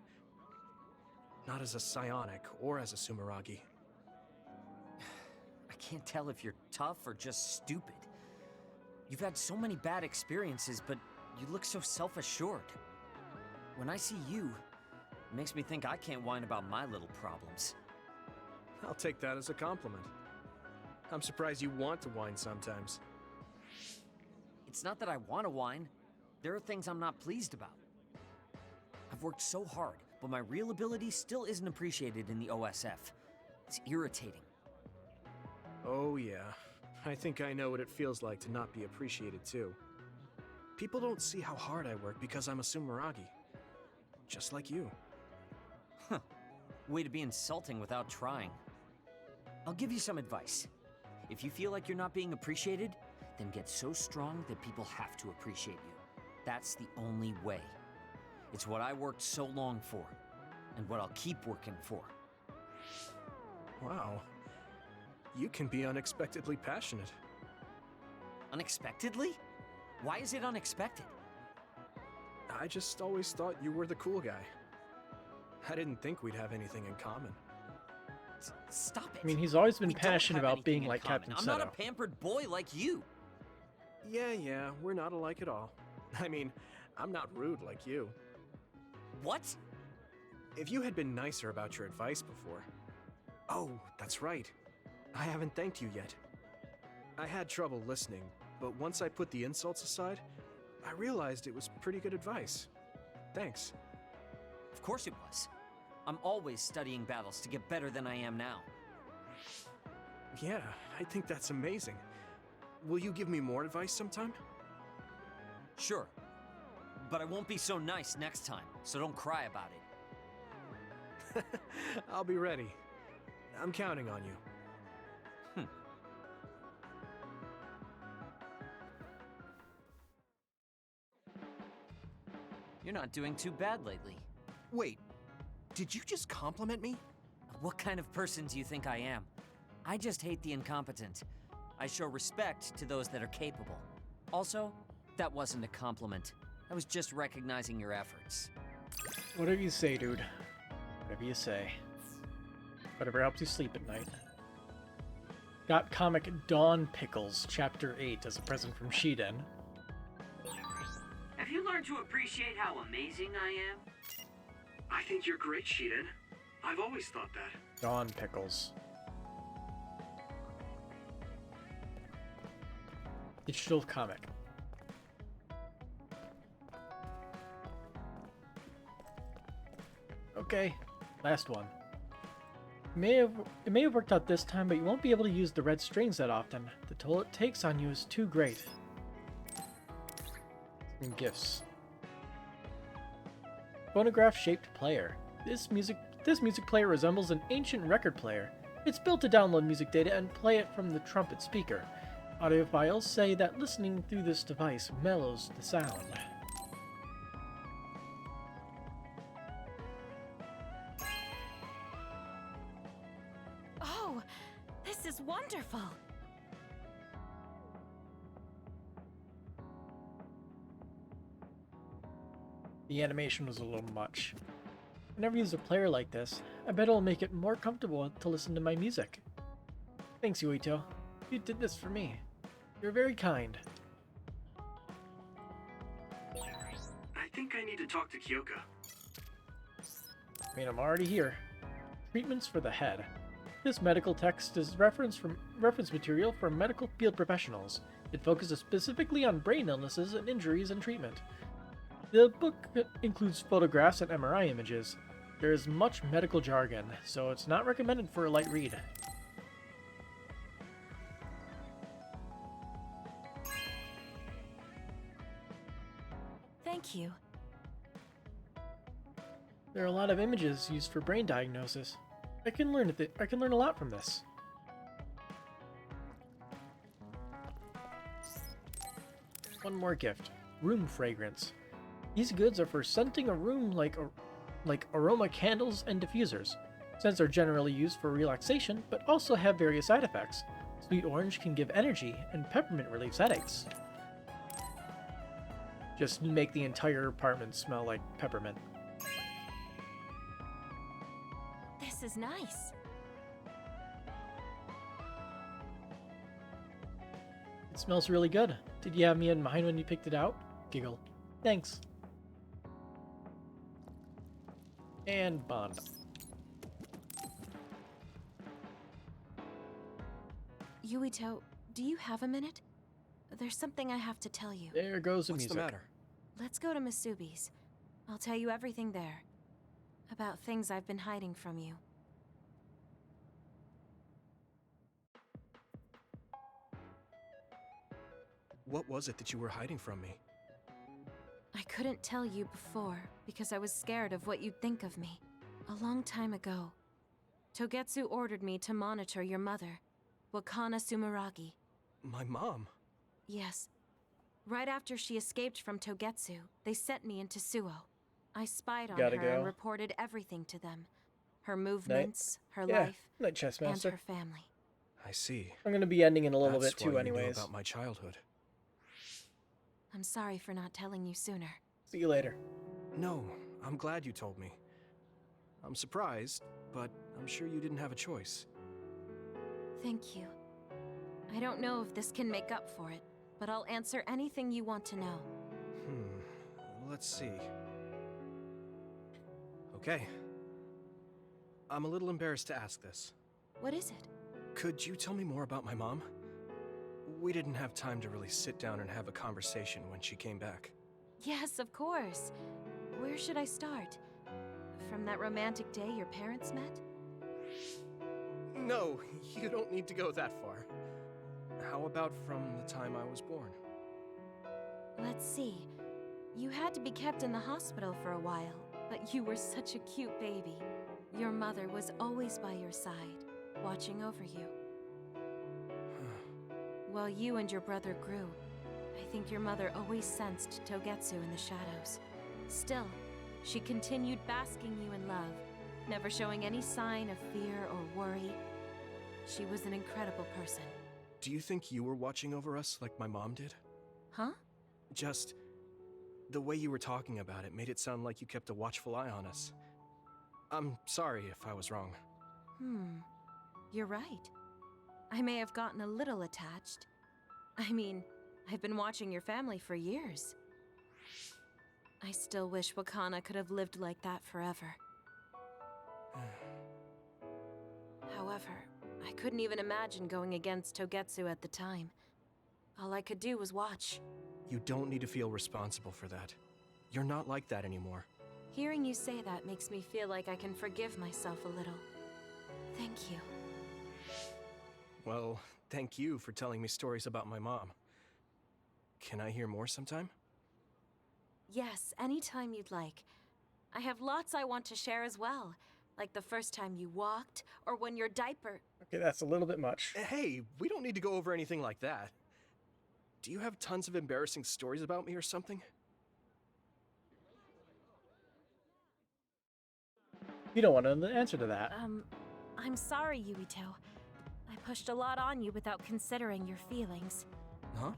not as a psionic or as a Sumeragi. I can't tell if you're tough or just stupid. You've had so many bad experiences, but you look so self-assured. When I see you, it makes me think I can't whine about my little problems. I'll take that as a compliment. I'm surprised you want to whine sometimes. It's not that I want to whine. There are things I'm not pleased about. I've worked so hard, but my real ability still isn't appreciated in the OSF. It's irritating. Oh yeah, I think I know what it feels like to not be appreciated too. People don't see how hard I work because I'm a Sumeragi. Just like you. Huh. Way to be insulting without trying. I'll give you some advice. If you feel like you're not being appreciated, then get so strong that people have to appreciate you. That's the only way. It's what I worked so long for, and what I'll keep working for. Wow. You can be unexpectedly passionate. Unexpectedly? Why is it unexpected? I just always thought you were the cool guy. I didn't think we'd have anything in common. Stop it. I mean, he's always been We passionate don't have about being anything in like common. Captain I'm Seto. not a pampered boy like you. Yeah, we're not alike at all. I mean, I'm not rude like you. What? If you had been nicer about your advice before... Oh, that's right. I haven't thanked you yet. I had trouble listening, but once I put the insults aside, I realized it was pretty good advice. Thanks. Of course it was. I'm always studying battles to get better than I am now. Yeah, I think that's amazing. Will you give me more advice sometime? Sure. But I won't be so nice next time, so don't cry about it. I'll be ready. I'm counting on you. You're not doing too bad lately. Wait, Did you just compliment me? What kind of person do you think I am? I just hate the incompetent. I show respect to those that are capable. Also, that wasn't a compliment. I was just recognizing your efforts. Whatever you say, dude. Whatever you say. Whatever helps you sleep at night. Got comic Dawn Pickles, Chapter 8, as a present from Shiden. Have you learned to appreciate how amazing I am? I think you're great, Shiden. I've always thought that. Dawn Pickles. Digital comic. Okay, last one. It may have worked out this time, but you won't be able to use the red strings that often. The toll it takes on you is too great. Some gifts. Phonograph-shaped player. This music player resembles an ancient record player. It's built to download music data and play it from the trumpet speaker. Audiophiles say that listening through this device mellows the sound. Oh, this is wonderful! The animation was a little much. I never used a player like this. I bet it'll make it more comfortable to listen to my music. Thanks, Yuito. You did this for me. You're very kind. I think I need to talk to Kyoka. I mean, I'm already here. Treatments for the head. This medical text is reference material for medical field professionals. It focuses specifically on brain illnesses and injuries and treatment. The book includes photographs and MRI images. There is much medical jargon, so it's not recommended for a light read. Thank you. There are a lot of images used for brain diagnosis. I can learn a lot from this. One more gift. Room fragrance. These goods are for scenting a room like aroma candles and diffusers. Scents are generally used for relaxation, but also have various side effects. Sweet orange can give energy, and peppermint relieves headaches. Just make the entire apartment smell like peppermint. This is nice. It smells really good. Did you have me in mind when you picked it out? Giggle. Thanks. And bond. Yuito, do you have a minute? There's something I have to tell you. There goes the What's music. the matter? Let's go to Masubi's. I'll tell you everything there. About things I've been hiding from you. What was it that you were hiding from me? I couldn't tell you before because I was scared of what you'd think of me. A long time ago, Togetsu ordered me to monitor your mother, Wakana Sumeragi. My mom? Yes. Right after she escaped from Togetsu, they sent me into Suo. I spied on her and reported everything to them. Her movements, her life, Night chess master. and her family. I see. I'm gonna be ending in a little That's bit too why you knew anyways. about my childhood. I'm sorry for not telling you sooner. See you later. No, I'm glad you told me. I'm surprised, but I'm sure you didn't have a choice. Thank you. I don't know if this can make up for it, but I'll answer anything you want to know. Let's see. Okay. I'm a little embarrassed to ask this. What is it? Could you tell me more about my mom? We didn't have time to really sit down and have a conversation when she came back. Yes, of course. Where should I start? From that romantic day your parents met? No, you don't need to go that far. How about from the time I was born? Let's see. You had to be kept in the hospital for a while, but you were such a cute baby. Your mother was always by your side, watching over you. While you and your brother grew, I think your mother always sensed Togetsu in the shadows. Still, she continued basking you in love, never showing any sign of fear or worry. She was an incredible person. Do you think you were watching over us like my mom did? Huh? Just the way you were talking about it made it sound like you kept a watchful eye on us. I'm sorry if I was wrong. You're right. I may have gotten a little attached. I mean, I've been watching your family for years. I still wish Wakana could have lived like that forever. However, I couldn't even imagine going against Togetsu at the time. All I could do was watch. You don't need to feel responsible for that. You're not like that anymore. Hearing you say that makes me feel like I can forgive myself a little. Thank you. Well, thank you for telling me stories about my mom. Can I hear more sometime? Yes, anytime you'd like. I have lots I want to share as well. Like the first time you walked, or when your diaper... Okay, that's a little bit much. Hey, we don't need to go over anything like that. Do you have tons of embarrassing stories about me or something? You don't want to know the answer to that. I'm sorry, Yuito. I pushed a lot on you without considering your feelings. Huh?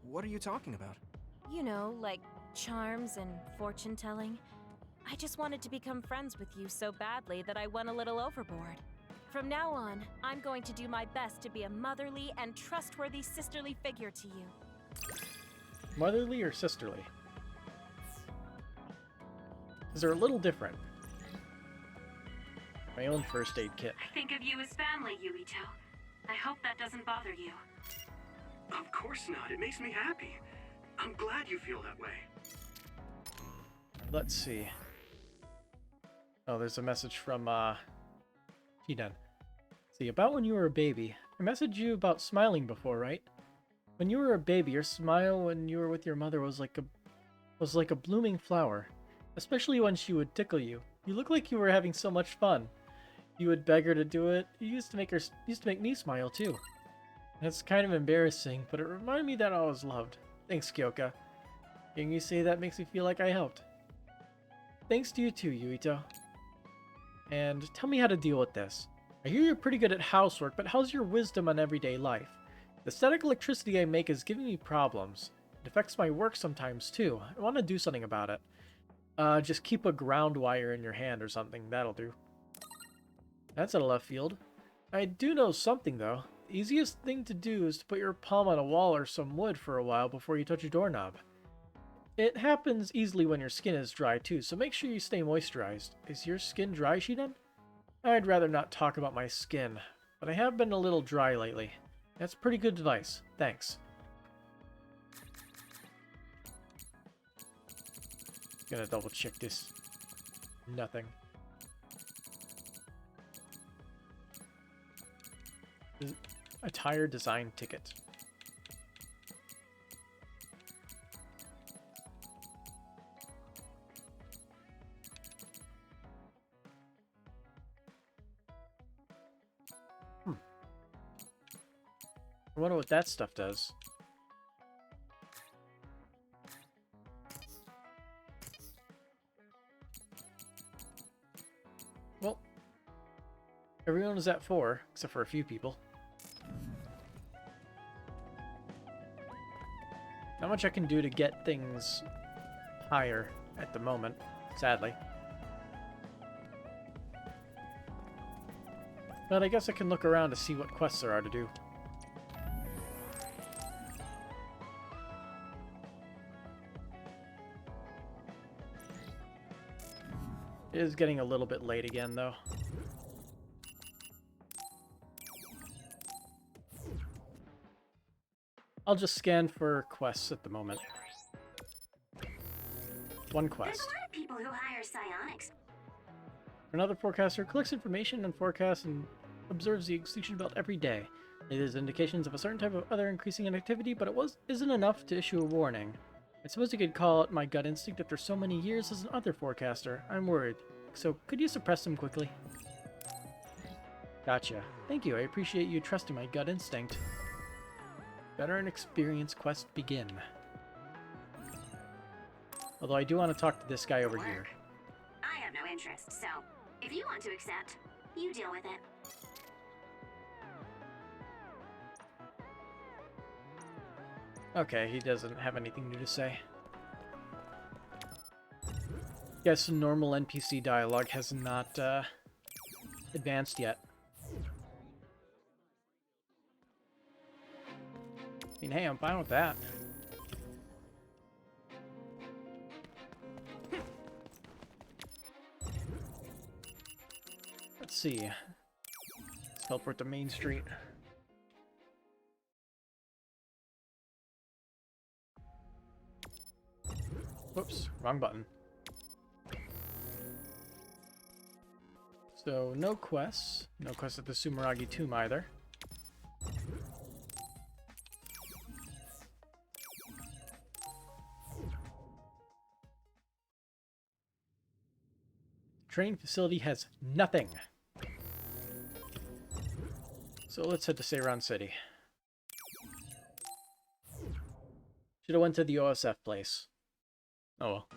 What are you talking about? You know, like charms and fortune-telling. I just wanted to become friends with you so badly that I went a little overboard. From now on, I'm going to do my best to be a motherly and trustworthy sisterly figure to you. Motherly or sisterly? Because they're a little different. My own first aid kit. I think of you as family, Yuito. I hope that doesn't bother you. Of course not. It makes me happy. I'm glad you feel that way. Let's see. Oh, there's a message from, Shidan. See, about when you were a baby. I messaged you about smiling before, right? When you were a baby, your smile when you were with your mother was like a blooming flower. Especially when she would tickle you. You looked like you were having so much fun. You would beg her to do it. You used to make me smile too. That's kind of embarrassing, but it reminded me that I was loved. Thanks, Kyoka. Hearing you say that makes me feel like I helped. Thanks to you too, Yuito. And tell me how to deal with this. I hear you're pretty good at housework, but how's your wisdom on everyday life? The static electricity I make is giving me problems. It affects my work sometimes too. I want to do something about it. Just keep a ground wire in your hand or something. That'll do. That's out of left field. I do know something though. The easiest thing to do is to put your palm on a wall or some wood for a while before you touch a doorknob. It happens easily when your skin is dry too, so make sure you stay moisturized. Is your skin dry, Shidan? I'd rather not talk about my skin, but I have been a little dry lately. That's pretty good advice. Thanks. Gonna double check this. Nothing. Attire design ticket. I wonder what that stuff does. Well, everyone is at 4, except for a few people. Not much I can do to get things higher at the moment, sadly. But I guess I can look around to see what quests there are to do. It is getting a little bit late again, though. I'll just scan for quests at the moment. One quest. There's a lot of people who hire psionics. Another forecaster collects information and forecasts and observes the extinction belt every day. It is indications of a certain type of other increasing in activity, but isn't enough to issue a warning. I suppose you could call it my gut instinct after so many years as an other forecaster. I'm worried. So, could you suppress them quickly? Gotcha. Thank you, I appreciate you trusting my gut instinct. Veteran experience quest begin. Although I do want to talk to this guy over here. I have no interest, so If you want to accept, you deal with it. Okay, he doesn't have anything new to say. Guess normal NPC dialogue has not advanced yet. I mean, hey, I'm fine with that. Let's see. Let's teleport to Main Street. Whoops, wrong button. So, no quests. No quests at the Sumeragi Tomb either. Training facility has nothing. So let's head to Seiran City. Should have went to the OSF place. Oh well.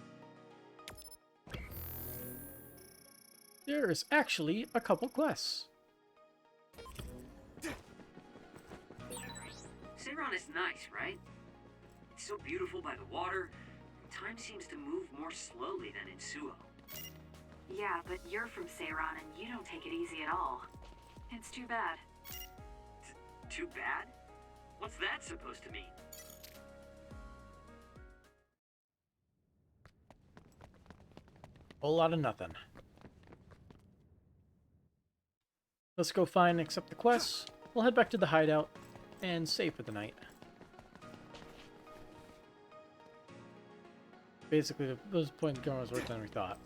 There's actually a couple quests. Seiran is nice, right? It's so beautiful by the water. Time seems to move more slowly than in Suo. Yeah, but you're from Seiran and you don't take it easy at all. It's too bad. Too bad? What's that supposed to mean? Whole lot of nothing. Let's go find and accept the quests. We'll head back to the hideout and save for the night. Basically, those points going was worse than we thought.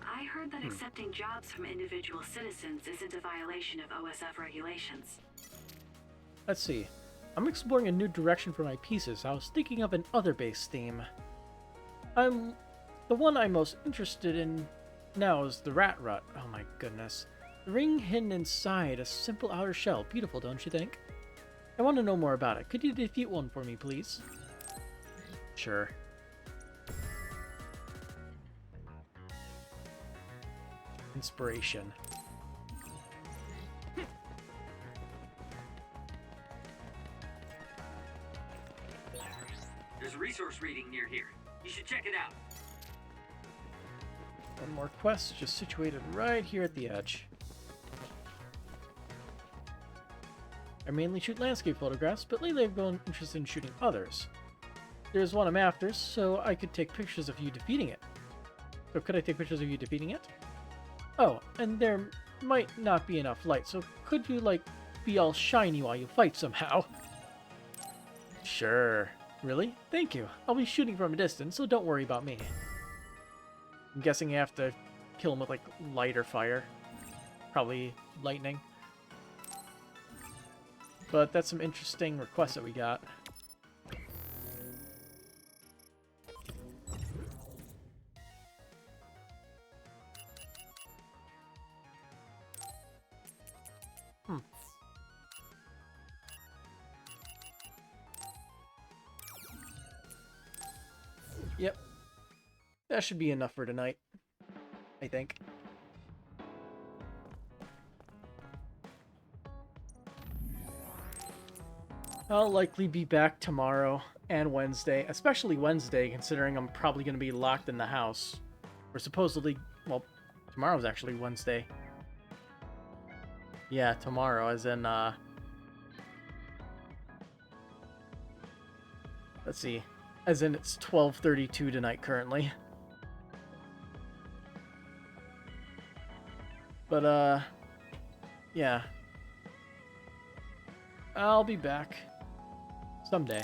I heard that accepting jobs from individual citizens isn't a violation of OSF regulations. Let's see. I'm exploring a new direction for my pieces. I was thinking of an other-based theme. The one I'm most interested in now is the Rat Rut. Oh my goodness. The ring hidden inside a simple outer shell. Beautiful, don't you think? I want to know more about it. Could you defeat one for me, please? Sure. Inspiration. There's a resource reading near here. You should check it out. One more quest, just situated right here at the edge. I mainly shoot landscape photographs, but lately I've grown interested in shooting others. There's one I'm after, so I could take pictures of you defeating it. So could I take pictures of you defeating it? Oh, and there might not be enough light, so could you, like, be all shiny while you fight somehow? Sure. Really? Thank you. I'll be shooting from a distance, so don't worry about me. I'm guessing you have to kill him with, like, light or fire. Probably lightning. But that's some interesting requests that we got. Yep. That should be enough for tonight, I think. I'll likely be back tomorrow and Wednesday, especially Wednesday, considering I'm probably going to be locked in the house. Or supposedly, well, tomorrow's actually Wednesday. Yeah, tomorrow, as in, let's see. As in, it's 12:32 tonight currently. But, yeah. I'll be back someday.